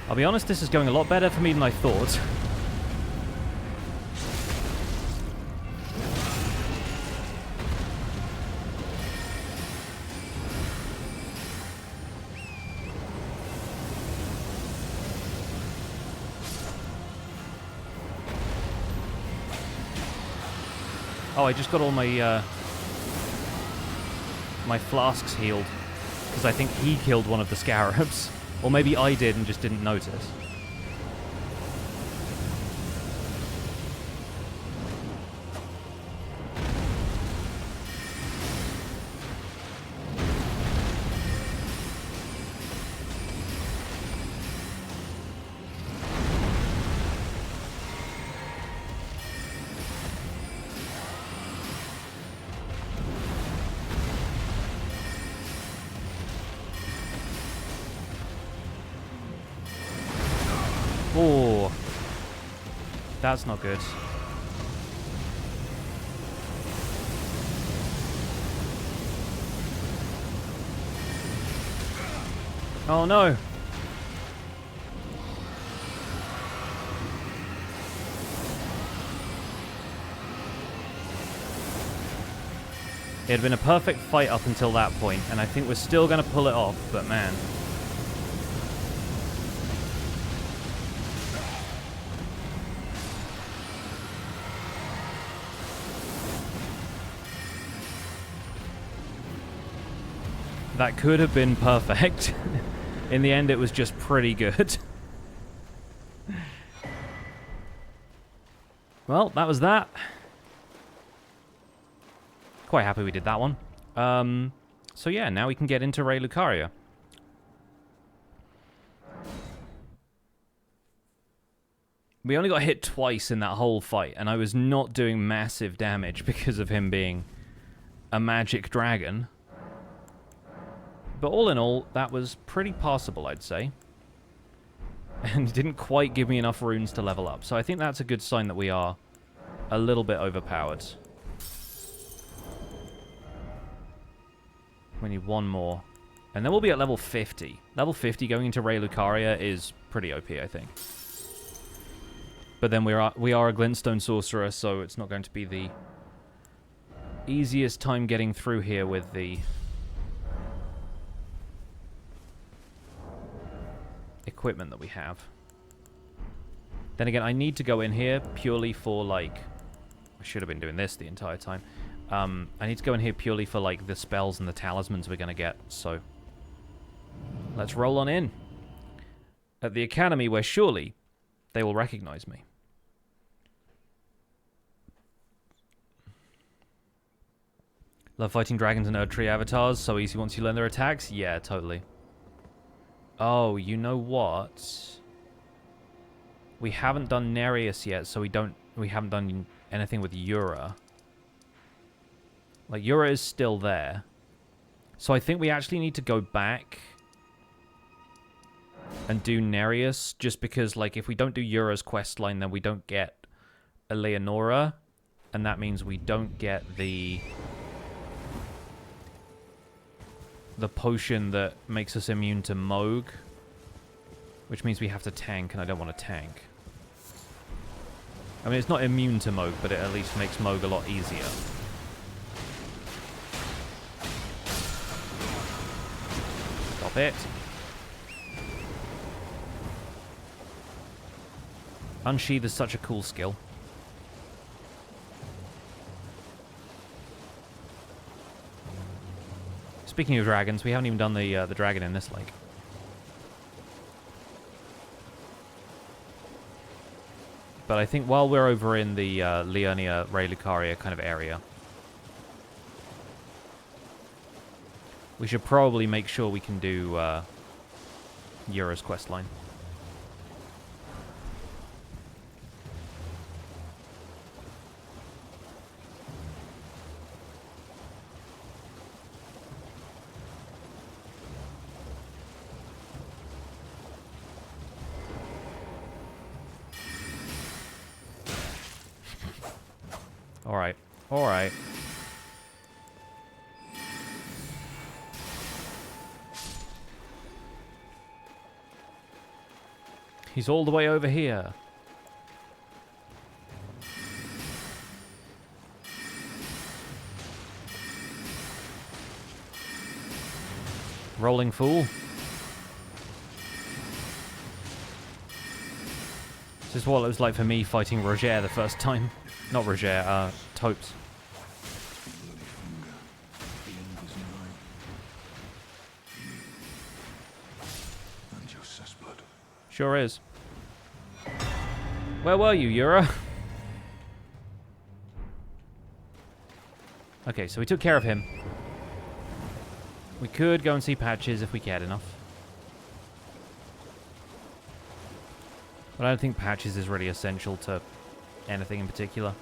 I'll be honest, this is going a lot better for me than I thought. Oh, I just got all my my flasks healed, because I think he killed one of the scarabs. Or maybe I did and just didn't notice. Oh, that's not good. Oh no. It had been a perfect fight up until that point, and I think we're still going to pull it off, but man. That could have been perfect. In the end, it was just pretty good. Well, that was that. Quite happy we did that one. So yeah, now we can get into Raya Lucaria. We only got hit twice in that whole fight, and I was not doing massive damage because of him being a magic dragon. But all in all, that was pretty passable, I'd say. And it didn't quite give me enough runes to level up. So I think that's a good sign that we are a little bit overpowered. We need one more. And then we'll be at level 50. Level 50 going into Raya Lucaria is pretty OP, I think. But then we are a Glintstone sorcerer, so it's not going to be the easiest time getting through here with the equipment that we have. Then again, I need to go in here purely for, like... I should have been doing this the entire time. I need to go in here purely for, like, the spells and the talismans we're going to get, so... Let's roll on in. At the Academy, where surely they will recognize me. Love fighting dragons and Erdtree avatars. So easy once you learn their attacks. Yeah, totally. Oh, you know what? We haven't done Nereus yet, so we haven't done anything with Yura. Like, Yura is still there. So I think we actually need to go back and do Nereus, just because, like, if we don't do Yura's questline, then we don't get Eleonora, and that means we don't get the potion that makes us immune to Moog, which means we have to tank, and I don't want to tank. I mean, it's not immune to Moog, but it at least makes Moog a lot easier. Stop it. Unsheath is such a cool skill. Speaking of dragons, we haven't even done the dragon in this lake. But I think while we're over in the Liurnia, Raya Lucaria kind of area, we should probably make sure we can do Yura's questline. Alright, alright. He's all the way over here. Rolling fool. This is what it was like for me fighting Roger the first time. Not Roger, Topes. Sure is. Where were you, Yura? Okay, so we took care of him. We could go and see Patches if we cared enough. But I don't think Patches is really essential to anything in particular.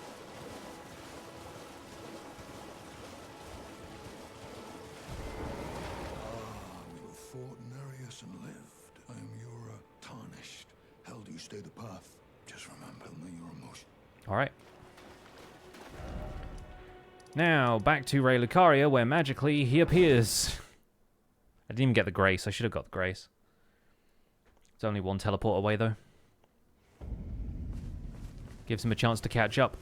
We fought Nereus and lived. I am Yura, tarnished. Held you stay the path. Just remember your emotion. Alright. Now, back to Raya Lucaria, where magically he appears. I didn't even get the grace. I should have got the grace. It's only one teleport away, though. Gives him a chance to catch up.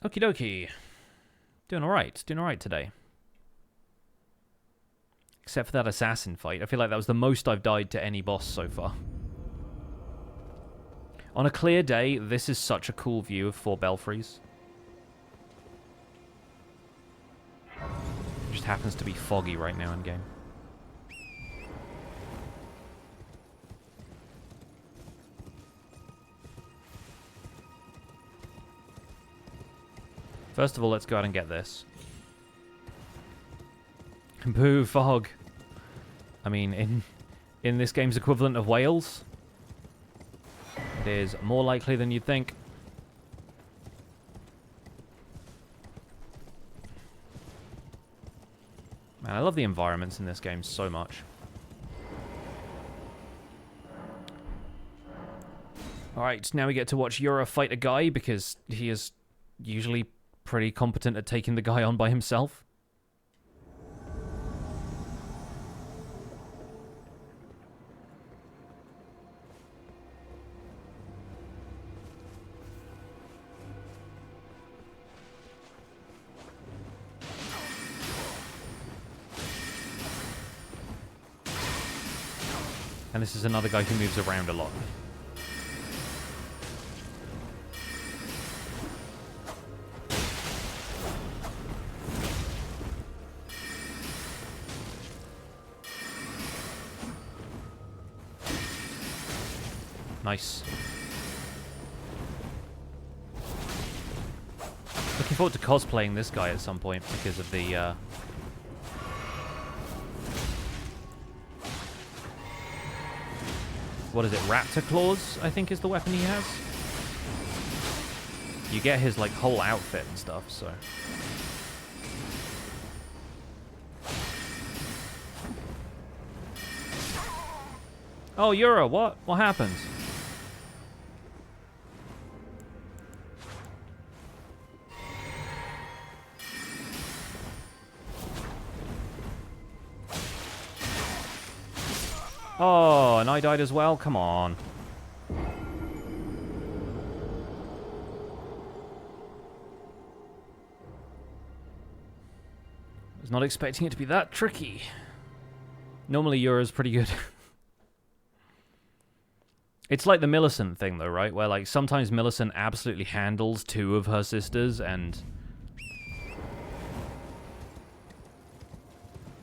Okie dokie. Doing alright. Doing alright today. Except for that assassin fight. I feel like that was the most I've died to any boss so far. On a clear day, this is such a cool view of 4 belfries. It just happens to be foggy right now in game. First of all, let's go out and get this. Boo, fog. I mean, in this game's equivalent of Wales, it is more likely than you'd think. Man, I love the environments in this game so much. Alright, now we get to watch Yura fight a guy, because he is usually pretty competent at taking the guy on by himself. And this is another guy who moves around a lot. Nice. Looking forward to cosplaying this guy at some point because of the what is it? Raptor claws, I think, is the weapon he has. You get his like whole outfit and stuff, so. Oh, Yura, what? What happened? Oh, and I died as well? Come on. I was not expecting it to be that tricky. Normally, Yura's pretty good. It's like the Millicent thing, though, right? Where, like, sometimes Millicent absolutely handles two of her sisters, and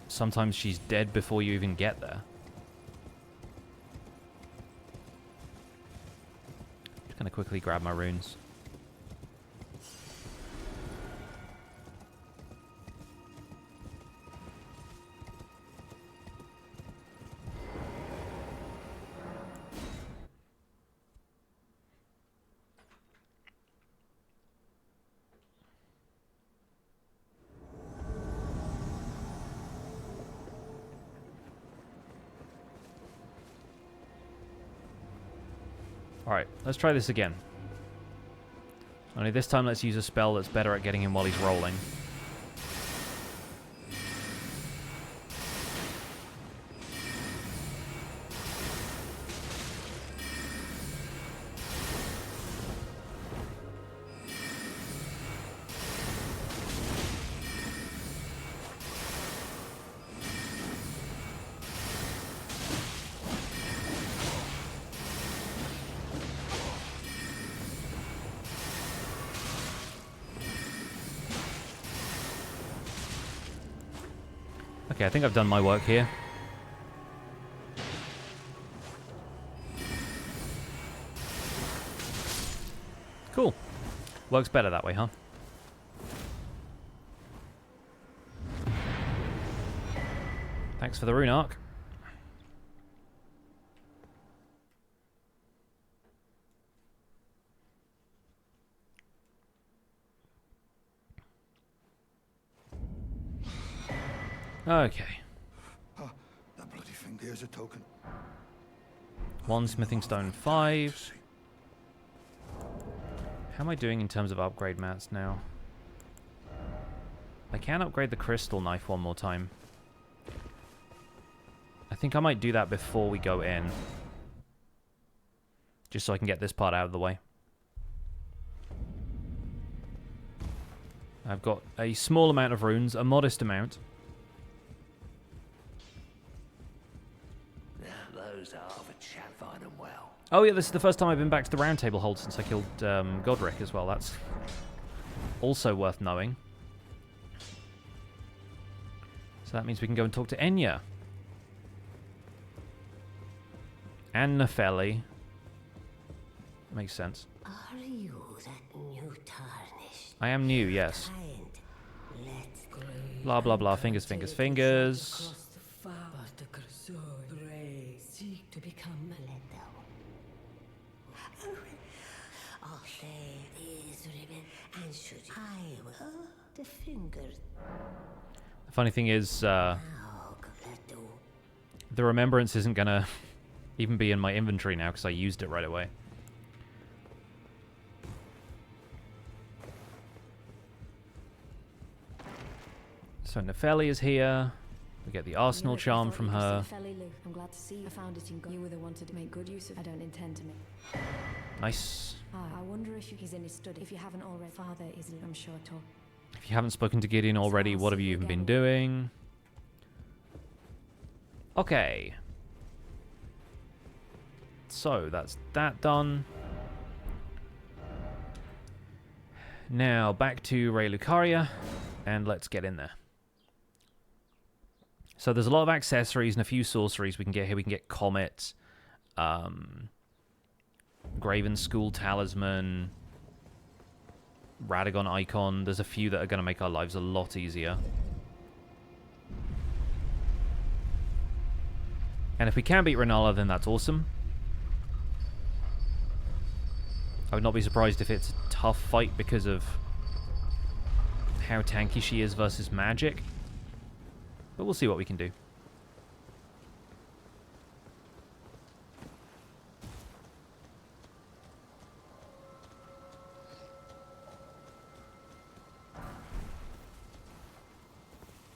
sometimes she's dead before you even get there. Just gonna quickly grab my runes. Alright, let's try this again. Only this time let's use a spell that's better at getting him while he's rolling. Okay, I think I've done my work here. Cool. Works better that way, huh? Thanks for the rune arc. Okay. That bloody thing there's a token. 1 smithing stone 5. How am I doing in terms of upgrade mats now? I can upgrade the crystal knife one more time. I think I might do that before we go in. Just so I can get this part out of the way. I've got a small amount of runes, a modest amount. Oh yeah, this is the first time I've been back to the Round Table Hold since I killed Godrick as well. That's also worth knowing. So that means we can go and talk to Enya. And Nepheli. Makes sense. Are you that new Tarnished? I am new, yes. Blah, blah, blah. Fingers, fingers, fingers. To become Funny thing is, the remembrance isn't gonna even be in my inventory now because I used it right away. So Nefeli is here. We get the Arsenal charm from her. I'm glad to see you. I found it in God. You were the one to make good use of it. I don't intend to make. Nice. I wonder if he's in his study. If you haven't already, Father is, I'm sure, talk. If you haven't spoken to Gideon already, what have you even been doing? Okay. So, that's that done. Now, back to Raya Lucaria, and let's get in there. So there's a lot of accessories and a few sorceries we can get here. We can get Comet, Graven School Talisman, Radagon Icon. There's a few that are going to make our lives a lot easier. And if we can beat Rennala, then that's awesome. I would not be surprised if it's a tough fight because of how tanky she is versus magic. But we'll see what we can do.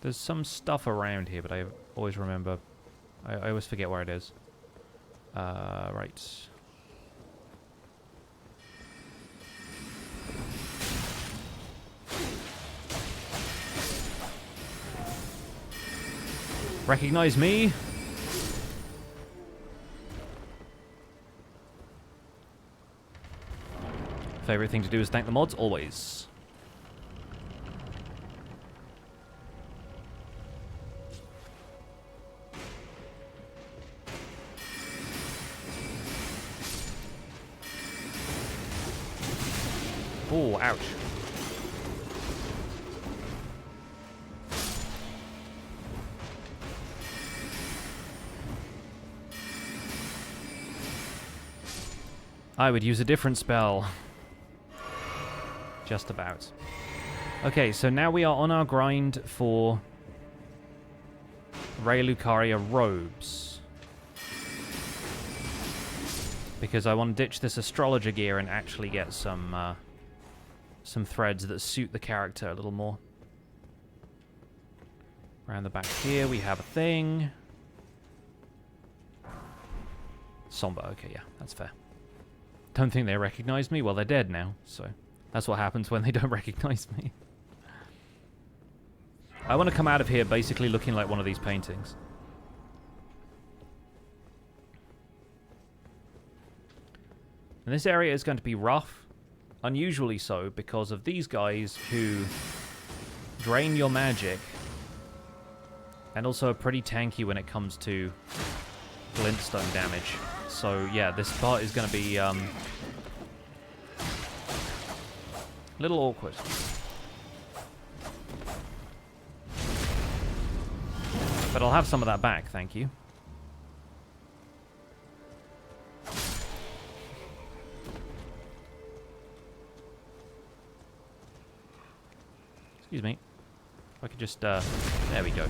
There's some stuff around here, but I always remember... I always forget where it is. Right. Recognize me? Favorite thing to do is thank the mods, always. Oh, ouch. I would use a different spell. Just about. Okay, so now we are on our grind for Raya Lucaria robes. Because I want to ditch this astrologer gear and actually get some threads that suit the character a little more. Around the back here we have a thing. Somber, okay, yeah, that's fair. Don't think they recognize me. Well, they're dead now, so that's what happens when they don't recognize me. I want to come out of here basically looking like one of these paintings. And this area is going to be rough, unusually so, because of these guys who drain your magic and also are pretty tanky when it comes to glintstone damage. So yeah, this part is going to be a little awkward. But I'll have some of that back, thank you. Excuse me. If I could just, there we go.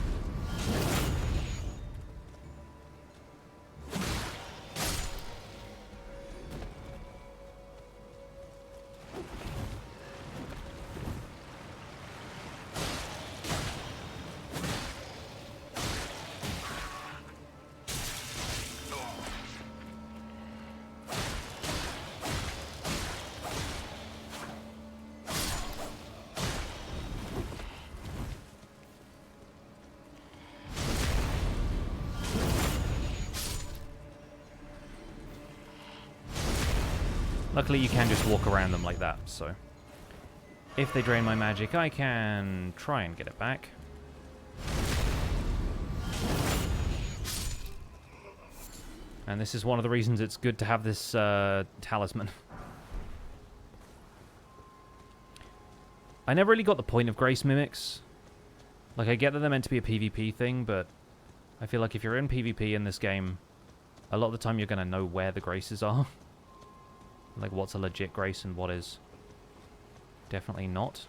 Luckily, you can just walk around them like that, so... If they drain my magic, I can try and get it back. And this is one of the reasons it's good to have this talisman. I never really got the point of Grace Mimics. Like, I get that they're meant to be a PvP thing, but I feel like if you're in PvP in this game, a lot of the time you're going to know where the Graces are. Like, what's a legit Grace and what is definitely not.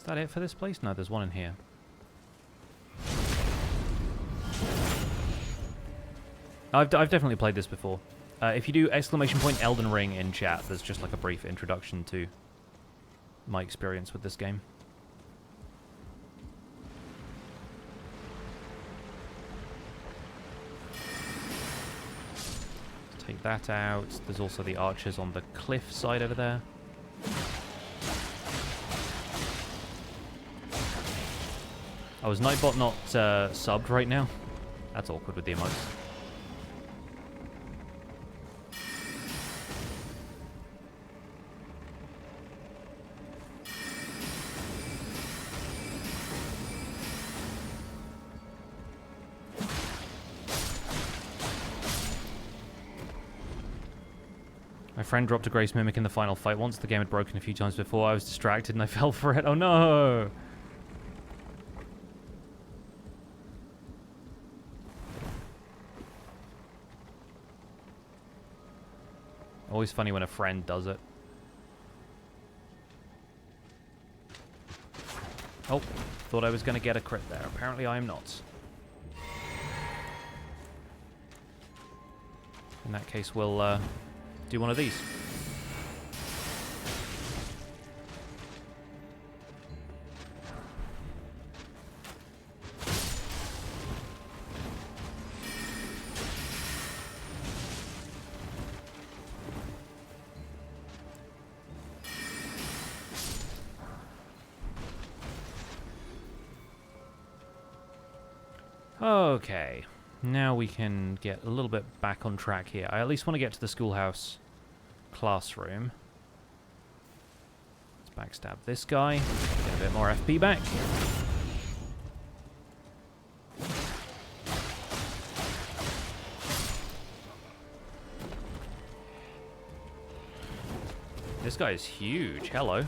that it for this place? No, there's one in here. I've definitely played this before. If you do !Elden Ring in chat, there's just like a brief introduction to my experience with this game. Take that out. There's also the archers on the cliff side over there. Oh, is Nightbot not subbed right now? That's awkward with the emotes. My friend dropped a Grace Mimic in the final fight once. The game had broken a few times before. I was distracted and I fell for it. Oh no! Always funny when a friend does it. Oh, thought I was going to get a crit there. Apparently I am not. In that case, we'll do one of these. Okay, now we can get a little bit back on track here. I at least want to get to the schoolhouse classroom. Let's backstab this guy, get a bit more FP back. This guy is huge, hello.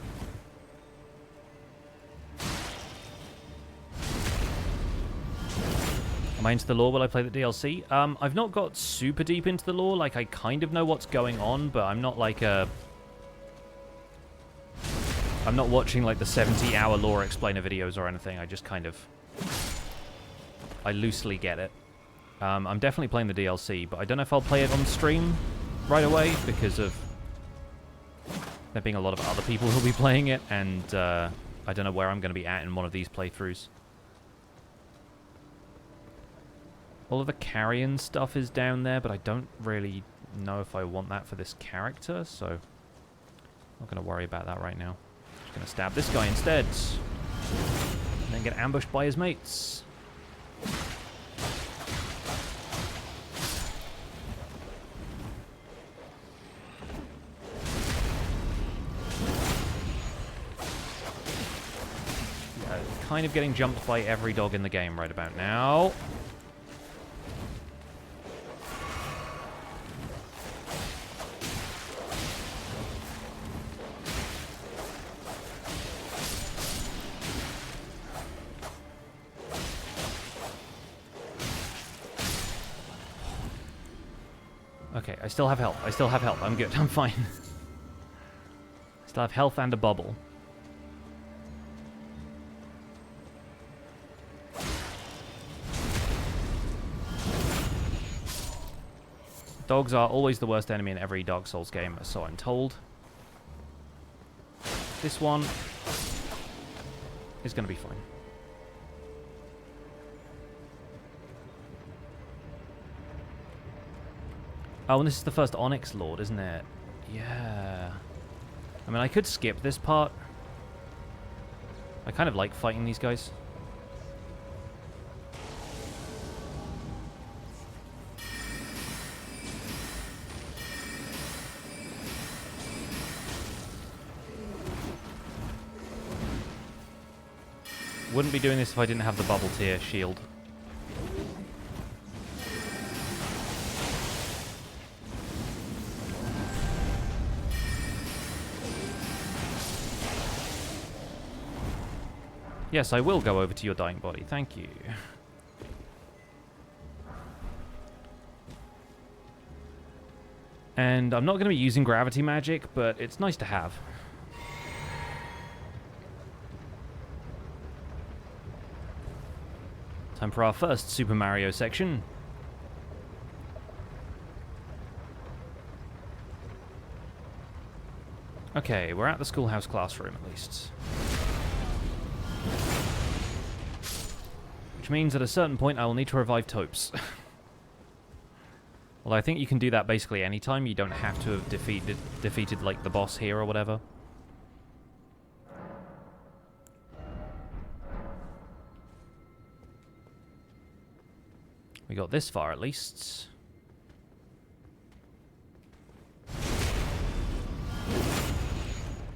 Am I into the lore while I play the DLC? I've not got super deep into the lore. Like, I kind of know what's going on, but I'm not like a... I'm not watching like the 70-hour lore explainer videos or anything. I just kind of... I loosely get it. I'm definitely playing the DLC, but I don't know if I'll play it on stream right away because of there being a lot of other people who'll be playing it, and I don't know where I'm going to be at in one of these playthroughs. All of the carrion stuff is down there, but I don't really know if I want that for this character, so I'm not going to worry about that right now. Just going to stab this guy instead, and then get ambushed by his mates. Kind of getting jumped by every dog in the game right about now. Okay, I still have health. I still have health. I'm good. I'm fine. Still have health and a bubble. Dogs are always the worst enemy in every Dark Souls game, so I'm told. This one is going to be fine. Oh, and this is the first Onyx Lord, isn't it? Yeah. I mean, I could skip this part. I kind of like fighting these guys. Wouldn't be doing this if I didn't have the bubble tier shield. Yes, I will go over to your dying body. Thank you. And I'm not going to be using gravity magic, but it's nice to have. Time for our first Super Mario section. Okay, we're at the schoolhouse classroom at least. Which means at a certain point I will need to revive Topes. Although I think you can do that basically anytime. You don't have to have defeated like the boss here or whatever. We got this far at least.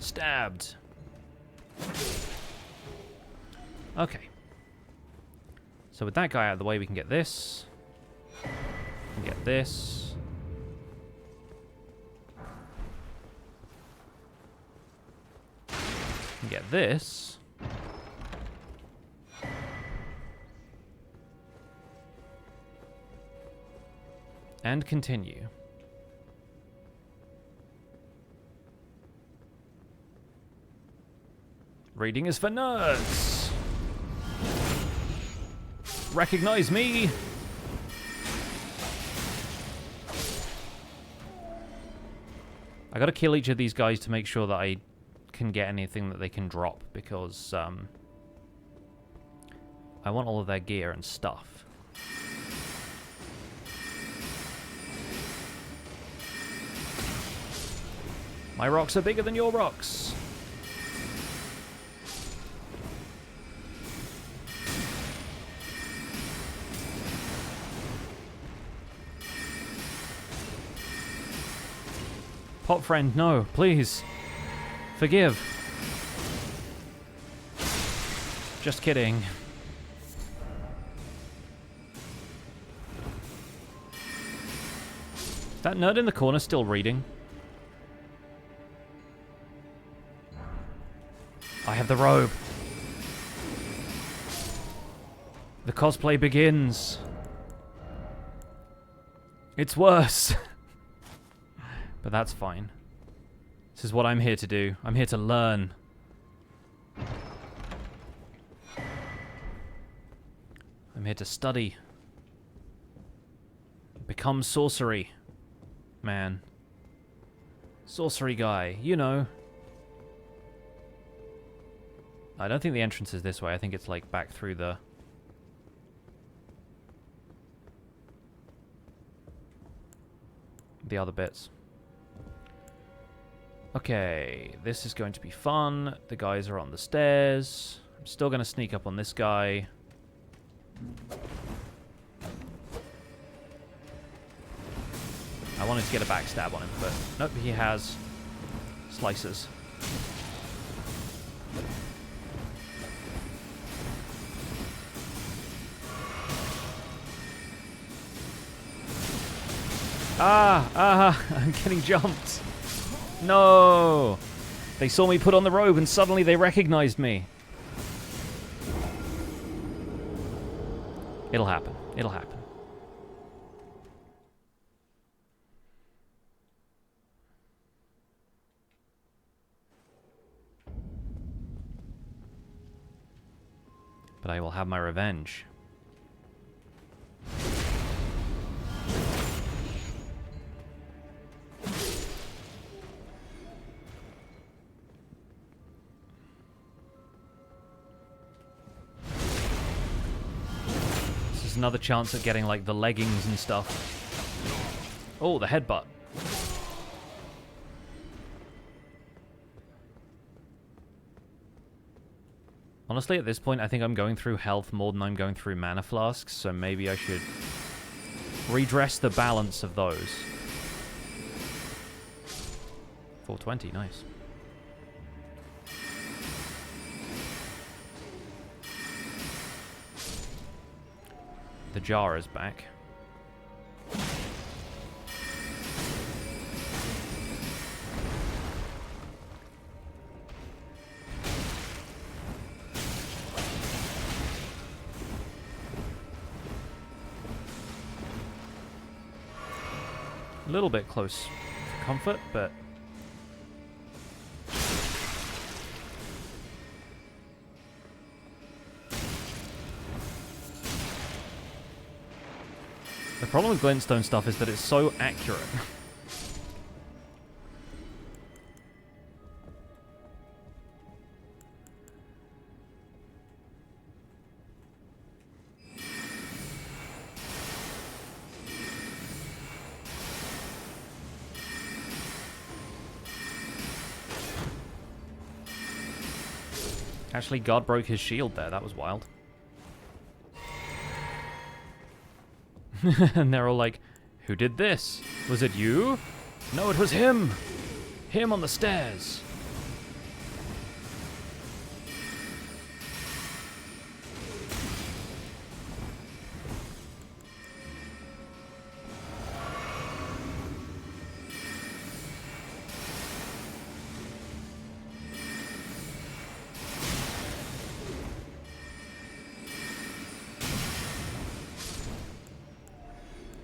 Stabbed. Okay. So with that guy out of the way, we can get this. We can get this. We can get this. And continue. Reading is for nerds. Recognize me. I gotta kill each of these guys to make sure that I can get anything that they can drop, because I want all of their gear and stuff. My rocks are bigger than your rocks. Pot friend, no, please. Forgive. Just kidding. Is that nerd in the corner still reading? I have the robe. The cosplay begins. It's worse. But that's fine. This is what I'm here to do. I'm here to learn. I'm here to study. Become sorcery. Man. Sorcery guy, you know. I don't think the entrance is this way. I think it's like back through the other bits. Okay, this is going to be fun. The guys are on the stairs. I'm still going to sneak up on this guy. I wanted to get a backstab on him, but nope, he has slices. I'm getting jumped. No! They saw me put on the robe and suddenly they recognized me. It'll happen. It'll happen. But I will have my revenge. Another chance at getting like the leggings and stuff. Oh, the headbutt. Honestly, at this point, I think I'm going through health more than I'm going through mana flasks, so maybe I should redress the balance of those. 420, nice. The jar is back. A little bit close for comfort, but The problem with glintstone stuff is that it's so accurate. Actually, God broke his shield there. That was wild. And they're all like, who did this? Was it you? No, it was him. Him on the stairs.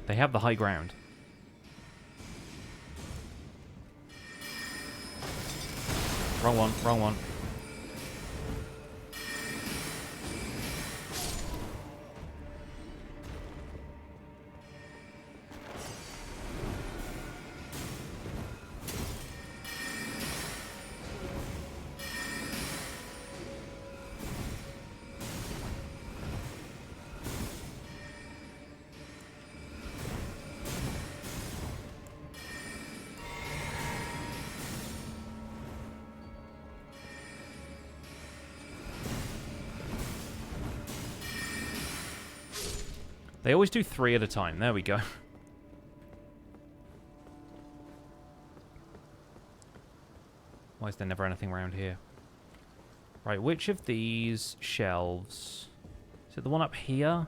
They have the high ground. Wrong one, wrong one. They always do 3 at a time. There we go. Why is there never anything around here? Right, which of these shelves? Is it the one up here?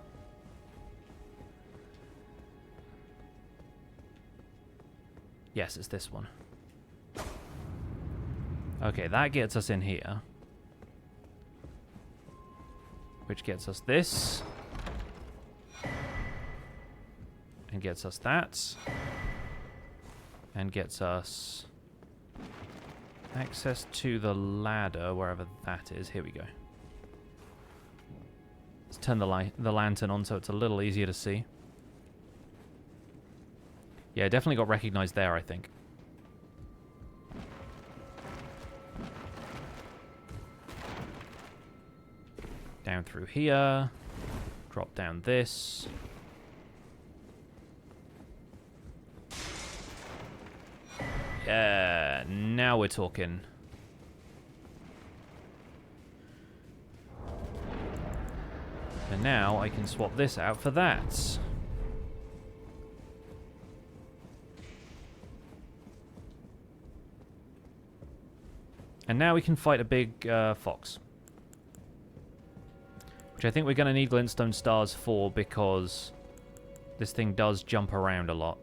Yes, it's this one. Okay, that gets us in here. Which gets us this. And gets us that. And gets us access to the ladder, wherever that is. Here we go. Let's turn the lantern on so it's a little easier to see. Yeah, definitely got recognized there, I think. Down through here. Drop down this. Yeah, now we're talking. And now I can swap this out for that. And now we can fight a big fox. Which I think we're going to need glintstone stars for because this thing does jump around a lot.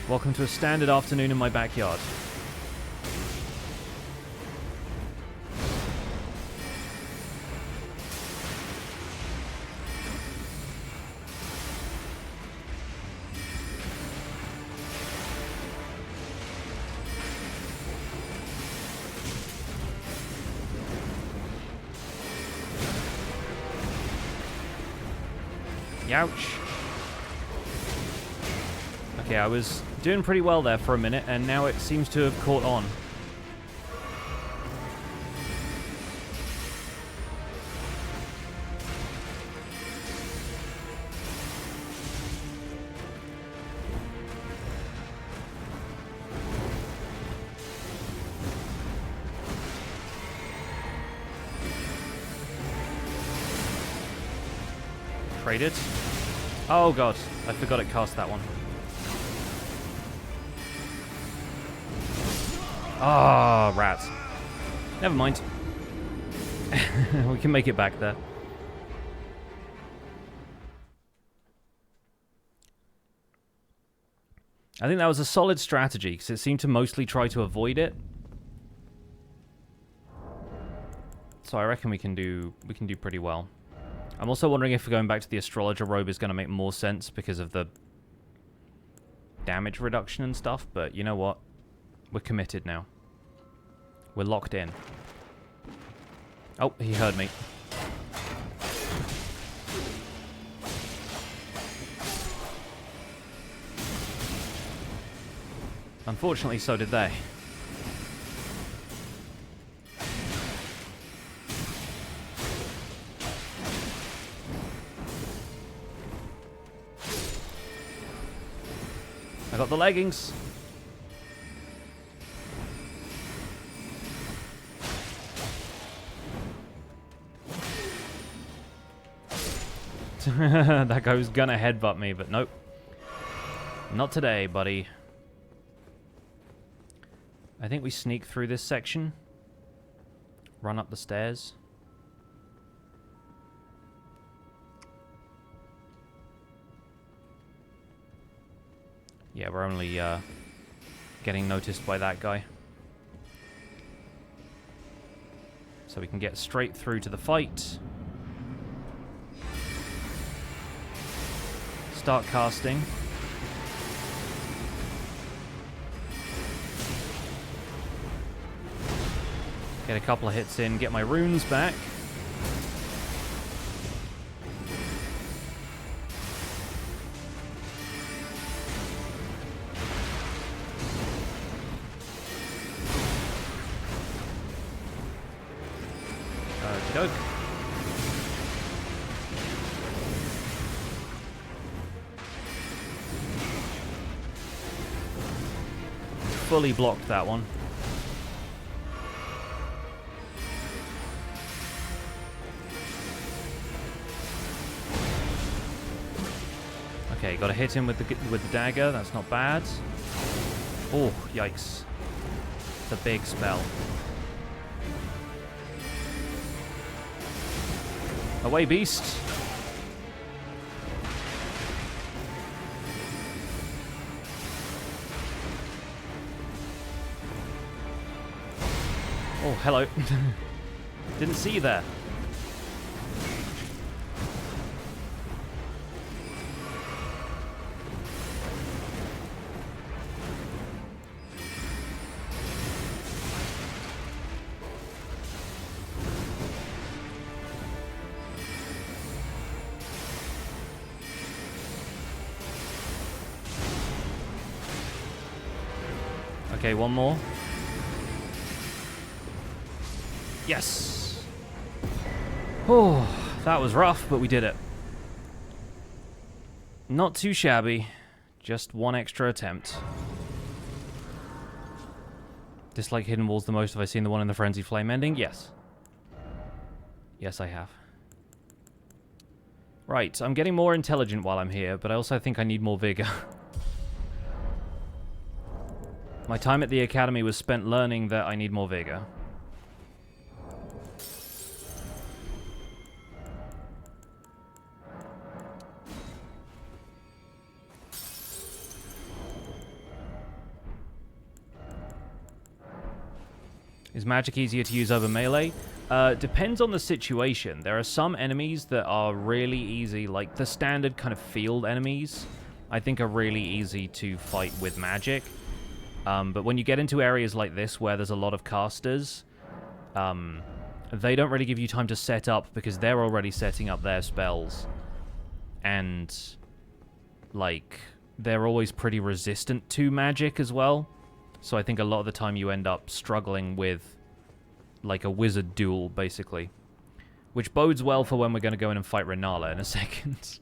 Welcome to a standard afternoon in my backyard. Ouch. Okay, I was doing pretty well there for a minute, and now it seems to have caught on. Traded. Oh god, I forgot it cast that one. Ah, oh, rats. Never mind. We can make it back there. I think that was a solid strategy, because it seemed to mostly try to avoid it. So I reckon we can do pretty well. I'm also wondering if going back to the astrologer robe is going to make more sense because of the damage reduction and stuff, but you know what? We're committed now. We're locked in. Oh, he heard me. Unfortunately, so did they. I got the leggings. That guy was gonna headbutt me, but nope. Not today, buddy. I think we sneak through this section. Run up the stairs. Yeah, we're only getting noticed by that guy. So we can get straight through to the fight. Start casting. Get a couple of hits in, get my runes back. Okey-doke. Fully blocked that one. Okay, got to hit him with the dagger. That's not bad. Oh, yikes! It's a big spell. Away, beast! Oh, hello. Didn't see you there. Okay, one more. Yes! Oh, that was rough, but we did it. Not too shabby. Just one extra attempt. Dislike Hidden Walls the most. Have I seen the one in the Frenzy Flame ending? Yes. Yes, I have. Right, I'm getting more intelligent while I'm here, but I also think I need more vigor. My time at the Academy was spent learning that I need more vigor. Is magic easier to use over melee? Depends on the situation. There are some enemies that are really easy, like the standard kind of field enemies, I think are really easy to fight with magic. But when you get into areas like this where there's a lot of casters, they don't really give you time to set up because they're already setting up their spells. And, like, they're always pretty resistant to magic as well. So I think a lot of the time you end up struggling with, like, a wizard duel, basically. Which bodes well for when we're going to go in and fight Rennala in a second.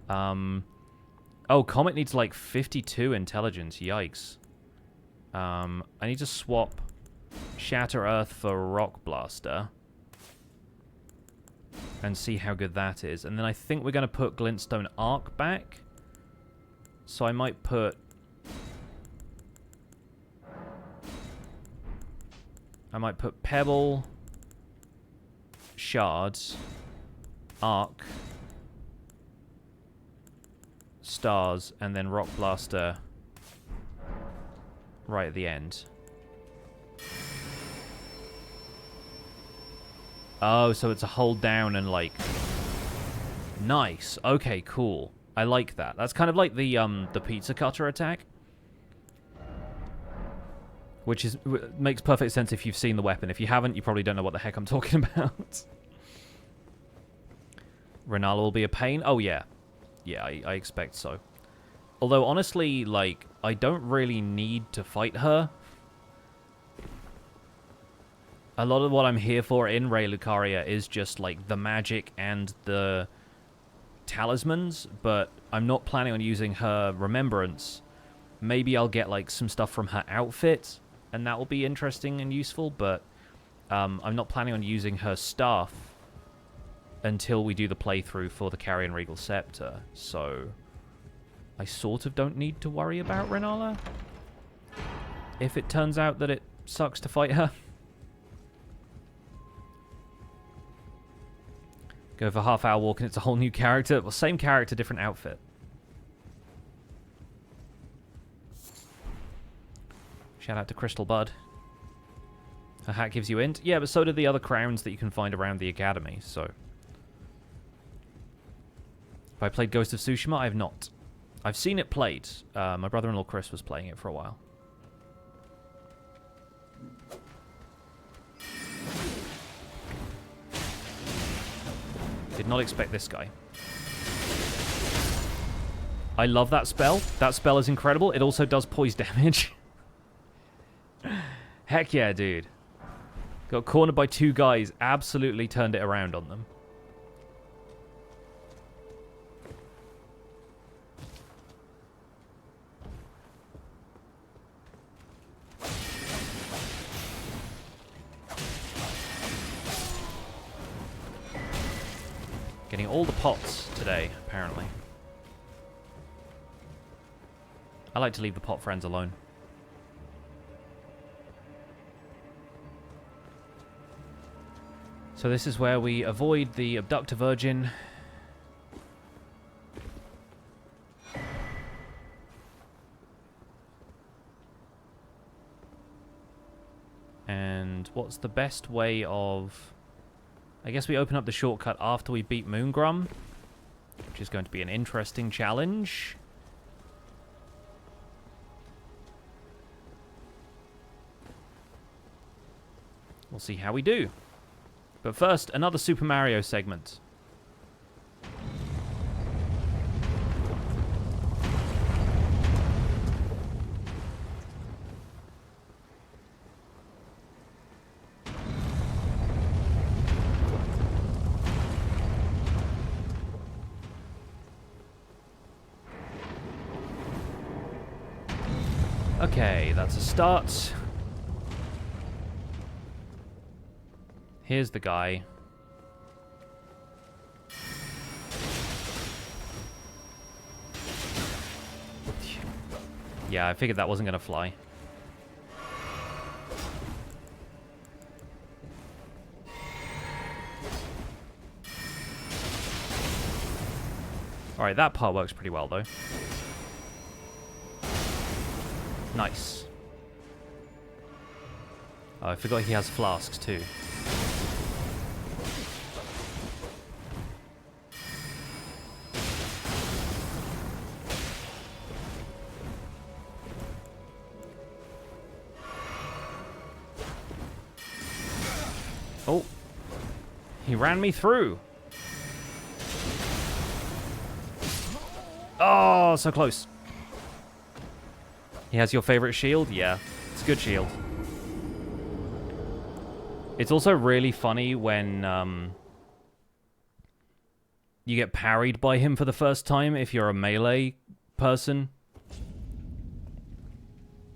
Oh, Comet needs, like, 52 intelligence. Yikes. I need to swap Shatter Earth for Rock Blaster. And see how good that is. And then I think we're going to put Glintstone Arc back. So I might put... Pebble, Shards, Arc, Stars, and then Rock Blaster right at the end. Oh, so it's a hold down and like... Nice. Okay, cool. I like that. That's kind of like the pizza cutter attack. Which makes perfect sense if you've seen the weapon. If you haven't, you probably don't know what the heck I'm talking about. Rennala will be a pain. Oh, yeah. Yeah, I expect so. Although, honestly, like, I don't really need to fight her. A lot of what I'm here for in Raya Lucaria is just, like, the magic and the talismans, but I'm not planning on using her remembrance. Maybe I'll get, like, some stuff from her outfit, and that will be interesting and useful, but I'm not planning on using her staff until we do the playthrough for the Carrion Regal Scepter, so I sort of don't need to worry about Rennala if it turns out that it sucks to fight her. Go for half-hour walk and it's a whole new character. Well, same character, different outfit. Shout out to Crystal Bud. Her hat gives you int. Yeah, but so do the other crowns that you can find around the Academy, so. Have I played Ghost of Tsushima? I have not. I've seen it played. My brother-in-law Chris was playing it for a while. Did not expect this guy. I love that spell. That spell is incredible. It also does poise damage. Heck yeah, dude. Got cornered by two guys. Absolutely turned it around on them. Getting all the pots today, apparently. I like to leave the pot friends alone. So this is where we avoid the Abductor Virgin. And what's the best way of... I guess we open up the shortcut after we beat Moongrum, which is going to be an interesting challenge. We'll see how we do. But first, another Super Mario segment. Okay, that's a start. Here's the guy. Yeah, I figured that wasn't going to fly. Alright, that part works pretty well, though. Nice. Oh, I forgot he has flasks, too. Oh. He ran me through. Oh, so close. He has your favorite shield? Yeah, it's a good shield. It's also really funny when you get parried by him for the first time if you're a melee person.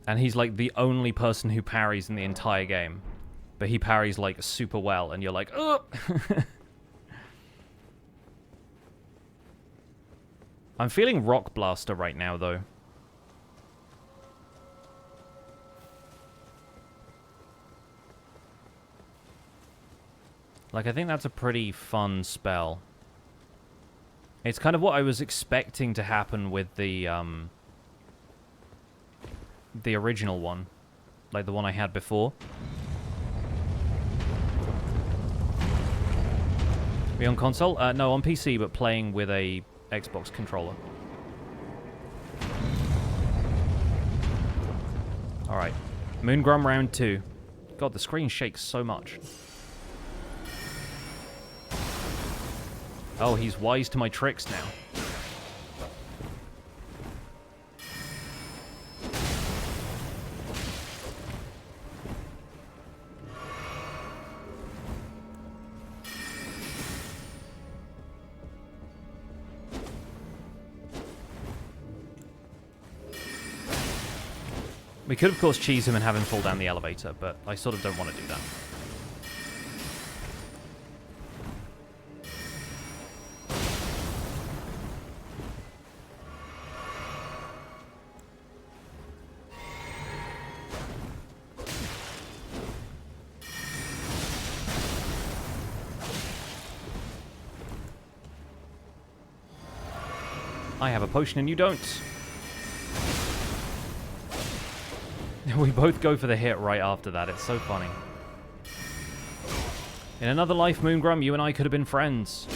And he's like the only person who parries in the entire game. But he parries like super well and you're like, oh! I'm feeling Rock Blaster right now though. Like, I think that's a pretty fun spell. It's kind of what I was expecting to happen with the original one. Like the one I had before. Are we on console? No, on PC, but playing with a Xbox controller. Alright. Moongrum round 2. God, the screen shakes so much. Oh, he's wise to my tricks now. We could, of course, cheese him and have him fall down the elevator, but I sort of don't want to do that. I have a potion and you don't. We both go for the hit right after that. It's so funny. In another life, Moongrum, you and I could have been friends.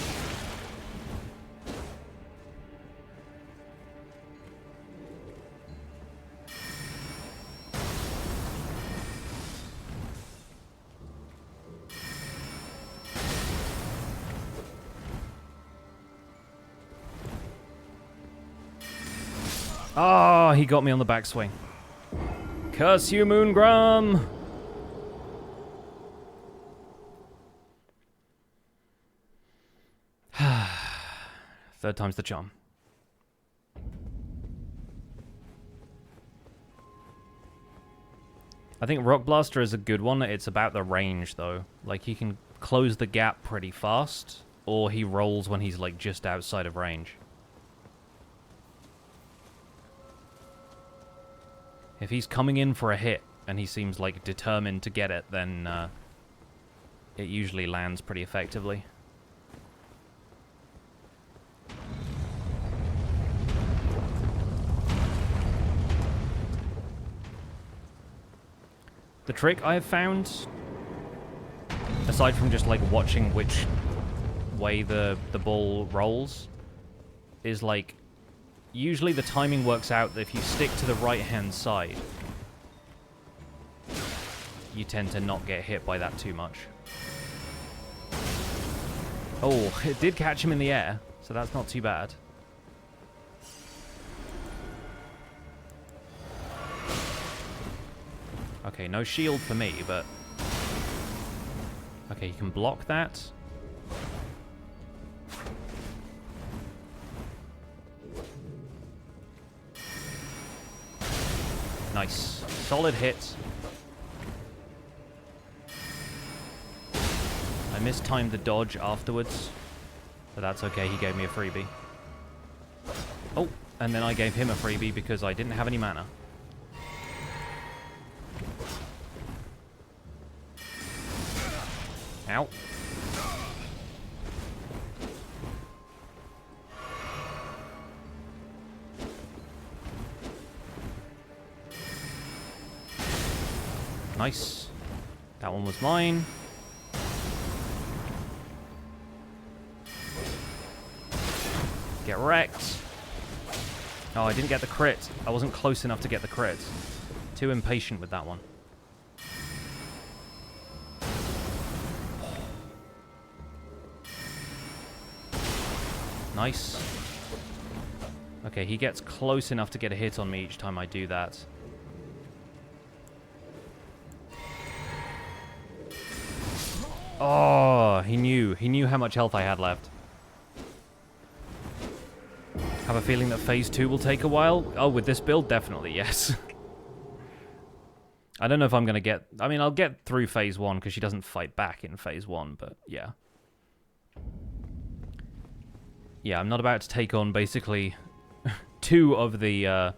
Oh, he got me on the backswing. Curse you, Moongrum! Third time's the charm. I think Rock Blaster is a good one. It's about the range, though. Like, he can close the gap pretty fast, or he rolls when he's, like, just outside of range. If he's coming in for a hit, and he seems, like, determined to get it, then it usually lands pretty effectively. The trick I have found, aside from just, like, watching which way the ball rolls, is, like, usually the timing works out that if you stick to the right-hand side, you tend to not get hit by that too much. Oh, it did catch him in the air, so that's not too bad. Okay, no shield for me, but... Okay, you can block that. Nice. Solid hit. I mistimed the dodge afterwards, but that's okay, he gave me a freebie. Oh, and then I gave him a freebie because I didn't have any mana. Ow. Nice. That one was mine. Get wrecked. Oh, I didn't get the crit. I wasn't close enough to get the crit. Too impatient with that one. Nice. Okay, he gets close enough to get a hit on me each time I do that. Oh, he knew. He knew how much health I had left. Have a feeling that phase 2 will take a while? Oh, with this build, definitely, yes. I don't know if I'm going to get... I mean, I'll get through phase 1 because she doesn't fight back in phase 1, but yeah. Yeah, I'm not about to take on basically 2 of the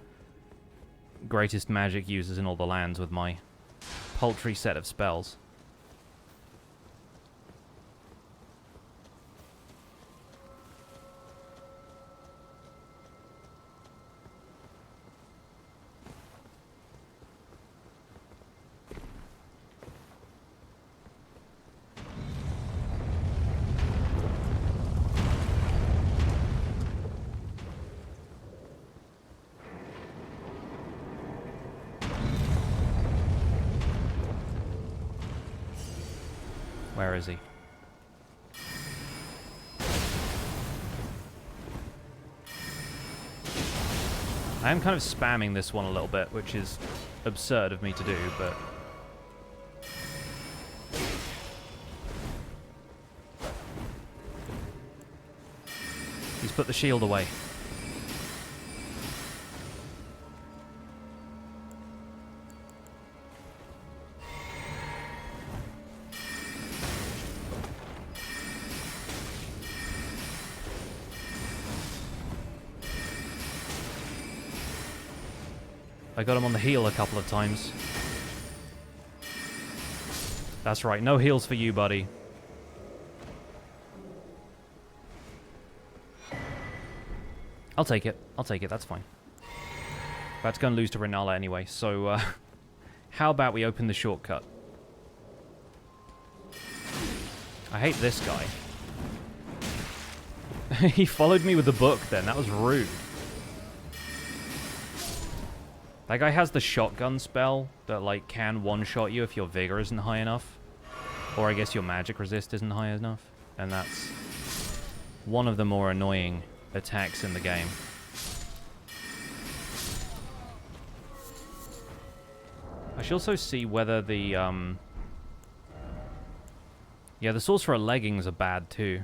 greatest magic users in all the lands with my paltry set of spells. Where is he? I am kind of spamming this one a little bit, which is absurd of me to do, but... He's put the shield away. I got him on the heal a couple of times. That's right, no heals for you, buddy. I'll take it. I'll take it, that's fine. That's going to lose to Rennala anyway, so how about we open the shortcut? I hate this guy. He followed me with the book then, that was rude. That guy has the shotgun spell that, like, can one-shot you if your vigor isn't high enough. Or I guess your magic resist isn't high enough. And that's one of the more annoying attacks in the game. I should also see whether the, yeah, the Sorcerer leggings are bad, too.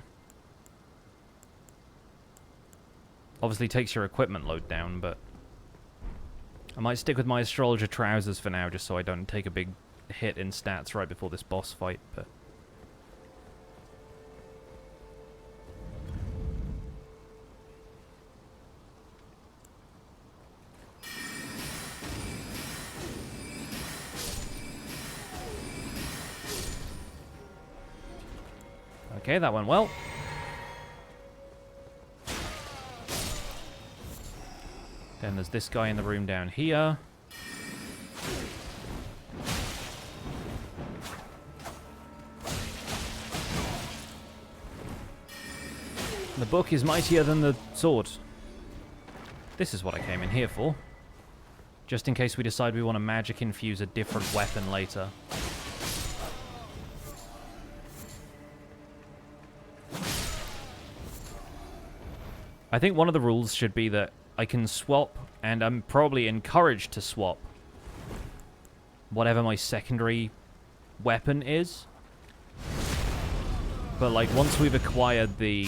Obviously takes your equipment load down, but... I might stick with my astrologer trousers for now, just so I don't take a big hit in stats right before this boss fight, but... Okay, that went well. Then there's this guy in the room down here. The book is mightier than the sword. This is what I came in here for. Just in case we decide we want to magic infuse a different weapon later. I think one of the rules should be that I can swap, and I'm probably encouraged to swap whatever my secondary weapon is. But, like, once we've acquired the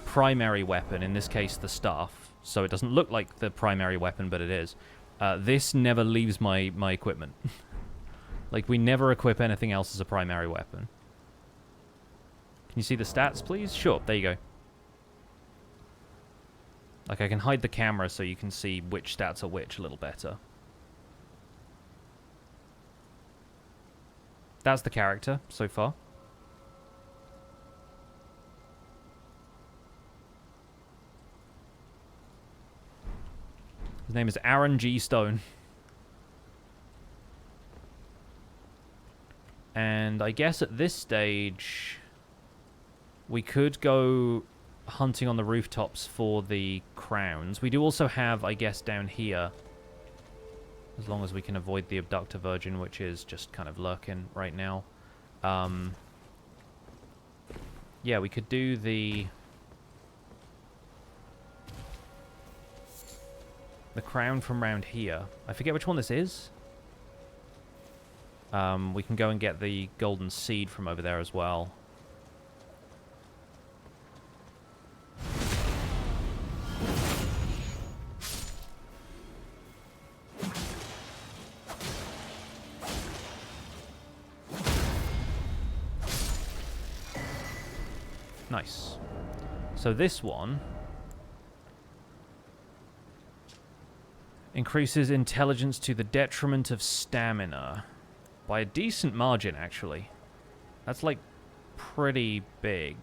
primary weapon, in this case the staff, so it doesn't look like the primary weapon, but it is, this never leaves my equipment. Like, we never equip anything else as a primary weapon. Can you see the stats, please? Sure, there you go. Like, I can hide the camera so you can see which stats are which a little better. That's the character so far. His name is Aaron G. Stone. And I guess at this stage, we could go hunting on the rooftops for the crowns. We do also have, I guess, down here, as long as we can avoid the Abductor Virgin, which is just kind of lurking right now. Yeah, we could do the crown from round here. I forget which one this is. We can go and get the golden seed from over there as well. Nice. So this one increases intelligence to the detriment of stamina by a decent margin, actually. That's like pretty big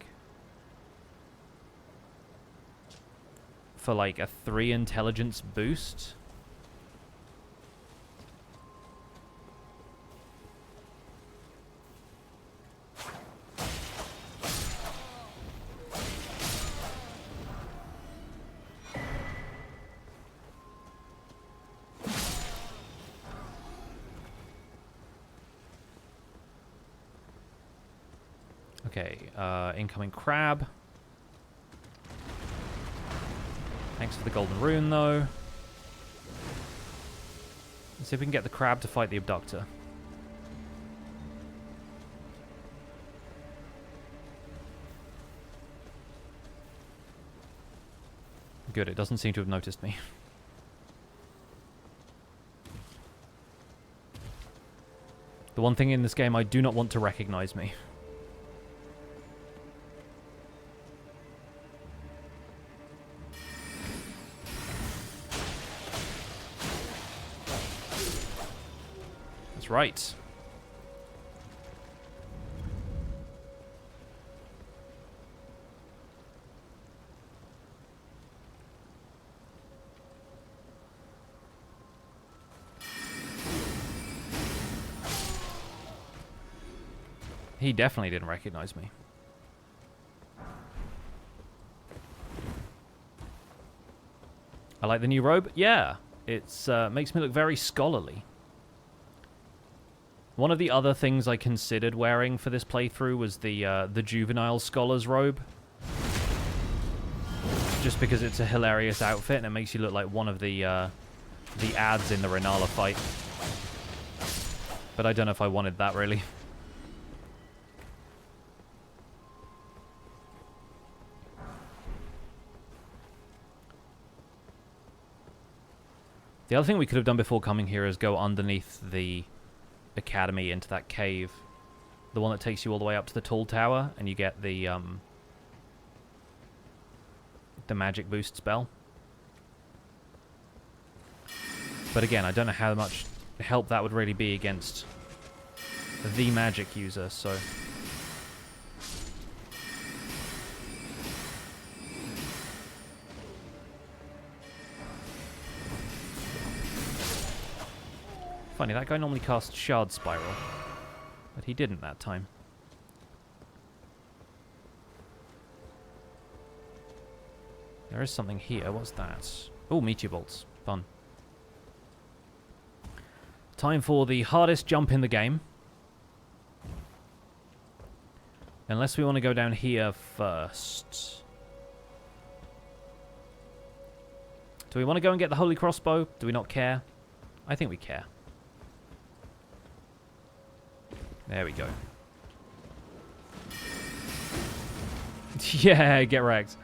for like a 3 intelligence boost. Okay, incoming crab. Thanks for the golden rune, though. Let's see if we can get the crab to fight the abductor. Good, it doesn't seem to have noticed me. The one thing in this game I do not want to recognize me. That's right. He definitely didn't recognize me. I like the new robe. Yeah, it's makes me look very scholarly. One of the other things I considered wearing for this playthrough was the juvenile scholar's robe. Just because it's a hilarious outfit and it makes you look like one of the ads in the Rennala fight. But I don't know if I wanted that really. The other thing we could have done before coming here is go underneath the Academy into that cave. The one that takes you all the way up to the tall tower, and you get the magic boost spell. But again, I don't know how much help that would really be against the magic user, so... Funny, that guy normally casts Shard Spiral, but he didn't that time. There is something here. What's that? Oh, Meteor Bolts. Fun. Time for the hardest jump in the game. Unless we want to go down here first. Do we want to go and get the Holy Crossbow? Do we not care? I think we care. There we go. Yeah, get wrecked.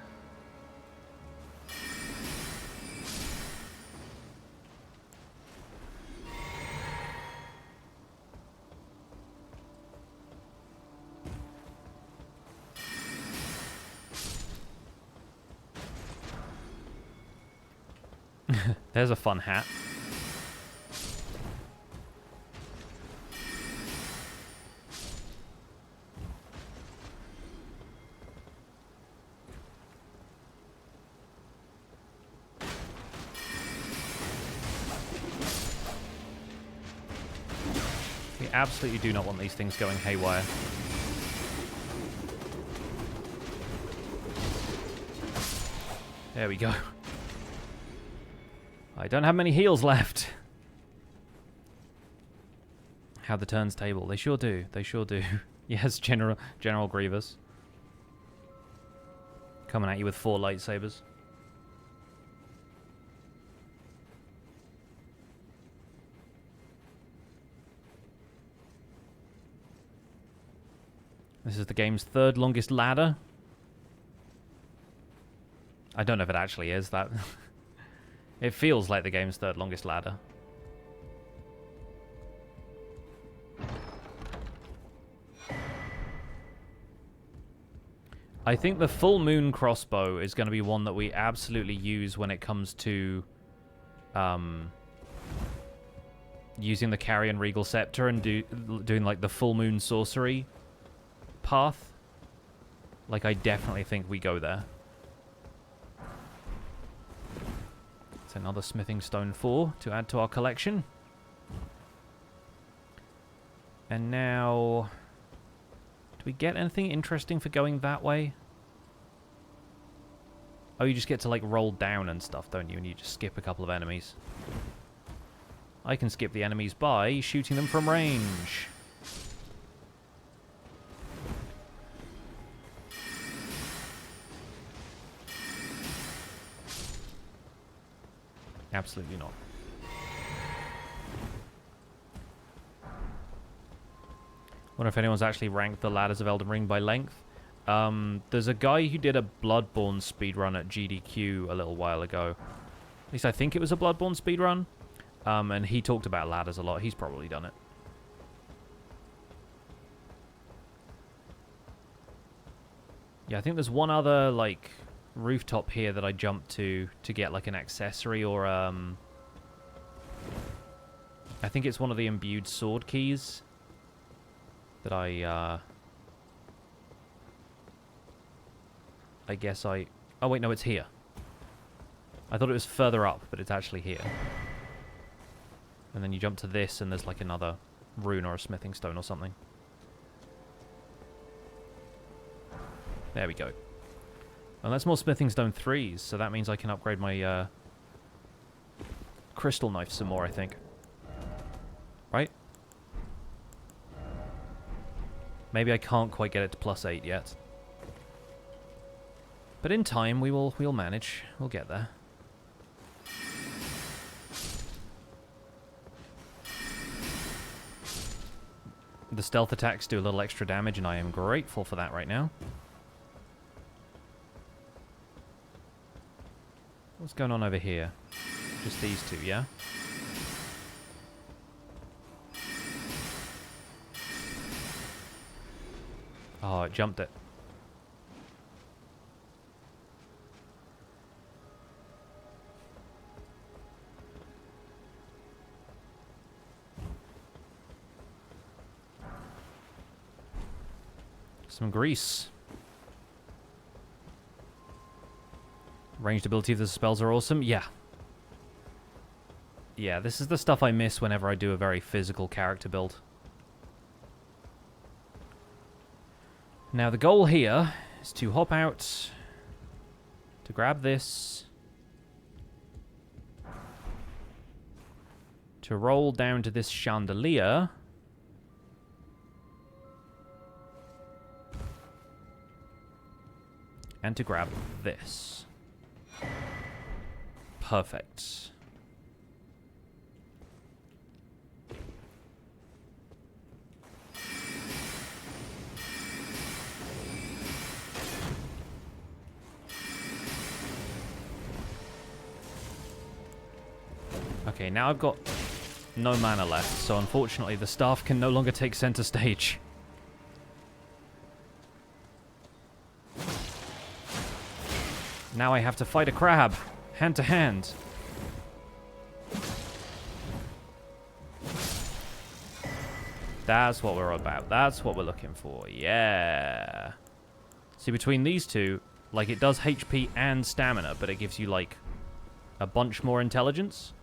There's a fun hat. We absolutely do not want these things going haywire. There we go. I don't have many heals left. How the turns table. They sure do. They sure do. Yes, General Grievous. Coming at you with 4 lightsabers. This is the game's 3rd longest ladder. I don't know if it actually is that. It feels like the game's 3rd longest ladder. I think the full moon crossbow is going to be one that we absolutely use when it comes to using the Carrion Regal Scepter and doing like the full moon sorcery path. Like, I definitely think we go there. It's another smithing stone 4 to add to our collection. And now, do we get anything interesting for going that way? Oh, you just get to like roll down and stuff, don't you? And you just skip a couple of enemies. I can skip the enemies by shooting them from range. Absolutely not. Wonder if anyone's actually ranked the ladders of Elden Ring by length. There's a guy who did a Bloodborne speedrun at GDQ a little while ago. At least I think it was a Bloodborne speedrun. And he talked about ladders a lot. He's probably done it. Yeah, I think there's one other, like, rooftop here that I jumped to get, like, an accessory or, I think it's one of the imbued sword keys that I guess I... Oh, wait, no, it's here. I thought it was further up, but it's actually here. And then you jump to this, and there's, like, another rune or a smithing stone or something. There we go. And that's more smithing stone 3s, so that means I can upgrade my crystal knife some more, I think. Right? Maybe I can't quite get it to +8 yet. But in time, we'll manage. We'll get there. The stealth attacks do a little extra damage, and I am grateful for that right now. What's going on over here? Just these two, yeah? Oh, it jumped it. Some grease. Ranged ability of the spells are awesome. Yeah. Yeah, this is the stuff I miss whenever I do a very physical character build. Now, the goal here is to hop out, to grab this, to roll down to this chandelier, and to grab this. Perfect. Okay, now I've got no mana left, so unfortunately the staff can no longer take center stage. Now I have to fight a crab, hand to hand. That's what we're about. That's what we're looking for. Yeah. See, between these two, like, it does HP and stamina, but it gives you, like, a bunch more intelligence.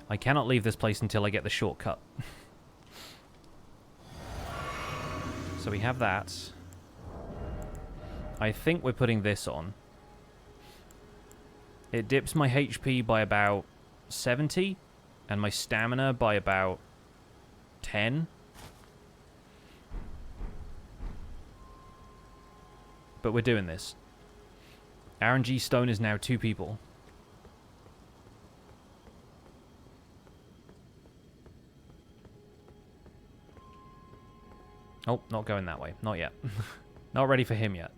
I cannot leave this place until I get the shortcut. So we have that. I think we're putting this on. It dips my HP by about 70, and my stamina by about 10. But we're doing this. RNG Stone is now 2 people. Oh, not going that way. Not yet. Not ready for him yet.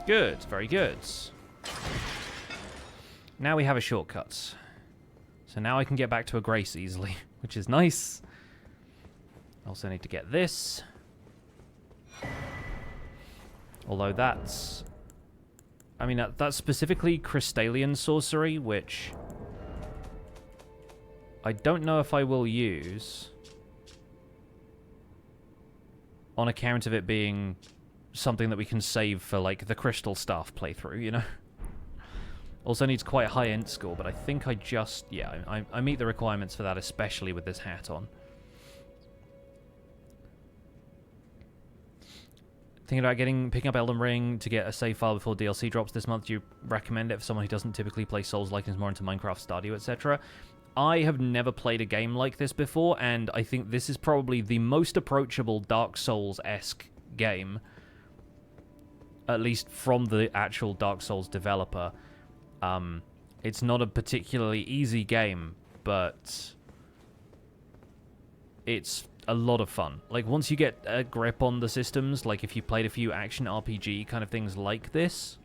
Good. Very good. Now we have a shortcut. So now I can get back to a Grace easily, which is nice. I also need to get this. Although that's... I mean, that's specifically Crystallian sorcery, which I don't know if I will use on account of it being something that we can save for, like, the Crystal Staff playthrough, you know? Also needs quite a high int score, but I think I just... Yeah, I meet the requirements for that, especially with this hat on. Thinking about picking up Elden Ring to get a save file before DLC drops this month. Do you recommend it for someone who doesn't typically play Souls-like and is more into Minecraft, Stardew, etc.? I have never played a game like this before, and I think this is probably the most approachable Dark Souls-esque game, at least from the actual Dark Souls developer. It's not a particularly easy game, but it's a lot of fun. Like, once you get a grip on the systems, like if you played a few action RPG kind of things like this,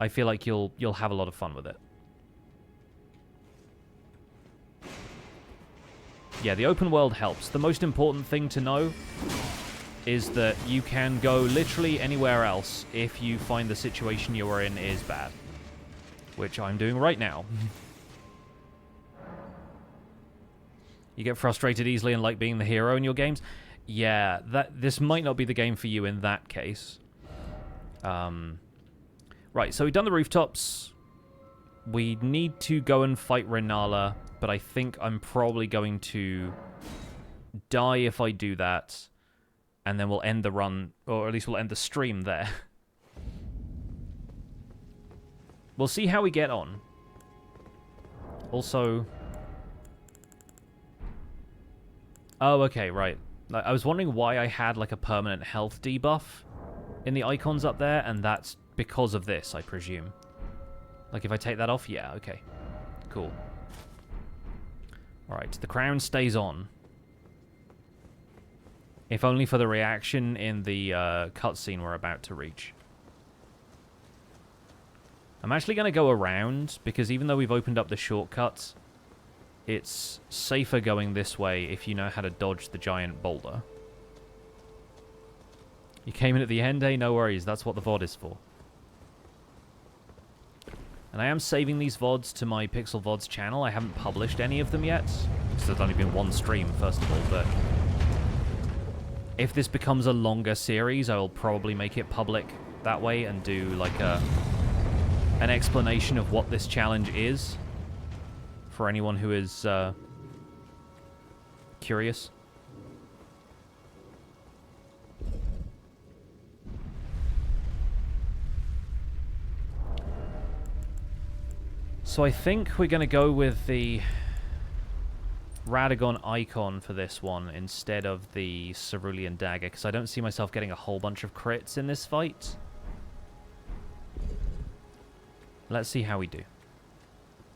I feel like you'll have a lot of fun with it. Yeah, the open world helps. The most important thing to know is that you can go literally anywhere else if you find the situation you are in is bad, which I'm doing right now. You get frustrated easily and like being the hero in your games? Yeah, this might not be the game for you in that case. Right, so we've done the rooftops. We need to go and fight Rennala, but I think I'm probably going to die if I do that. And then we'll end the run, or at least we'll end the stream there. We'll see how we get on. Also... Oh, okay, right. I was wondering why I had, like, a permanent health debuff in the icons up there, and that's because of this, I presume. Like, if I take that off? Yeah, okay. Cool. Alright, the crown stays on. If only for the reaction in the cutscene we're about to reach. I'm actually going to go around, because even though we've opened up the shortcuts, it's safer going this way if you know how to dodge the giant boulder. You came in at the end, eh? No worries, that's what the VOD is for. And I am saving these VODs to my Pixel VODs channel. I haven't published any of them yet, because there's only been one stream, first of all, but... if this becomes a longer series, I will probably make it public that way and do, like, an explanation of what this challenge is. For anyone who is curious. So I think we're going to go with the Radagon icon for this one instead of the Cerulean Dagger, because I don't see myself getting a whole bunch of crits in this fight. Let's see how we do.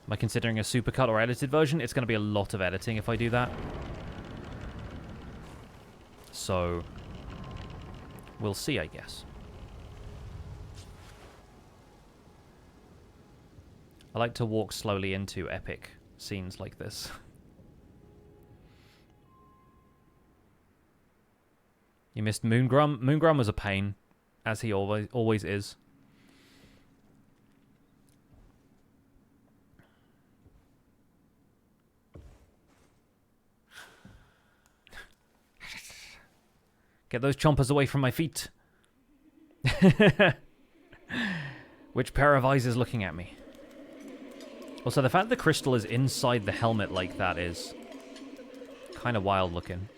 Am I considering a supercut or edited version? It's going to be a lot of editing if I do that. So, we'll see, I guess. I like to walk slowly into epic scenes like this. You missed Moongrum? Moongrum was a pain, as he always is. Get those chompers away from my feet. Which pair of eyes is looking at me? Also, the fact the crystal is inside the helmet like that is kind of wild looking.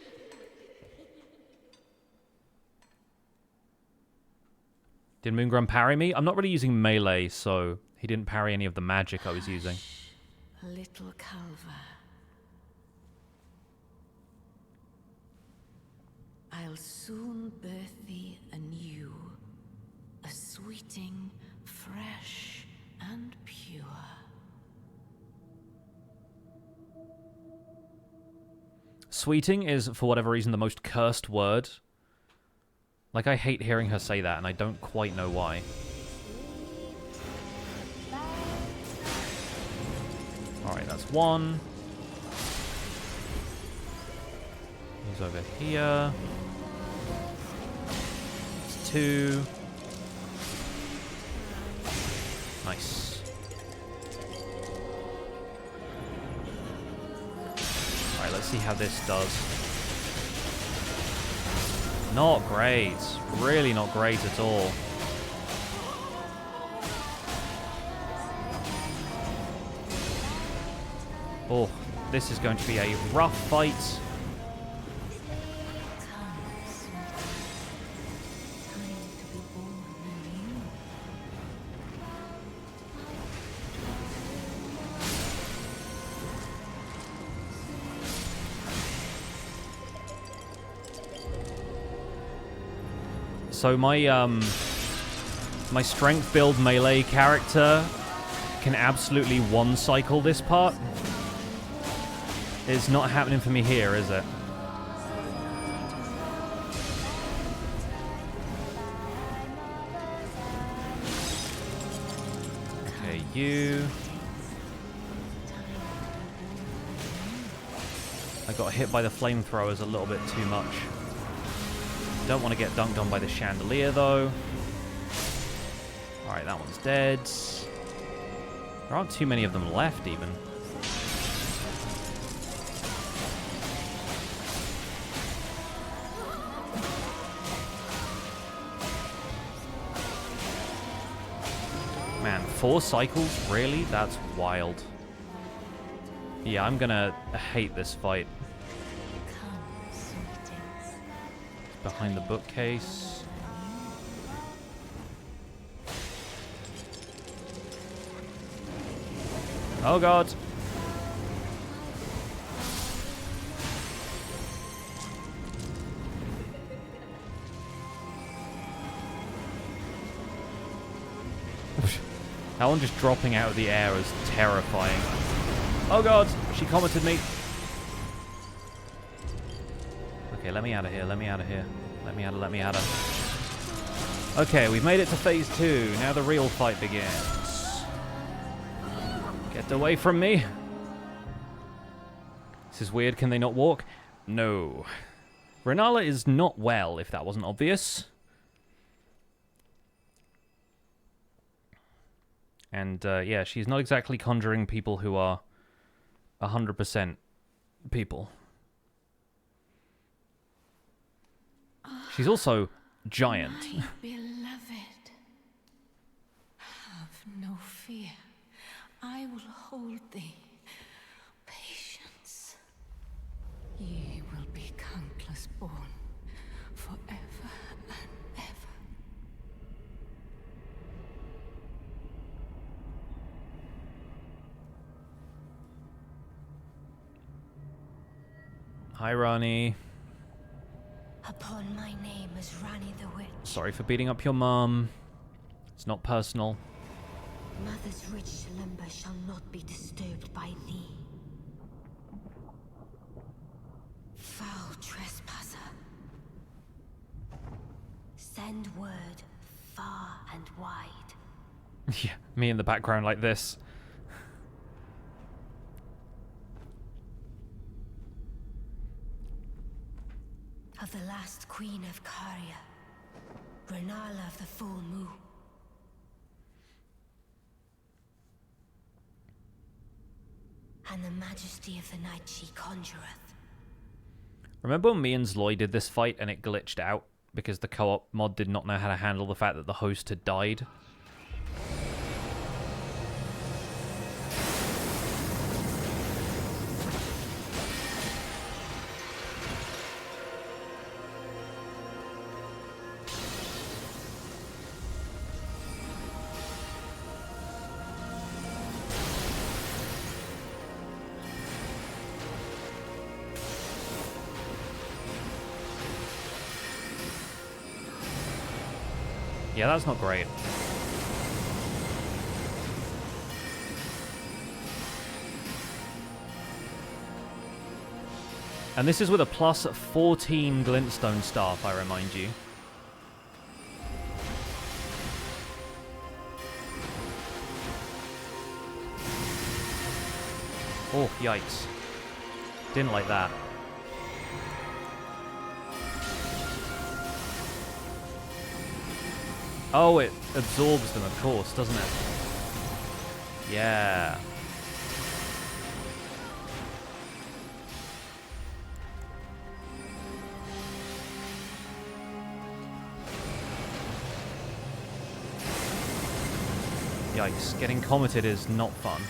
Did Moongrum parry me? I'm not really using melee, so he didn't parry any of the magic I was using. Little Calva. I'll soon birth thee anew, a sweeting, fresh and pure. Sweeting is, for whatever reason, the most cursed word. Like, I hate hearing her say that, and I don't quite know why. Alright, that's one. He's over here. That's two. Nice. Alright, let's see how this does. Not great. Really not great at all. Oh, this is going to be a rough fight. So my my strength build melee character can absolutely one-cycle this part. It's not happening for me here, is it? Okay, you... I got hit by the flamethrowers a little bit too much. Don't want to get dunked on by the chandelier, though. Alright, that one's dead. There aren't too many of them left, even. Man, 4 cycles? Really? That's wild. Yeah, I'm gonna hate this fight. Behind the bookcase. Oh god. That one just dropping out of the air is terrifying. Oh god, she commented me. Okay, let me out of here, let me out of here. Let me out of. Okay, we've made it to phase 2. Now the real fight begins. Get away from me. This is weird, can they not walk? No. Rennala is not well, if that wasn't obvious. And, yeah, she's not exactly conjuring people who are 100% people. She's also giant. My beloved, have no fear. I will hold thee. Patience. Ye will be countless born forever and ever. Hi, Rani. Upon my name as Rani the Witch. Sorry for beating up your mum. It's not personal. Mother's rich slumber shall not be disturbed by thee. Foul trespasser. Send word far and wide. Yeah, me in the background like this. Of the last queen of Caria, Rennala of the full moon. And the majesty of the night she conjureth. Remember when me and Zloy did this fight and it glitched out because the co-op mod did not know how to handle the fact that the host had died? Yeah, that's not great. And this is with a plus 14 Glintstone Staff, I remind you. Oh, yikes. Didn't like that. Oh, it absorbs them, of course, doesn't it? Yeah. Yikes, getting cometed is not fun.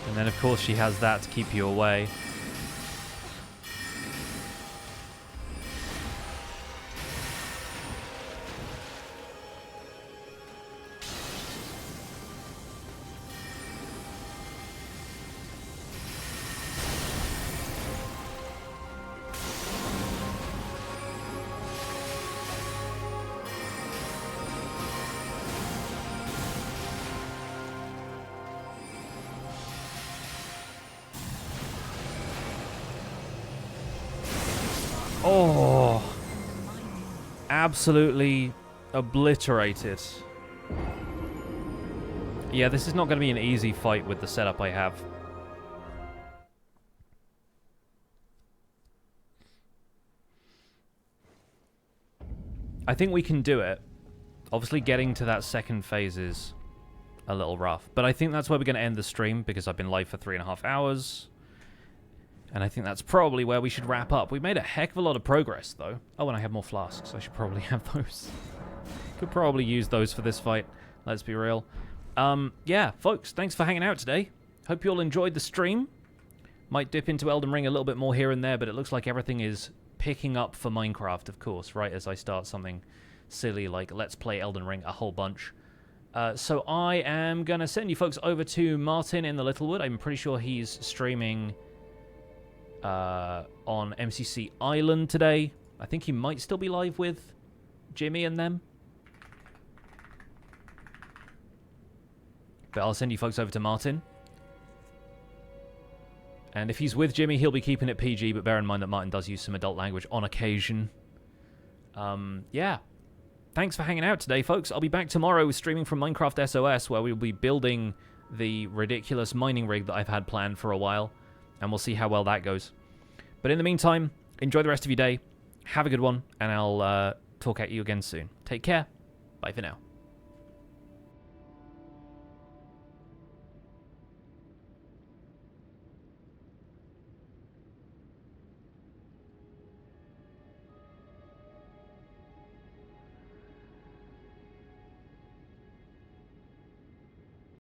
And then, of course, she has that to keep you away. Oh, absolutely obliterated. Yeah, this is not going to be an easy fight with the setup I have. I think we can do it. Obviously, getting to that second phase is a little rough. But I think that's where we're going to end the stream, because I've been live for 3.5 hours. And I think that's probably where we should wrap up. We made a heck of a lot of progress, though. Oh, and I have more flasks. I should probably have those. Could probably use those for this fight. Let's be real. Yeah, folks, thanks for hanging out today. Hope you all enjoyed the stream. Might dip into Elden Ring a little bit more here and there, but it looks like everything is picking up for Minecraft, of course, right as I start something silly like Let's Play Elden Ring a whole bunch. So I am going to send you folks over to Martin in the Littlewood. I'm pretty sure he's streaming on MCC Island today. I think he might still be live with Jimmy and them. But I'll send you folks over to Martin. And if he's with Jimmy, he'll be keeping it PG, but bear in mind that Martin does use some adult language on occasion. Yeah. Thanks for hanging out today, folks. I'll be back tomorrow streaming from Minecraft SOS, where we'll be building the ridiculous mining rig that I've had planned for a while. And we'll see how well that goes. But in the meantime, enjoy the rest of your day. Have a good one, and I'll talk at you again soon. Take care. Bye for now.